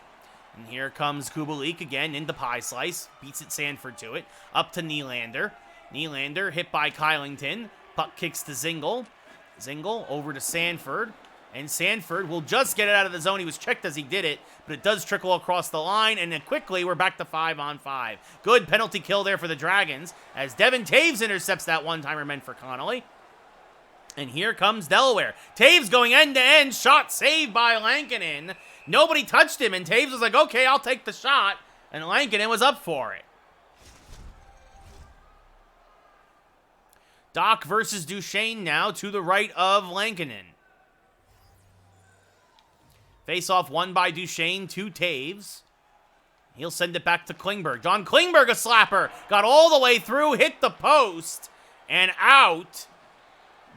And here comes Kubalik again into pie slice. Beats it Sanford to it. Up to Nylander. Nylander hit by Kylington. Puck kicks to Zingle. Zingle over to Sanford. And Sanford will just get it out of the zone. He was checked as he did it, but it does trickle across the line. And then quickly, we're back to 5-on-5. Good penalty kill there for the Dragons as Devin Taves intercepts that one-timer meant for Connolly. And here comes Delaware. Taves going end-to-end. Shot saved by Lankinen. Nobody touched him, and Taves was like, okay, I'll take the shot. And Lankinen was up for it. Doc versus Duchesne now to the right of Lankinen. Face-off won by Duchesne to Taves. He'll send it back to Klingberg. John Klingberg, a slapper. Got all the way through, hit the post, and out.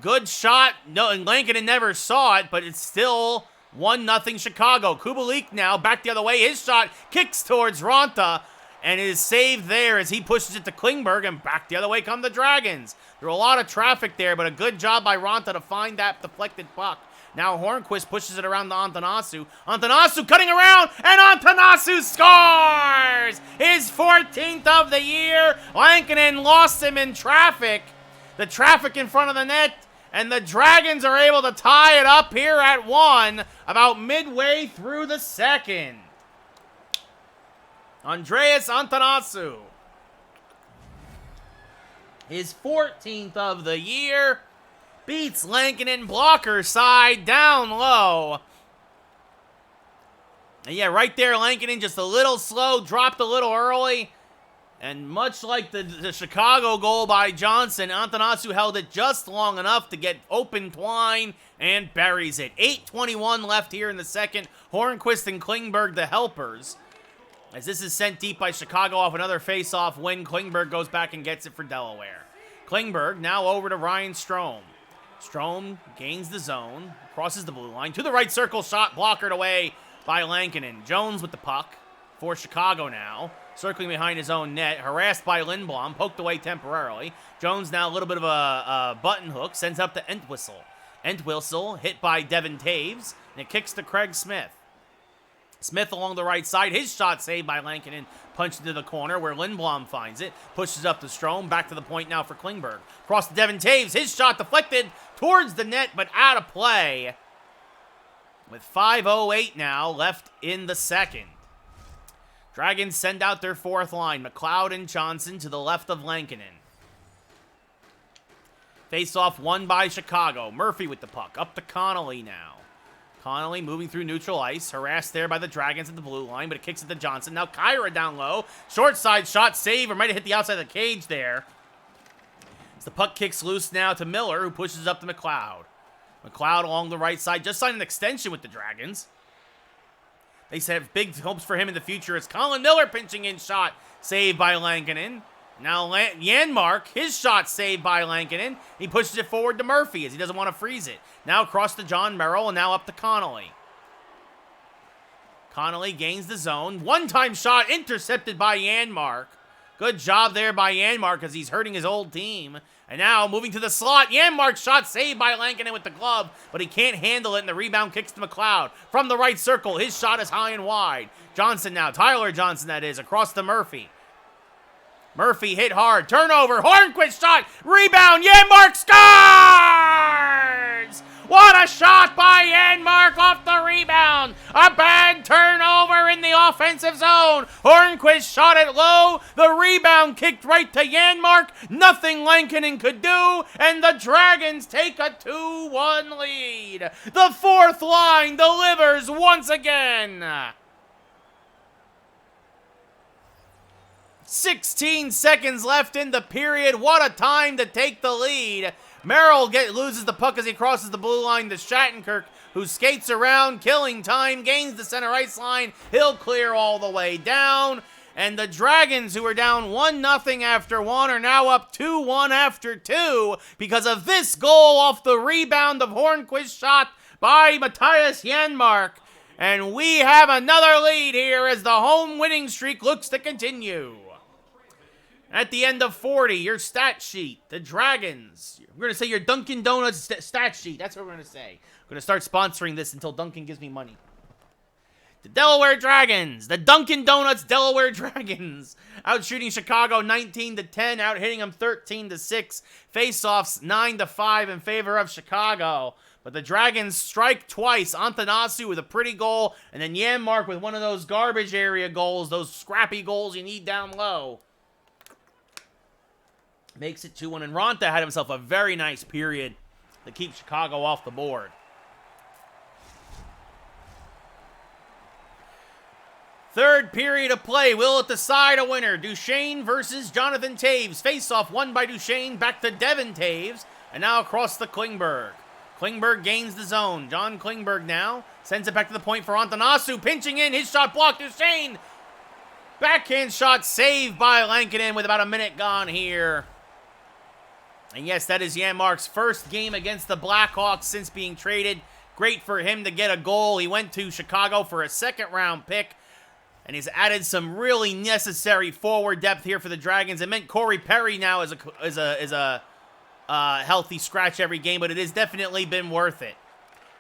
Good shot. No, and Lankinen never saw it, but it's still 1-0 Chicago. Kubalik now back the other way. His shot kicks towards Ronta, and it is saved there as he pushes it to Klingberg, and back the other way come the Dragons. There were a lot of traffic there, but a good job by Ronta to find that deflected puck. Now Hornquist pushes it around to Antanasu. Antanasu cutting around, and Antanasu scores! His 14th of the year. Lankinen lost him in traffic. The traffic in front of the net, and the Dragons are able to tie it up here at 1 about midway through the second. Andreas Antanasu. His 14th of the year. Beats Lankinen, blocker side, down low. And yeah, right there, Lankinen just a little slow, dropped a little early. And much like the Chicago goal by Johnson, Antanasu held it just long enough to get open twine and buries it. 8:21 left here in the second. Hornquist and Klingberg, the helpers. As this is sent deep by Chicago off another face-off win, Klingberg goes back and gets it for Delaware. Klingberg now over to Ryan Strome. Strome gains the zone, crosses the blue line, to the right circle, shot blockered away by Lankinen. Jones with the puck for Chicago now, circling behind his own net, harassed by Lindblom, poked away temporarily. Jones now a little bit of a button hook, sends up to Entwistle. Entwistle hit by Devin Taves, and it kicks to Craig Smith. Smith along the right side, his shot saved by Lankinen, punched into the corner where Lindblom finds it, pushes up to Strome, back to the point now for Klingberg. Across to Devin Taves, his shot deflected towards the net, but out of play. With 5:08 now left in the second. Dragons send out their fourth line, McLeod and Johnson to the left of Lankinen. Face-off won by Chicago. Murphy with the puck. Up to Connolly now. Connolly moving through neutral ice. Harassed there by the Dragons at the blue line, but it kicks it to Johnson. Now Kyra down low. Short side shot, save, or might have hit the outside of the cage there. As the puck kicks loose now to Miller, who pushes up to McLeod. McLeod along the right side, just signed an extension with the Dragons. They have big hopes for him in the future. It's Colin Miller pinching in shot, saved by Lankinen. Now Janmark, his shot saved by Lankinen. He pushes it forward to Murphy as he doesn't want to freeze it. Now across to John Merrill and now up to Connolly. Connolly gains the zone. One-time shot intercepted by Janmark. Good job there by Janmark as he's hurting his old team. And now moving to the slot. Janmark's shot saved by Lankinen with the glove, but he can't handle it and the rebound kicks to McLeod. From the right circle, his shot is high and wide. Johnson now, Tyler Johnson that is, across to Murphy. Murphy hit hard. Turnover. Hornquist shot. Rebound. Janmark scores! What a shot by Janmark off the rebound. A bad turnover in the offensive zone. Hornquist shot it low. The rebound kicked right to Janmark. Nothing Lankinen could do. And the Dragons take a 2-1 lead. The fourth line delivers once again. 16 seconds left in the period. What a time to take the lead. Merrill loses the puck as he crosses the blue line to Shattenkirk, who skates around, killing time, gains the center ice line. He'll clear all the way down. And the Dragons, who are down 1-0 after 1, are now up 2-1 after 2 because of this goal off the rebound of Hornquist shot by Matthias Janmark. And we have another lead here as the home winning streak looks to continue. At the end of 40, your stat sheet, the Dragons. We're going to say your Dunkin' Donuts stat sheet. That's what we're going to say. I'm going to start sponsoring this until Dunkin' gives me money. The Delaware Dragons. The Dunkin' Donuts Delaware Dragons. Out shooting Chicago 19-10. Out hitting them 13-6. Face-offs 9-5 in favor of Chicago. But the Dragons strike twice. Antanasu with a pretty goal. And then Janmark with one of those garbage area goals. Those scrappy goals you need down low. Makes it 2-1, and Ronta had himself a very nice period to keep Chicago off the board. Third period of play. Will it decide a winner? Duchesne versus Jonathan Taves. Face-off won by Duchesne. Back to Devin Taves. And now across to Klingberg. Klingberg gains the zone. John Klingberg now sends it back to the point for Antanasu. Pinching in. His shot blocked. Duchesne. Backhand shot saved by Lankinen with about a minute gone here. And yes, that is Janmark's first game against the Blackhawks since being traded. Great for him to get a goal. He went to Chicago for a second-round pick. And he's added some really necessary forward depth here for the Dragons. It meant Corey Perry now is a healthy scratch every game, but it has definitely been worth it.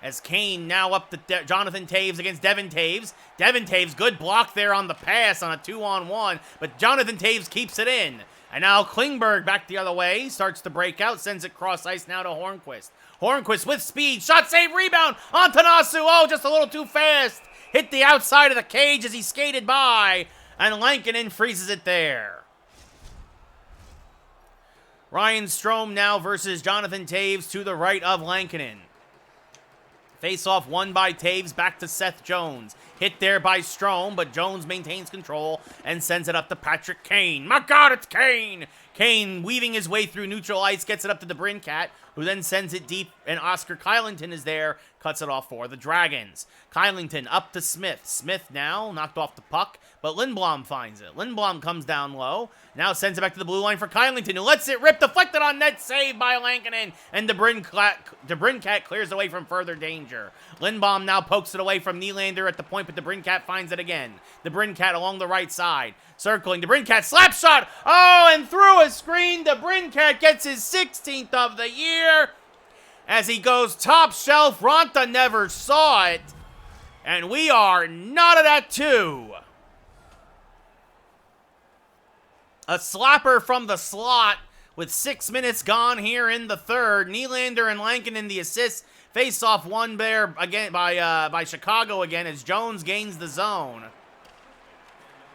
As Kane now up to Jonathan Taves against Devin Taves. Devin Taves, good block there on the pass on a 2-on-1, but Jonathan Taves keeps it in. And now Klingberg back the other way, starts to break out, sends it cross ice now to Hornquist. Hornquist with speed, shot save, rebound, Antanasu, oh, just a little too fast. Hit the outside of the cage as he skated by, and Lankinen freezes it there. Ryan Strome now versus Jonathan Taves to the right of Lankinen. Face-off won by Taves, back to Seth Jones. Hit there by Strome, but Jones maintains control and sends it up to Patrick Kane. My God, it's Kane! Kane weaving his way through neutral ice, gets it up to the DeBrincat, who then sends it deep, and Oscar Kylington is there, cuts it off for the Dragons. Kylington up to Smith. Smith now knocked off the puck, but Lindblom finds it. Lindblom comes down low, now sends it back to the blue line for Kylington, who lets it rip, deflected on net, saved by Lankinen, and DeBrincat clears away from further danger. Lindblom now pokes it away from Nylander at the point, but DeBrincat finds it again. DeBrincat along the right side, circling. DeBrincat slap shot. Oh, and through a screen, DeBrincat gets his 16th of the year as he goes top shelf. Ronta never saw it, and we are knotted at 2. A slapper from the slot with 6 minutes gone here in the third. Nylander and Lankinen the assists. Face-off won there again by Chicago again as Jones gains the zone.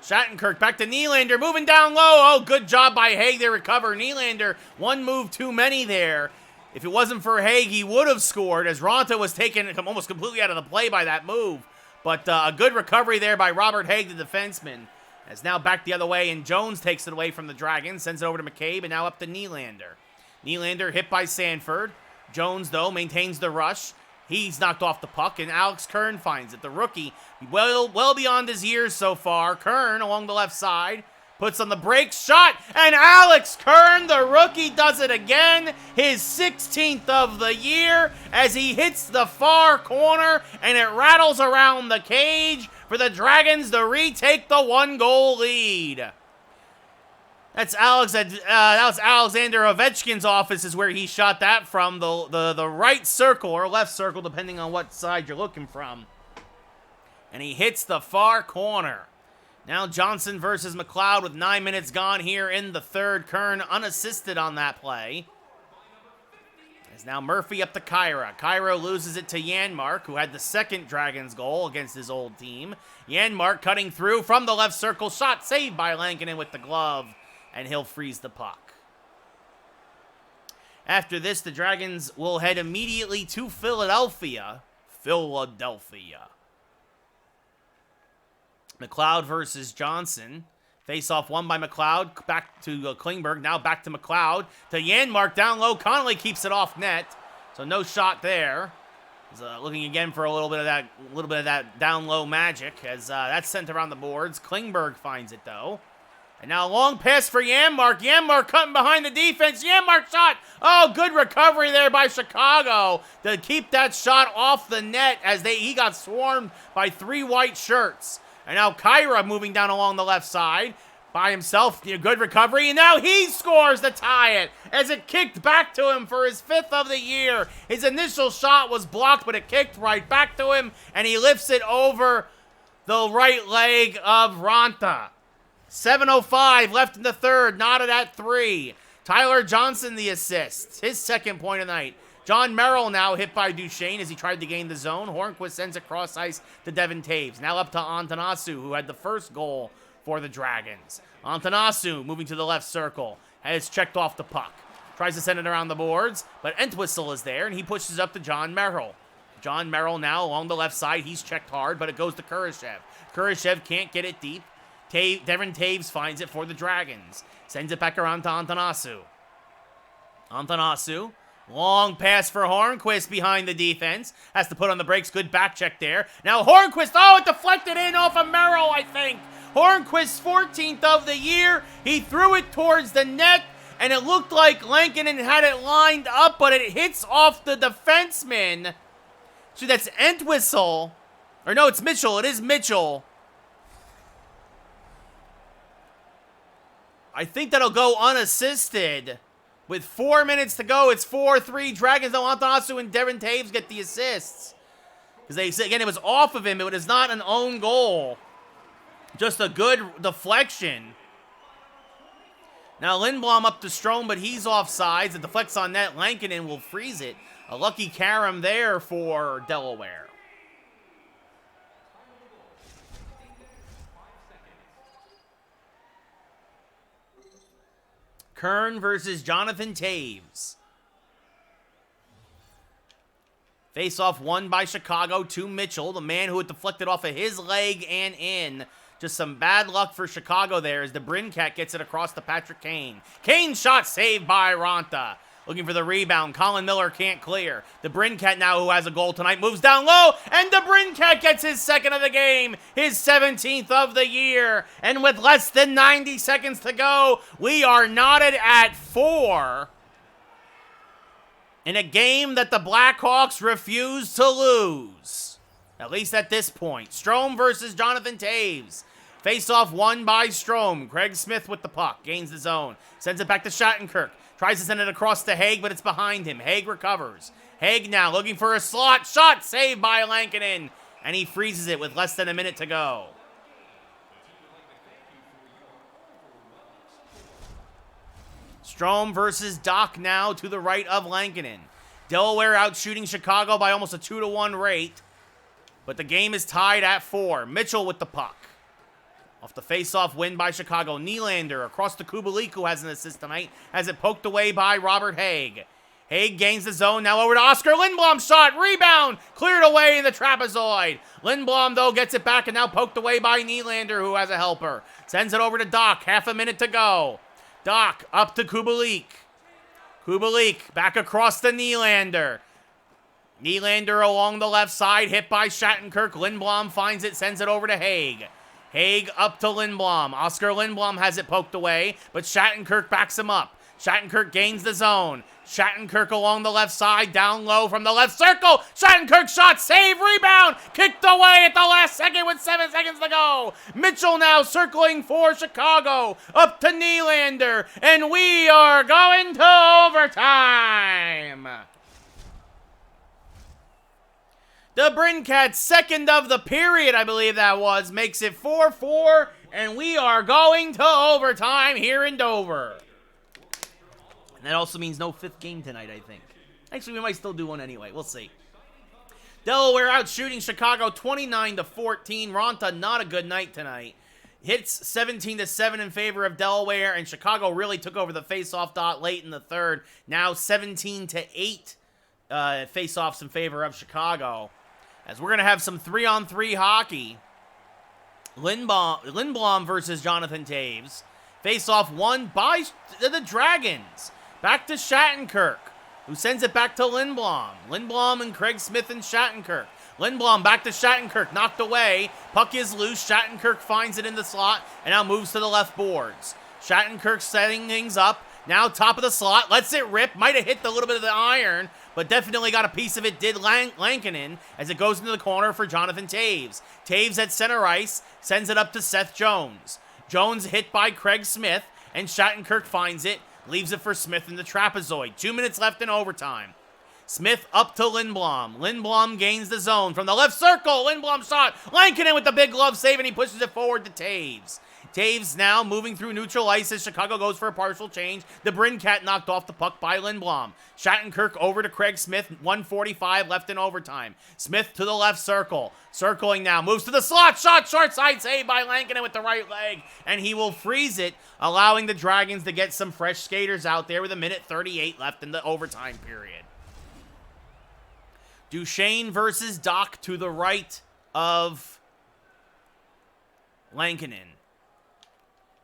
Shattenkirk back to Nylander, moving down low. Oh, good job by Haig to recover. Nylander, one move too many there. If it wasn't for Haig, he would have scored, as Ronta was taken almost completely out of the play by that move. But a good recovery there by Robert Haig, the defenseman. As now back the other way, and Jones takes it away from the Dragons, sends it over to McCabe, and now up to Nylander. Nylander hit by Sanford. Jones, though, maintains the rush. He's knocked off the puck, and Alex Kern finds it. The rookie, well beyond his years so far. Kern along the left side, puts on the break shot, and Alex Kern, the rookie, does it again. His 16th of the year as he hits the far corner, and it rattles around the cage for the Dragons to retake the 1-goal lead. That's Alexander Ovechkin's office is where he shot that from, the right circle or left circle, depending on what side you're looking from. And he hits the far corner. Now Johnson versus McLeod with 9 minutes gone here in the third. Kern unassisted on that play. As now Murphy up to Kyra. Kyra loses it to Janmark, who had the second Dragons goal against his old team. Janmark cutting through from the left circle. Shot saved by Lankinen with the glove, and he'll freeze the puck. After this, the Dragons will head immediately to Philadelphia. McLeod versus Johnson. Face-off won by McLeod. Back to Klingberg. Now back to McLeod. To Janmark down low. Connolly keeps it off net. So no shot there. He's looking again for a little bit of that down low magic as that's sent around the boards. Klingberg finds it though. And now a long pass for Janmark. Janmark cutting behind the defense. Janmark shot. Oh, good recovery there by Chicago to keep that shot off the net as he got swarmed by 3 white shirts. And now Kyra moving down along the left side by himself. Good recovery. And now he scores to tie it as it kicked back to him for his 5th of the year. His initial shot was blocked, but it kicked right back to him. And he lifts it over the right leg of Ronta. 7:05 left in the third. Knotted at 3. Tyler Johnson the assist. His second point of the night. John Merrill now hit by Duchesne as he tried to gain the zone. Hornquist sends it cross ice to Devin Taves. Now up to Antanasu, who had the first goal for the Dragons. Antanasu moving to the left circle. Has checked off the puck. Tries to send it around the boards, but Entwistle is there, and he pushes up to John Merrill. John Merrill now along the left side. He's checked hard, but it goes to Kurashev. Kurashev can't get it deep. Devin Taves finds it for the Dragons. Sends it back around to Antanasu. Antanasu. Long pass for Hornquist behind the defense. Has to put on the brakes. Good back check there. Now Hornquist. Oh, it deflected in off of Merrill, I think. Hornquist's 14th of the year. He threw it towards the net, and it looked like Lankinen had it lined up, but it hits off the defenseman. So that's Entwistle. Or no, it's Mitchell. It is Mitchell. I think that'll go unassisted. With 4 minutes to go, it's 4-3. Dragons, though, Antanasu and Devin Taves get the assists. Because they said, again, it was off of him. It was not an own goal. Just a good deflection. Now Lindblom up to Strome, but he's offsides. It deflects on net. Lankinen will freeze it. A lucky carom there for Delaware. Kern versus Jonathan Taves. Face-off won by Chicago to Mitchell, the man who had deflected off of his leg and in. Just some bad luck for Chicago there as the Brincat gets it across to Patrick Kane. Kane shot saved by Ronta. Looking for the rebound. Colin Miller can't clear. The Brincat now, who has a goal tonight, moves down low, and the Brincat gets his second of the game, his 17th of the year. And with less than 90 seconds to go, we are knotted at 4 in a game that the Blackhawks refuse to lose. At least at this point. Strome versus Jonathan Taves. Face-off won by Strome. Craig Smith with the puck. Gains the zone. Sends it back to Shattenkirk. Tries to send it across to Haig, but it's behind him. Haig recovers. Haig now looking for a slot shot. Saved by Lankinen. And he freezes it with less than a minute to go. Strome versus Doc now to the right of Lankinen. Delaware out shooting Chicago by almost a 2-1 rate. But the game is tied at 4. Mitchell with the puck. Off the face-off win by Chicago. Nylander across to Kubalik, who has an assist tonight. Has it poked away by Robert Haig. Haig gains the zone. Now over to Oscar Lindblom. Shot. Rebound. Cleared away in the trapezoid. Lindblom, though, gets it back and now poked away by Nylander, who has a helper. Sends it over to Doc. Half a minute to go. Doc up to Kubalik. Kubalik back across to Nylander. Nylander along the left side, hit by Shattenkirk. Lindblom finds it, sends it over to Haig. Haig up to Lindblom. Oscar Lindblom has it poked away, but Shattenkirk backs him up. Shattenkirk gains the zone. Shattenkirk along the left side, down low from the left circle. Shattenkirk shot, save, rebound, kicked away at the last second with 7 seconds to go. Mitchell now circling for Chicago, up to Nylander, and we are going to overtime. The Brincats, second of the period, I believe that was, makes it 4-4, and we are going to overtime here in Dover. And that also means no fifth game tonight, I think. Actually, we might still do one anyway. We'll see. Delaware out shooting Chicago 29-14. Ronta, not a good night tonight. Hits 17-7 in favor of Delaware, and Chicago really took over the face-off dot late in the third. Now 17-8 face-offs in favor of Chicago. As we're going to have some 3-on-3 hockey. Lindblom versus Jonathan Taves. Face-off won by the Dragons. Back to Shattenkirk, who sends it back to Lindblom. Lindblom and Craig Smith and Shattenkirk. Lindblom back to Shattenkirk, knocked away. Puck is loose. Shattenkirk finds it in the slot and now moves to the left boards. Shattenkirk setting things up. Now top of the slot, lets it rip. Might have hit a little bit of the iron, but definitely got a piece of it, did Lankinen, as it goes into the corner for Jonathan Taves. Taves at center ice, sends it up to Seth Jones. Jones hit by Craig Smith, and Shattenkirk finds it, leaves it for Smith in the trapezoid. 2 minutes left in overtime. Smith up to Lindblom. Lindblom gains the zone from the left circle. Lindblom shot. Lankinen with the big glove save, and he pushes it forward to Taves. Taves now moving through neutral ice as Chicago goes for a partial change. The Brincat knocked off the puck by Lindblom. Shattenkirk over to Craig Smith. 1:45 left in overtime. Smith to the left circle. Circling now. Moves to the slot. Shot. Short side save by Lankinen with the right leg. And he will freeze it, allowing the Dragons to get some fresh skaters out there with 1:38 left in the overtime period. Duchesne versus Doc to the right of Lankinen.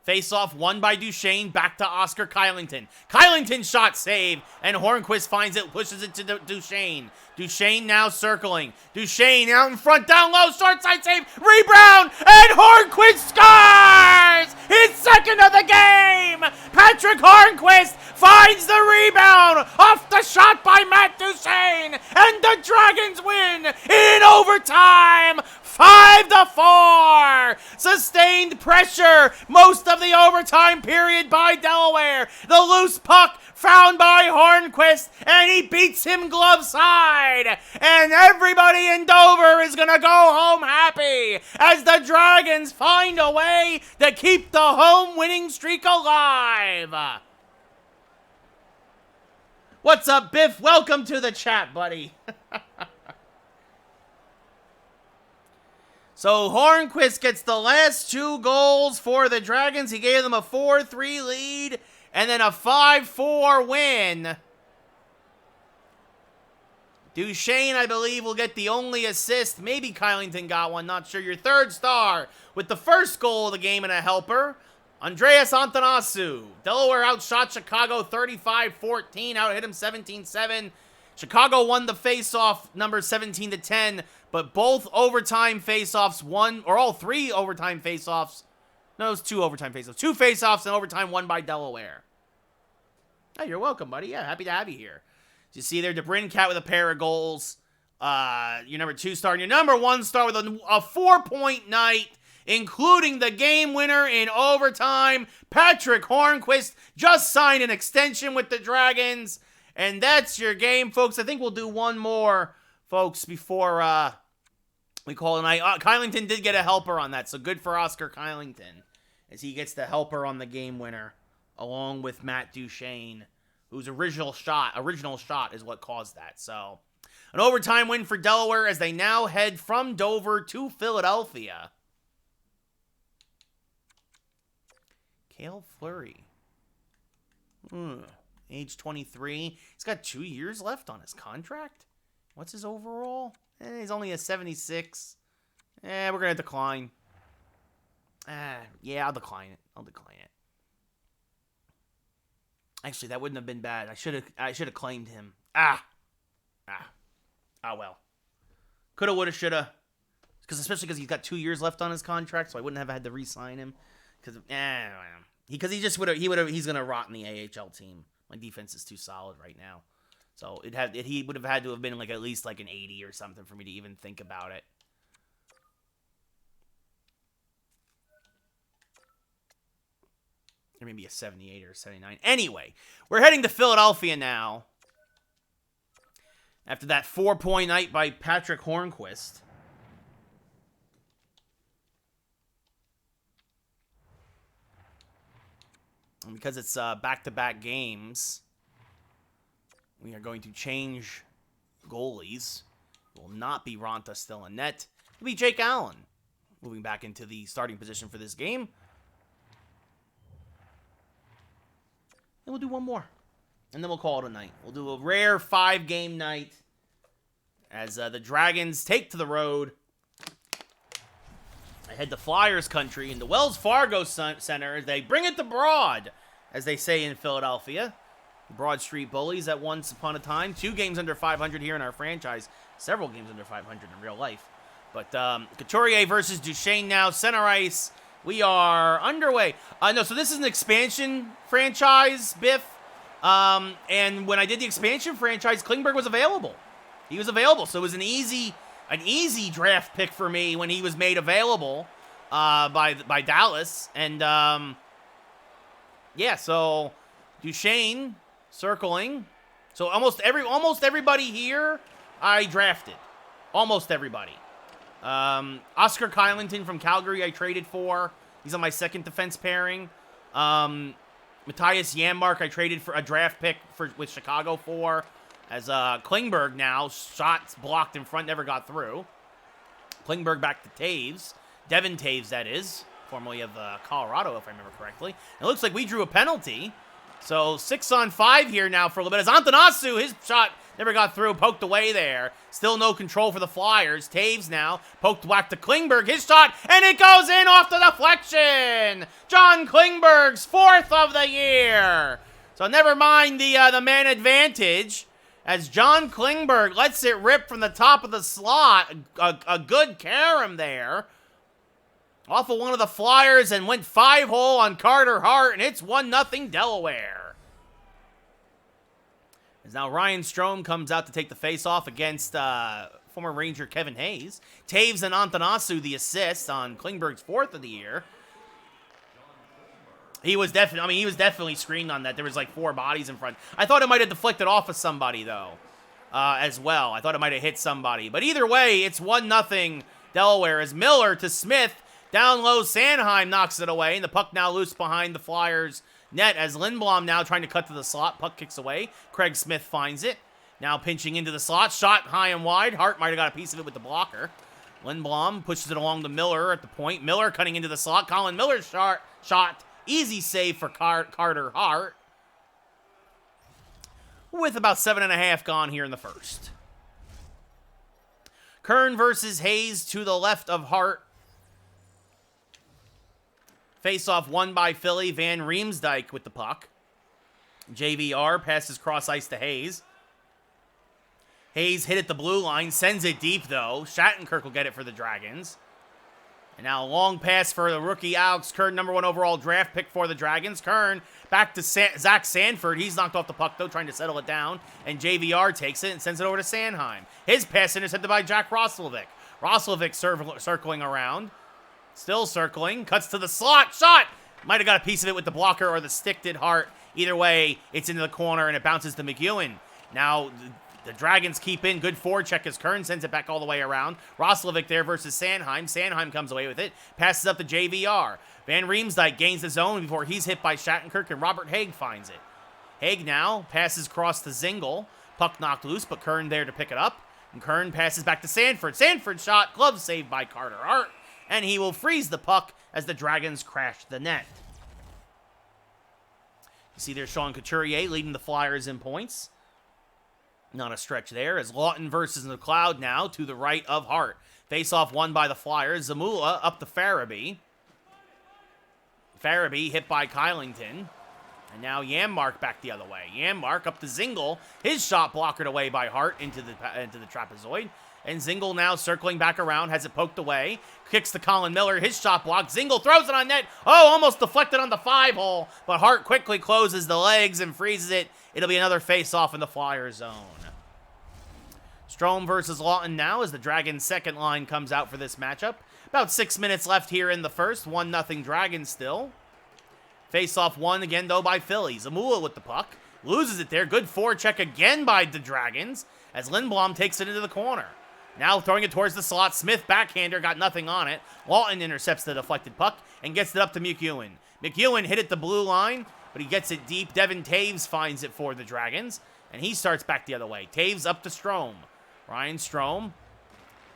Face-off won by Duchesne, back to Oscar Kylington. Kylington shot save, and Hornquist finds it, pushes it to Duchesne. Duchesne now circling. Duchesne out in front, down low, short side save, rebound, and Hornquist scores! His second of the game! Patrick Hornquist finds the rebound off the shot by Matt Duchesne, and the Dragons win in overtime! 5-4! Sustained pressure most of the overtime period by Delaware. The loose puck found by Hornquist, and he beats him glove side. And everybody in Dover is going to go home happy as the Dragons find a way to keep the home winning streak alive. What's up, Biff? Welcome to the chat, buddy. So Hornquist gets the last 2 goals for the Dragons. He gave them a 4-3 lead and then a 5-4 win. Duchesne, I believe, will get the only assist. Maybe Kylington got one, not sure. Your third star with the first goal of the game and a helper. Andreas Antonasu. Delaware outshot Chicago 35-14. Out hit him 17-7. Chicago won the face-off number 17-10. But both overtime face-offs won, or all 3 overtime face-offs. No, it was 2 overtime face-offs. 2 face-offs and overtime won by Delaware. Oh, you're welcome, buddy. Yeah, happy to have you here. You see there, DeBrincat with a pair of goals. Your number 2 star and your number 1 star with a 4-point night, including the game winner in overtime. Patrick Hornquist just signed an extension with the Dragons. And that's your game, folks. I think we'll do one more, folks, before we call it a night. Kylington did get a helper on that, so good for Oscar Kylington as he gets the helper on the game winner, along with Matt Duchesne, whose original shot is what caused that. So, an overtime win for Delaware as they now head from Dover to Philadelphia. Cale Fleury. age 23. He's got 2 years left on his contract. What's his overall? He's only a 76. We're going to decline. Yeah, I'll decline it. Actually, that wouldn't have been bad. I should have claimed him. Oh well. Coulda, woulda, shoulda. Especially because he's got 2 years left on his contract, so I wouldn't have had to re-sign him. He's gonna rot in the AHL team. My defense is too solid right now, so he would have had to have been like at least like an 80 or something for me to even think about it. Or maybe a 78 or a 79. Anyway, we're heading to Philadelphia now. After that 4-point night by Patrick Hornquist. And because it's back-to-back games, we are going to change goalies. It will not be Ronta still in net. It will be Jake Allen moving back into the starting position for this game. And we'll do one more. And then we'll call it a night. We'll do a rare 5-game night as the Dragons take to the road. I head to Flyers country in the Wells Fargo Center. They bring it to Broad, as they say in Philadelphia. Broad Street Bullies at once upon a time. 2 games under 500 here in our franchise. Several games under 500 in real life. But Couturier versus Duchesne now. Center ice. We are underway. No, so this is an expansion franchise, Biff. And when I did the expansion franchise, Klingberg was available. He was available, so it was an easy draft pick for me when he was made available by Dallas. And yeah, so Duchesne circling. So almost everybody here I drafted. Almost everybody. Oscar Kylington from Calgary I traded for. He's on my second defense pairing. Matthias Janmark I traded for a draft pick with Chicago for. As Klingberg now, shots blocked in front, never got through. Klingberg back to Taves. Devin Taves, that is. Formerly of Colorado, if I remember correctly. It looks like we drew a penalty. So 6-on-5 here now for a little bit. As Antanasu, his shot never got through, poked away there. Still no control for the Flyers. Taves now, poked whack to Klingberg. His shot, and it goes in off the deflection. John Klingberg's 4th of the year. So never mind the man advantage. As John Klingberg lets it rip from the top of the slot. A good carom there. Off of one of the Flyers and went 5-hole on Carter Hart. And it's 1-0 Delaware. As now Ryan Strome comes out to take the face-off against former Ranger Kevin Hayes. Taves and Antanasu the assist on Klingberg's 4th of the year. He was definitely screened on that. There was like 4 bodies in front. I thought it might have deflected off of somebody, though, as well. I thought it might have hit somebody. But either way, it's 1-0 Delaware as Miller to Smith. Down low, Sanheim knocks it away. And the puck now loose behind the Flyers' net as Lindblom now trying to cut to the slot. Puck kicks away. Craig Smith finds it. Now pinching into the slot. Shot high and wide. Hart might have got a piece of it with the blocker. Lindblom pushes it along to Miller at the point. Miller cutting into the slot. Colin Miller's shot. Easy save for Carter Hart. With about 7.5 gone here in the first. Kern versus Hayes to the left of Hart. Face-off won by Philly. Van Riemsdyk with the puck. JVR passes cross ice to Hayes. Hayes hit at the blue line. Sends it deep, though. Shattenkirk will get it for the Dragons. And now a long pass for the rookie Alex Kern, number 1 overall draft pick for the Dragons. Kern back to Zach Sanford. He's knocked off the puck, though, trying to settle it down. And JVR takes it and sends it over to Sanheim. His pass intercepted by Jack Roslovic. Roslovic circling around. Still circling. Cuts to the slot. Shot! Might have got a piece of it with the blocker or the stick did Hart. Either way, it's into the corner and it bounces to McEwen. Now the Dragons keep in. Good forecheck as Kern sends it back all the way around. Roslovic there versus Sanheim. Sanheim comes away with it. Passes up to JVR. Van Riemsdyk gains the zone before he's hit by Shattenkirk, and Robert Haig finds it. Haig now passes across to Zingle. Puck knocked loose, but Kern there to pick it up. And Kern passes back to Sanford. Sanford shot. Glove saved by Carter Hart. And he will freeze the puck as the Dragons crash the net. See there's Sean Couturier leading the Flyers in points. Not a stretch there, as Lawton versus McLeod now to the right of Hart. Face-off won by the Flyers. Zamula up to Farabee. Farabee hit by Kylington. And now Janmark back the other way. Janmark up to Zingle. His shot blockered away by Hart into the trapezoid. And Zingle now circling back around, has it poked away. Kicks to Colin Miller, his shot blocked. Zingle throws it on net. Oh, almost deflected on the 5-hole. But Hart quickly closes the legs and freezes it. It'll be another face-off in the Flyers zone. Strome versus Lawton now as the Dragons' second line comes out for this matchup. About 6 minutes left here in the first. 1-0 Dragons still. Face-off won again, though, by Philly. Zamula with the puck. Loses it there. Good forecheck again by the Dragons as Lindblom takes it into the corner. Now throwing it towards the slot. Smith backhander, got nothing on it. Lawton intercepts the deflected puck and gets it up to McEwen. McEwen hit it the blue line, but he gets it deep. Devin Taves finds it for the Dragons, and he starts back the other way. Taves up to Strome. Ryan Strome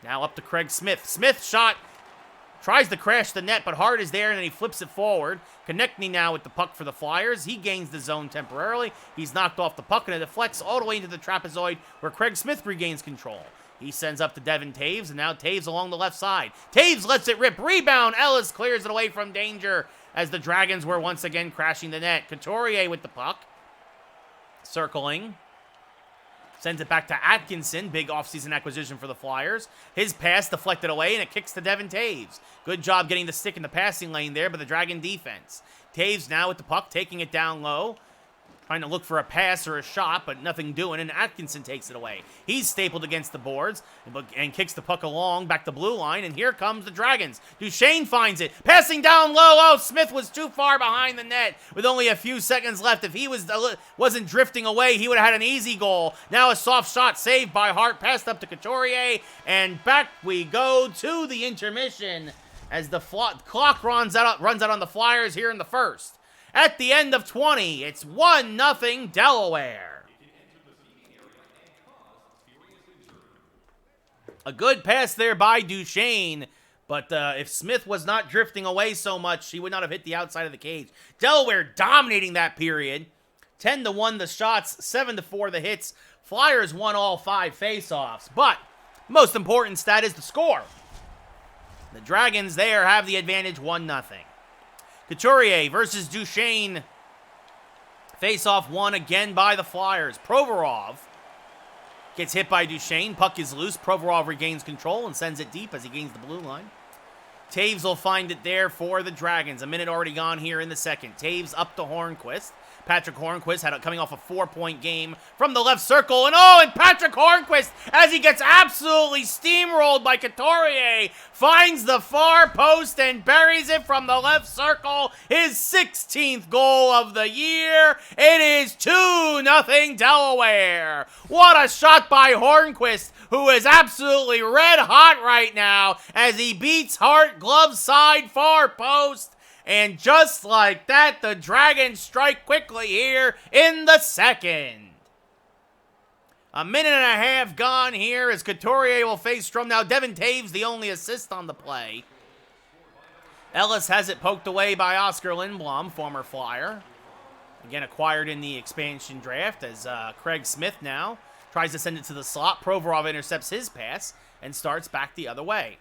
now up to Craig Smith. Smith shot. Tries to crash the net, but Hart is there, and then he flips it forward. Konechny now with the puck for the Flyers. He gains the zone temporarily. He's knocked off the puck, and it deflects all the way into the trapezoid, where Craig Smith regains control. He sends up to Devin Taves, and now Taves along the left side. Taves lets it rip. Rebound. Ellis clears it away from danger as the Dragons were once again crashing the net. Couturier with the puck. Circling. Sends it back to Atkinson. Big offseason acquisition for the Flyers. His pass deflected away, and it kicks to Devin Taves. Good job getting the stick in the passing lane there by the Dragon defense. Taves now with the puck, taking it down low. Trying to look for a pass or a shot, but nothing doing, and Atkinson takes it away. He's stapled against the boards and kicks the puck along, back to blue line, and here comes the Dragons. Duchesne finds it, passing down low. Oh, Smith was too far behind the net with only a few seconds left. If he wasn't drifting away, he would have had an easy goal. Now a soft shot saved by Hart, passed up to Couturier, and back we go to the intermission as the clock runs out on the Flyers here in the first. At the end of 20, it's 1-0 Delaware. A good pass there by Duchesne, but if Smith was not drifting away so much, he would not have hit the outside of the cage. Delaware dominating that period. 10-1 the shots, 7-4 the hits. Flyers won all 5 faceoffs, but most important stat is the score. The Dragons there have the advantage 1-0. Couturier versus Duchesne. Face-off won again by the Flyers. Provorov gets hit by Duchesne. Puck is loose. Provorov regains control and sends it deep as he gains the blue line. Taves will find it there for the Dragons. A minute already gone here in the second. Taves up to Hornquist. Patrick Hornquist coming off a 4-point game from the left circle. And Patrick Hornquist, as he gets absolutely steamrolled by Couturier, finds the far post and buries it from the left circle. His 16th goal of the year. It is 2-0 Delaware. What a shot by Hornquist, who is absolutely red hot right now as he beats Hart glove side far post. And just like that, the Dragons strike quickly here in the second. A minute and a half gone here as Couturier will face Strome. Now Devin Taves, the only assist on the play. Ellis has it poked away by Oscar Lindblom, former Flyer. Again, acquired in the expansion draft as Craig Smith now tries to send it to the slot. Provorov intercepts his pass and starts back the other way.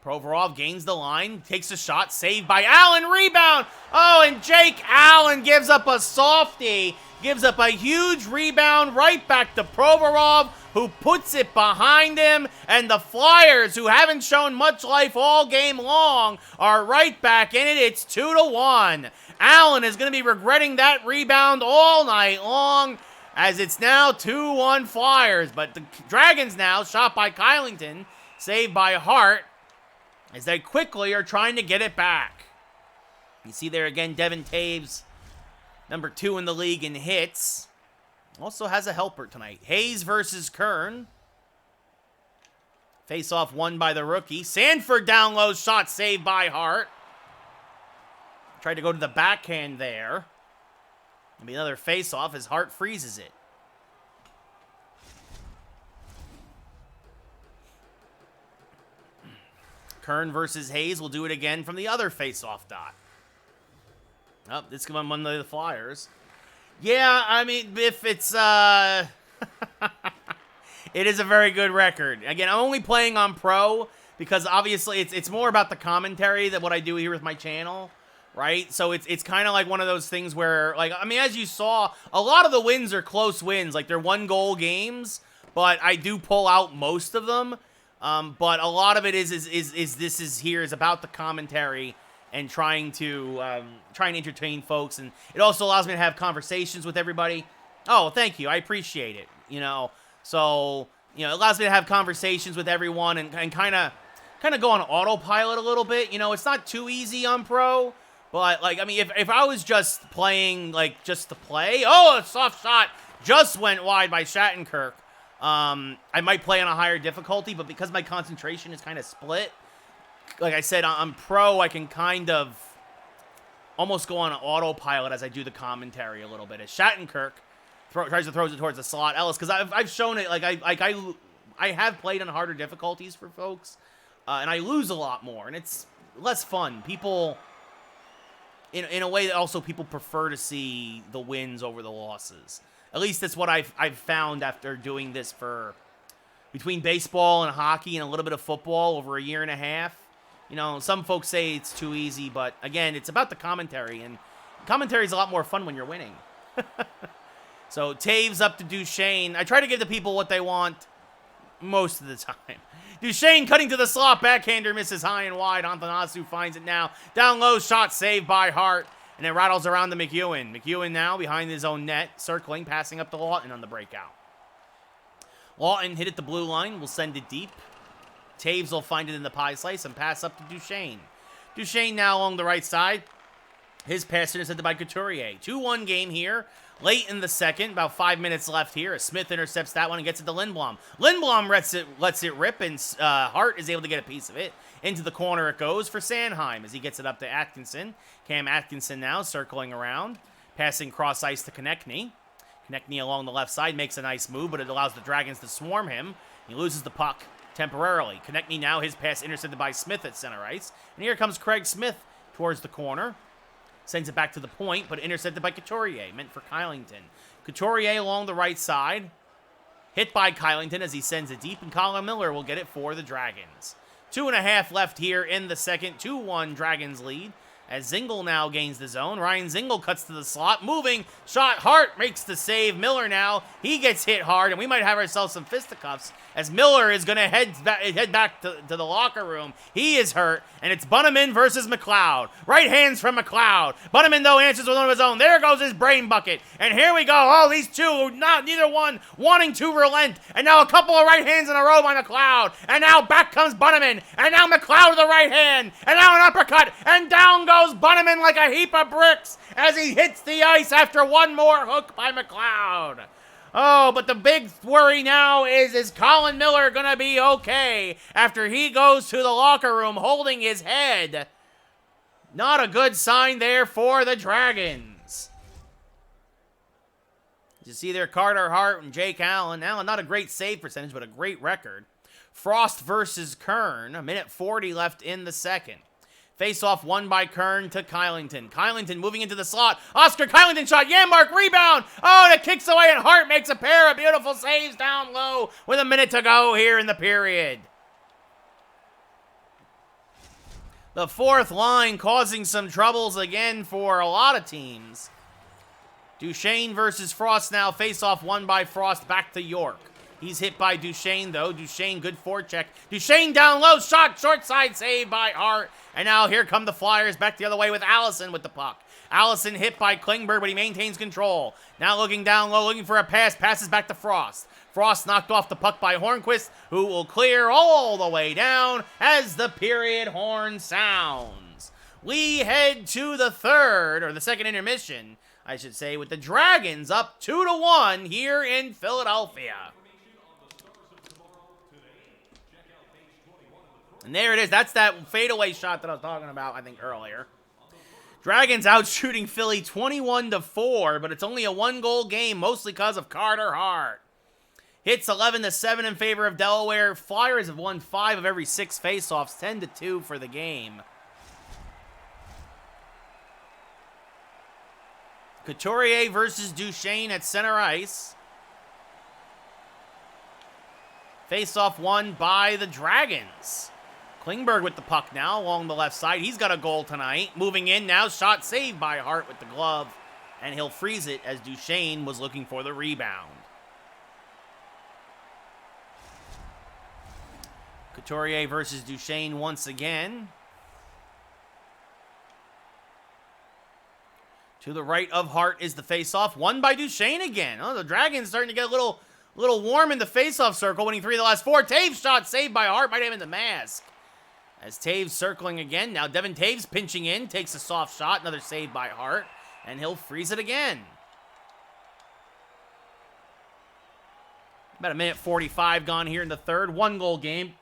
Provorov gains the line, takes a shot, saved by Allen, rebound! Oh, and Jake Allen gives up a softie, gives up a huge rebound right back to Provorov, who puts it behind him, and the Flyers, who haven't shown much life all game long, are right back in it. It's 2-1. Allen is going to be regretting that rebound all night long, as it's now 2-1 Flyers, but the Dragons now, shot by Kylington, saved by Hart, as they quickly are trying to get it back. You see there again, Devin Taves, number 2 in the league in hits. Also has a helper tonight. Hayes versus Kern. Face-off won by the rookie. Sanford down low, shot saved by Hart. Tried to go to the backhand there. It'll be another face-off as Hart freezes it. Kern versus Hayes will do it again from the other face-off dot. Oh, this is one of the Flyers. Yeah, I mean, if it's, it is a very good record. Again, I'm only playing on Pro because obviously it's more about the commentary than what I do here with my channel, right? So it's kind of like one of those things where, like, I mean, as you saw, a lot of the wins are close wins. Like, they're one-goal games, but I do pull out most of them. But a lot of it is about the commentary and trying to entertain folks, and it also allows me to have conversations with everybody. Oh, thank you, I appreciate it. So it allows me to have conversations with everyone and kind of go on autopilot a little bit. It's not too easy on Pro, but like I mean, if I was just playing like just to play, oh, a soft shot just went wide by Shattenkirk. I might play on a higher difficulty, but because my concentration is kind of split, like I said, on Pro, I can kind of almost go on an autopilot as I do the commentary a little bit. As Shattenkirk tries to throw it towards the slot, Ellis, because I've shown it, I have played on harder difficulties for folks, and I lose a lot more, and it's less fun. People, in a way that also people prefer to see the wins over the losses. At least that's what I've found after doing this for between baseball and hockey and a little bit of football over a year and a half. Some folks say it's too easy, but again, it's about the commentary, and commentary is a lot more fun when you're winning. So Taves up to Duchesne. I try to give the people what they want most of the time. Duchesne cutting to the slot. Backhander misses high and wide. Anthanasu finds it now. Down low, shot saved by Hart. And it rattles around to McEwen. McEwen now behind his own net, circling, passing up to Lawton on the breakout. Lawton hit at the blue line, will send it deep. Taves will find it in the pie slice and pass up to Duchesne. Duchesne now along the right side. His pass intercepted by Couturier. 2-1 game here. Late in the second, about 5 minutes left here. As Smith intercepts that one and gets it to Lindblom. Lindblom lets it rip, and Hart is able to get a piece of it. Into the corner it goes for Sanheim as he gets it up to Atkinson. Cam Atkinson now circling around, passing cross ice to Konechny. Konechny along the left side makes a nice move, but it allows the Dragons to swarm him. He loses the puck temporarily. Konechny now, his pass intercepted by Smith at center ice. And here comes Craig Smith towards the corner. Sends it back to the point, but intercepted by Couturier, meant for Kylington. Couturier along the right side. Hit by Kylington as he sends it deep, and Colin Miller will get it for the Dragons. 2.5 left here in the second. 2-1 Dragons lead. As Zingle now gains the zone. Ryan Zingle cuts to the slot. Moving. Shot. Hart makes the save. Miller now. He gets hit hard, and we might have ourselves some fisticuffs as Miller is going to head back to the locker room. He is hurt, and it's Bunnaman versus McLeod. Right hands from McLeod. Bunnaman, though, answers with one of his own. There goes his brain bucket. And here we go. Oh, these two, neither one wanting to relent. And now a couple of right hands in a row by McLeod. And now back comes Bunnaman. And now McLeod with the right hand. And now an uppercut. And down goes Bunnaman like a heap of bricks as he hits the ice after one more hook by McLeod. Oh, but the big worry now is Colin Miller going to be okay after he goes to the locker room holding his head? Not a good sign there for the Dragons. You see there Carter Hart and Jake Allen. Allen, not a great save percentage, but a great record. Frost versus Kern. 1:40 left in the second. Face-off won by Kern to Kylington. Kylington moving into the slot. Oscar Kylington shot. Janmark rebound. Oh, and it kicks away, and Hart makes a pair of beautiful saves down low with a minute to go here in the period. The fourth line causing some troubles again for a lot of teams. Duchesne versus Frost now. Face-off won by Frost back to York. He's hit by Duchesne, though. Duchesne, good forecheck. Duchesne down low. Shot. Short side save by Hart. And now here come the Flyers back the other way with Allison with the puck. Allison hit by Klingberg, but he maintains control. Now looking down low, looking for a pass. Passes back to Frost. Frost knocked off the puck by Hornquist, who will clear all the way down as the period horn sounds. We head to the third, or the second intermission, I should say, with the Dragons up 2-1 here in Philadelphia. And there it is. That's that fadeaway shot that I was talking about, I think, earlier. Dragons out shooting Philly 21-4, but it's only a one-goal game, mostly because of Carter Hart. Hits 11-7 in favor of Delaware. Flyers have won 5 of every 6 faceoffs, 10-2 for the game. Couturier versus Duchesne at center ice. Face-off won by the Dragons. Klingberg with the puck now along the left side. He's got a goal tonight. Moving in now, shot saved by Hart with the glove. And he'll freeze it as Duchesne was looking for the rebound. Couturier versus Duchesne once again. To the right of Hart is the face-off. Won by Duchesne again. Oh, the Dragons starting to get a little warm in the face-off circle, winning 3 of the last 4. Taves shot saved by Hart. Might have been the mask. As Taves circling again. Now Devin Taves pinching in. Takes a soft shot. Another save by Hart. And he'll freeze it again. About a minute 45 gone here in the third. 1-goal game.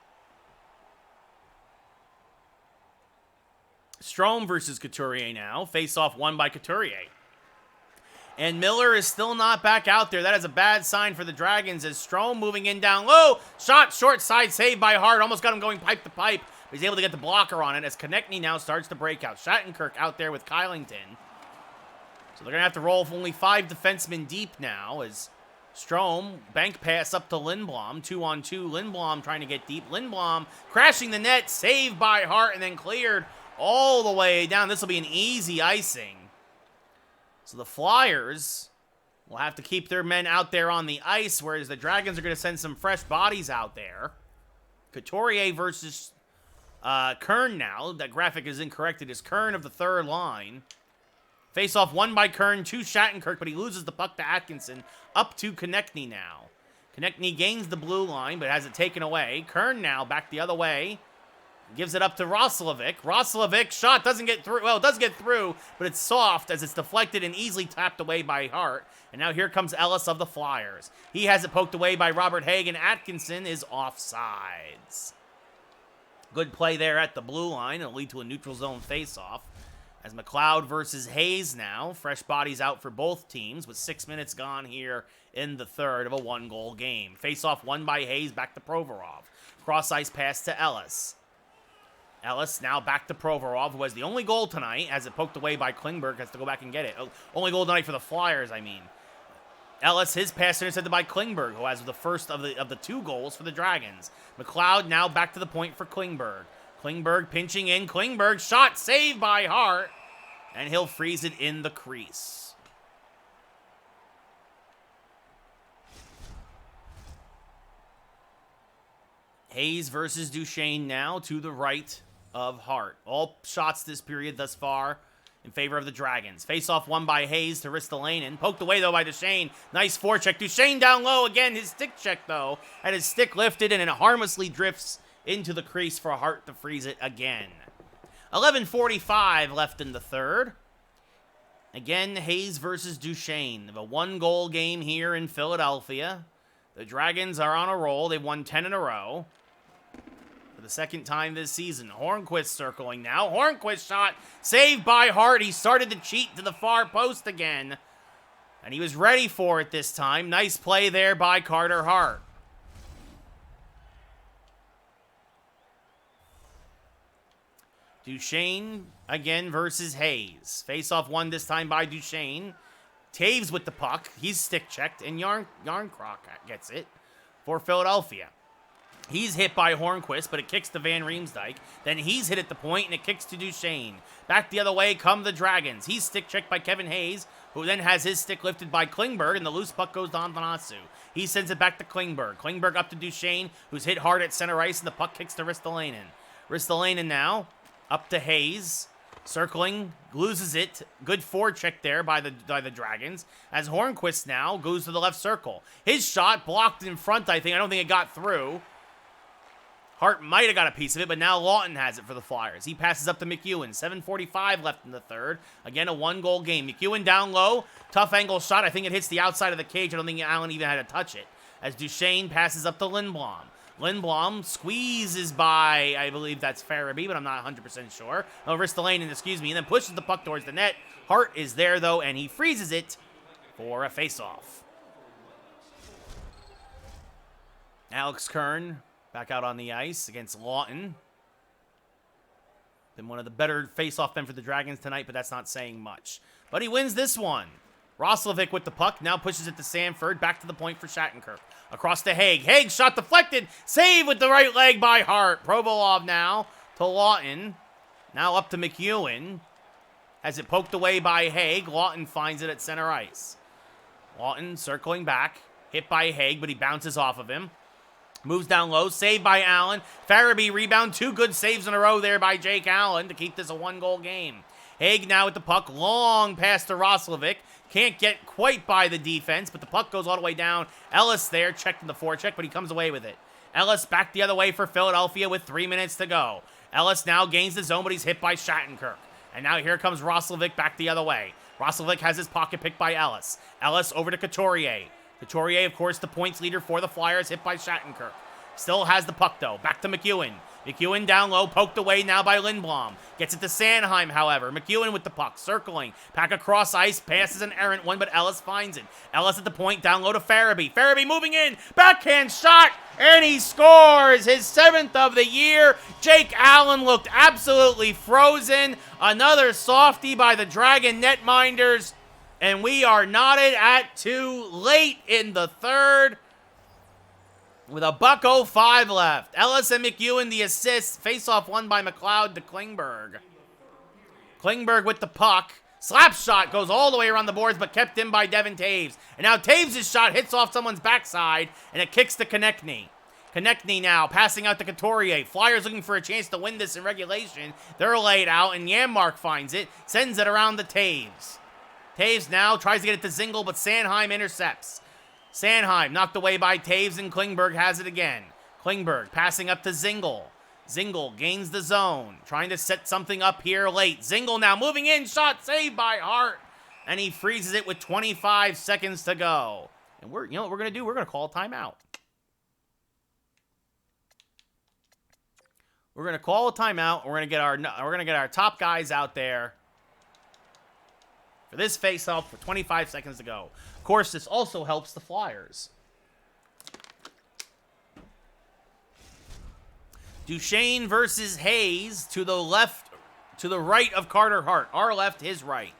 Strome versus Couturier now. Face-off won by Couturier. And Miller is still not back out there. That is a bad sign for the Dragons as Strome moving in down low. Shot short side saved by Hart. Almost got him going pipe to pipe. But he's able to get the blocker on it as Konechny now starts to break out. Shattenkirk out there with Kylington. So they're going to have to roll only 5 defensemen deep now as Strome, bank pass up to Lindblom. 2-on-2. Lindblom trying to get deep. Lindblom crashing the net. Saved by Hart and then cleared all the way down. This will be an easy icing. So the Flyers will have to keep their men out there on the ice, whereas the Dragons are going to send some fresh bodies out there. Couturier versus Kern now. That graphic is incorrect. It is Kern of the third line. Face-off won by Kern to Shattenkirk, but he loses the puck to Atkinson. Up to Konechny now. Konechny gains the blue line, but has it taken away. Kern now back the other way. Gives it up to Roslovic. Roslovic shot doesn't get through. Well, it does get through, but it's soft as it's deflected and easily tapped away by Hart. And now here comes Ellis of the Flyers. He has it poked away by Robert Hagen. Atkinson is offsides. Good play there at the blue line. It'll lead to a neutral zone faceoff. As McLeod versus Hayes now. Fresh bodies out for both teams with 6 minutes gone here in the third of a 1-goal game. Faceoff won by Hayes, back to Provorov. Cross-ice pass to Ellis. Ellis now back to Provorov, who has the only goal tonight, as it poked away by Klingberg, has to go back and get it. Only goal tonight for the Flyers, I mean. Ellis, his pass intercepted by Klingberg, who has the first of the 2 goals for the Dragons. McLeod now back to the point for Klingberg. Klingberg pinching in. Klingberg shot saved by Hart, and he'll freeze it in the crease. Hayes versus Duchesne now to the right of Hart. All shots this period thus far in favor of the Dragons. Face-off won by Hayes to Ristolainen. Poked away, though, by Duchesne. Nice forecheck. Duchesne down low again. His stick check, though. Had his stick lifted, and it harmlessly drifts into the crease for Hart to freeze it again. 11:45 left in the third. Again, Hayes versus Duchesne. A 1-goal game here in Philadelphia. The Dragons are on a roll. They've won 10 in a row. For the second time this season. Hornquist circling now. Hornquist shot saved by Hart. He started to cheat to the far post again. And he was ready for it this time. Nice play there by Carter Hart. Duchesne again versus Hayes. Face-off won this time by Duchesne. Taves with the puck. He's stick-checked, and Yarncroc gets it for Philadelphia. He's hit by Hornquist, but it kicks to Van Riemsdyk. Then he's hit at the point, and it kicks to Duchesne. Back the other way come the Dragons. He's stick-checked by Kevin Hayes, who then has his stick lifted by Klingberg, and the loose puck goes to Antonasu. He sends it back to Klingberg. Klingberg up to Duchesne, who's hit hard at center ice, and the puck kicks to Ristolainen. Ristolainen now up to Hayes. Circling, loses it. Good forecheck there by the Dragons. As Hornquist now goes to the left circle. His shot blocked in front, I think. I don't think it got through. Hart might have got a piece of it, but now Lawton has it for the Flyers. He passes up to McEwen. 7:45 left in the third. Again, a 1-goal game. McEwen down low. Tough angle shot. I think it hits the outside of the cage. I don't think Allen even had to touch it. As Duchesne passes up to Lindblom. Lindblom squeezes by, I believe that's Farabee, but I'm not 100% sure. Oh, Ristolainen, excuse me, and then pushes the puck towards the net. Hart is there, though, and he freezes it for a face-off. Alex Kern back out on the ice against Lawton. Been one of the better face-off men for the Dragons tonight, but that's not saying much. But he wins this one. Roslovic with the puck, now pushes it to Sanford, back to the point for Shattenkirk. Across to Haig. Haig shot deflected, save with the right leg by Hart. Provolov now to Lawton. Now up to McEwen. Has it poked away by Haig. Lawton finds it at center ice. Lawton circling back. Hit by Haig, but he bounces off of him. Moves down low. Saved by Allen. Farabee rebound. 2 good saves in a row there by Jake Allen to keep this a 1-goal game. Haig now with the puck. Long pass to Roslovic. Can't get quite by the defense, but the puck goes all the way down. Ellis there, checked in the forecheck, but he comes away with it. Ellis back the other way for Philadelphia with 3 minutes to go. Ellis now gains the zone, but he's hit by Shattenkirk. And now here comes Roslovic back the other way. Roslovic has his pocket picked by Ellis. Ellis over to Couturier. Couturier, of course, the points leader for the Flyers, hit by Shattenkirk. Still has the puck, though. Back to McEwen. McEwen down low, poked away now by Lindblom. Gets it to Sanheim, however. McEwen with the puck, circling. Pack across ice, passes an errant one, but Ellis finds it. Ellis at the point, down low to Farabee. Farabee moving in, backhand shot, and he scores his 7th of the year. Jake Allen looked absolutely frozen. Another softie by the Dragon netminders, and we are knotted at 2 late in the third. With a $1:05 left. Ellis and McEwen the assists. Face-off won by McLeod to Klingberg. Klingberg with the puck. Slap shot goes all the way around the boards, but kept in by Devin Taves. And now Taves' shot hits off someone's backside, and it kicks to Konechny. Konechny now passing out to Couturier. Flyers looking for a chance to win this in regulation. They're laid out, and Janmark finds it. Sends it around to Taves. Taves now tries to get it to Zingle, but Sanheim intercepts. Sanheim knocked away by Taves, and Klingberg has it again. Klingberg passing up to Zingle. Zingle gains the zone, trying to set something up here late. Zingle now moving in, shot saved by Hart, and he freezes it with 25 seconds to go. And you know what we're gonna do? We're gonna call a timeout. We're gonna call a timeout. We're gonna get our top guys out there for this face-off for 25 seconds to go. Of course, this also helps the Flyers. Duchesne versus Hayes to the left, to the right of Carter Hart. Our left, his right.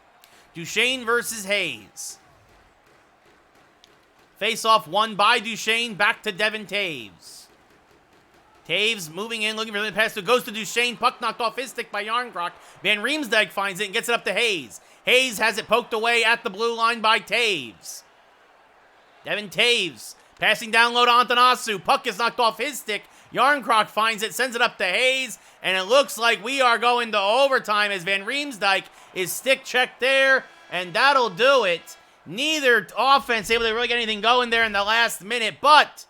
Duchesne versus Hayes. Face-off won by Duchesne, back to Devin Taves. Taves moving in, looking for the pass. Goes to Duchesne. Puck knocked off his stick by Jarnkrok. Van Riemsdyk finds it and gets it up to Hayes. Hayes has it poked away at the blue line by Taves. Devin Taves passing down low to Antanasu. Puck is knocked off his stick. Jarnkrok finds it, sends it up to Hayes, and it looks like we are going to overtime as Van Riemsdyk is stick checked there, and that'll do it. Neither offense able to really get anything going there in the last minute, but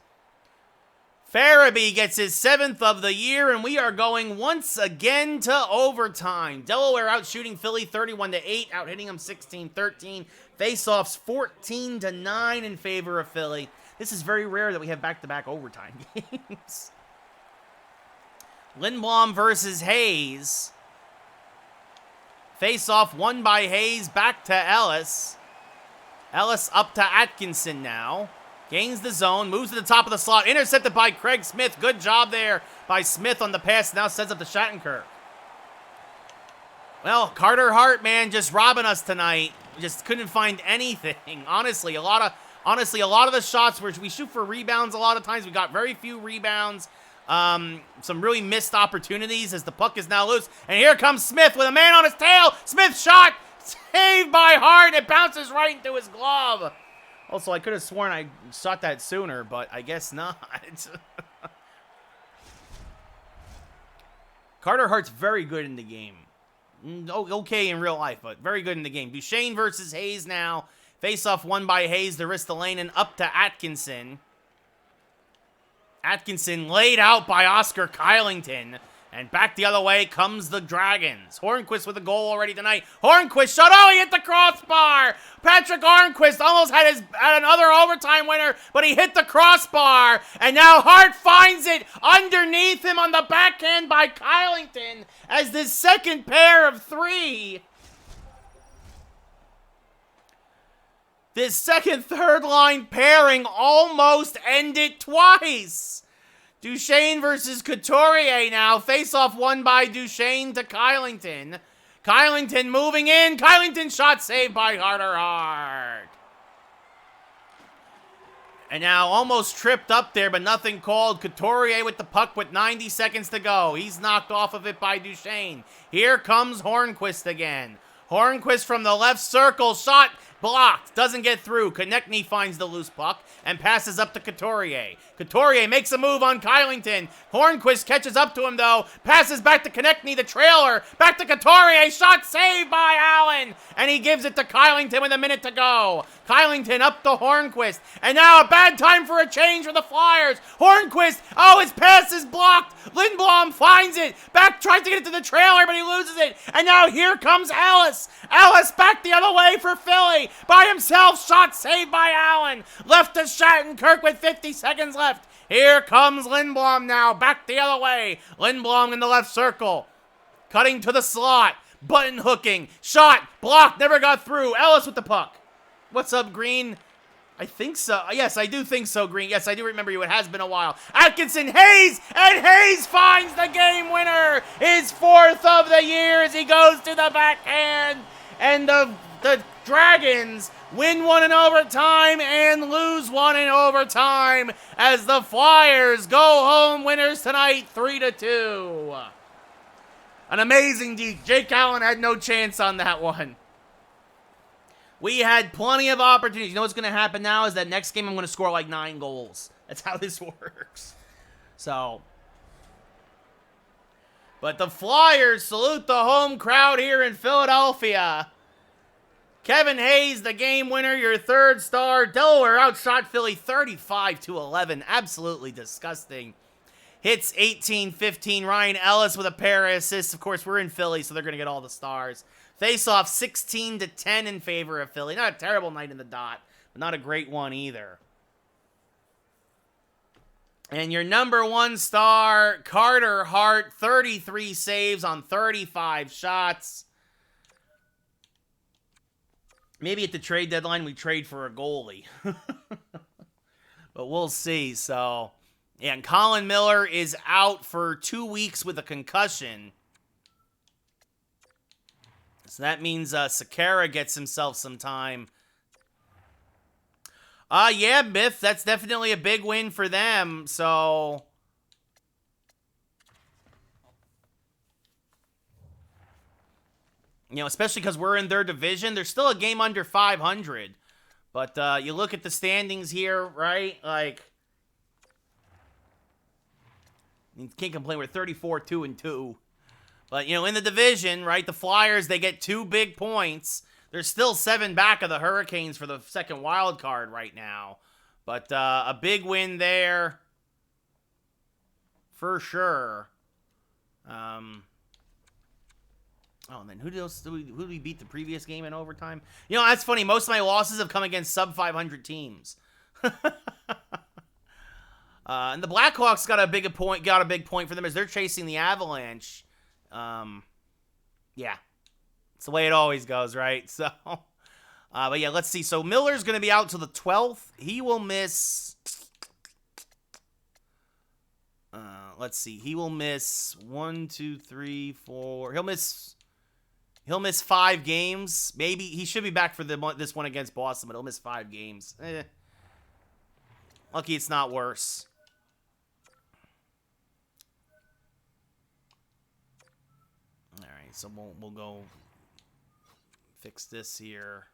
Farabee gets his 7th of the year, and we are going once again to overtime. Delaware out shooting Philly 31-8, out hitting them 16-13. Faceoffs 14-9 in favor of Philly. This is very rare that we have back-to-back overtime games. Lindblom versus Hayes. Faceoff won by Hayes, back to Ellis. Ellis up to Atkinson now. Gains the zone, moves to the top of the slot, intercepted by Craig Smith. Good job there by Smith on the pass. Now sends up to Shattenkirk. Well, Carter Hart, man, just robbing us tonight. We just couldn't find anything. Honestly, a lot of the shots where we shoot for rebounds a lot of times. We got very few rebounds. Some really missed opportunities as the puck is now loose. And here comes Smith with a man on his tail. Smith shot, saved by Hart. It bounces right into his glove. Also, I could have sworn I shot that sooner, but I guess not. Carter Hart's very good in the game. Okay in real life, but very good in the game. Duchesne versus Hayes now. Face-off won by Hayes to Ristolainen, up to Atkinson. Atkinson laid out by Oscar Kylington. And back the other way comes the Dragons. Hornquist with a goal already tonight. Hornquist shot. Oh, he hit the crossbar. Patrick Hornquist almost had another overtime winner, but he hit the crossbar. And now Hart finds it underneath him on the backhand by Kylington as the second pair of 3. This second third line pairing almost ended twice. Duchesne versus Couturier now. Face-off won by Duchesne to Kylington. Kylington moving in. Kylington shot saved by Carter Hart. And now almost tripped up there, but nothing called. Couturier with the puck with 90 seconds to go. He's knocked off of it by Duchesne. Here comes Hornquist again. Hornquist from the left circle. Shot blocked. Doesn't get through. Konechny finds the loose puck and passes up to Couturier. Couturier makes a move on Kylington. Hornquist catches up to him, though. Passes back to Konechny, the trailer. Back to Couturier. Shot saved by Allen. And he gives it to Kylington with a minute to go. Kylington up to Hornquist. And now a bad time for a change for the Flyers. Hornquist. Oh, his pass is blocked. Lindblom finds it. Back, tries to get it to the trailer, but he loses it. And now here comes Ellis. Ellis back the other way for Philly. By himself. Shot saved by Allen. Left to Shattenkirk with 50 seconds left. Here comes Lindblom now. Back the other way. Lindblom in the left circle. Cutting to the slot. Button hooking. Shot. Blocked. Never got through. Ellis with the puck. What's up, Green? I think so. Yes, I do think so, Green. Yes, I do remember you. It has been a while. Atkinson, Hayes, and Hayes finds the game winner. His 4th of the year as he goes to the backhand. And the Dragons win one in overtime and lose one in overtime as the Flyers go home winners tonight 3-2. An amazing deed. Jake Allen had no chance on that one. We had plenty of opportunities. You know what's going to happen now is that next game I'm going to score like 9 goals. That's how this works. So, but the Flyers salute the home crowd here in Philadelphia. Kevin Hayes, the game winner, your 3rd star. Delaware outshot Philly 35-11. Absolutely disgusting. Hits 18-15. Ryan Ellis with a pair of assists. Of course, we're in Philly, so they're going to get all the stars. Face-off 16-10 in favor of Philly. Not a terrible night in the dot, but not a great one either. And your number 1 star, Carter Hart, 33 saves on 35 shots. Maybe at the trade deadline we trade for a goalie. But we'll see. So, yeah, and Colin Miller is out for 2 weeks with a concussion. So that means Sakara gets himself some time. Yeah, Biff, that's definitely a big win for them. So, you know, especially because we're in their division. They're still a game under 500. But you look at the standings here, right? Like, you can't complain. We're 34-2-2. But, you know, in the division, right, the Flyers, they get 2 big points. They're still 7 back of the Hurricanes for the second wild card right now. But a big win there for sure. Oh, and then who did we beat the previous game in overtime? You know, that's funny. Most of my losses have come against sub-500 teams. And the Blackhawks got a big point for them as they're chasing the Avalanche. Yeah, it's the way it always goes, right? So, but yeah, let's see. So Miller's going to be out till the 12th. He will miss, let's see. He will miss 1, 2, 3, 4. He'll miss 5 games. Maybe he should be back for this one against Boston, but he'll miss 5 games. Lucky it's not worse. So we'll go fix this here.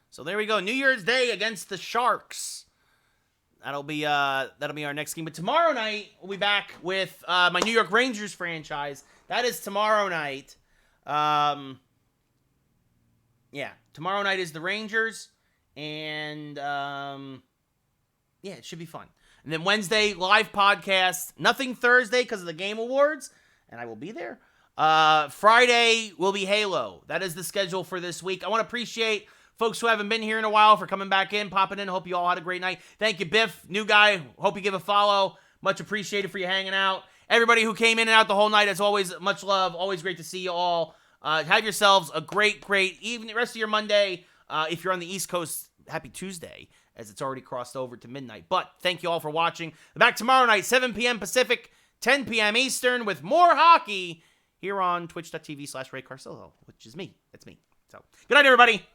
So there we go. New Year's Day against the Sharks. That'll be our next game. But tomorrow night we'll be back with my New York Rangers franchise. That is tomorrow night. Yeah, tomorrow night is the Rangers, and yeah, it should be fun. And then Wednesday, live podcast. Nothing Thursday because of the Game Awards, and I will be there. Friday will be Halo. That is the schedule for this week. I want to appreciate folks who haven't been here in a while for coming back in, popping in. Hope you all had a great night. Thank you, Biff. New guy. Hope you give a follow. Much appreciated for you hanging out. Everybody who came in and out the whole night, as always, much love. Always great to see you all. Have yourselves a great evening, rest of your Monday. If you're on the East Coast, happy Tuesday, as it's already crossed over to midnight. But thank you all for watching. Back tomorrow night, 7 p.m. Pacific, 10 p.m. Eastern, with more hockey here on twitch.tv/RayCarcillo, which is me. That's me. So, good night, everybody.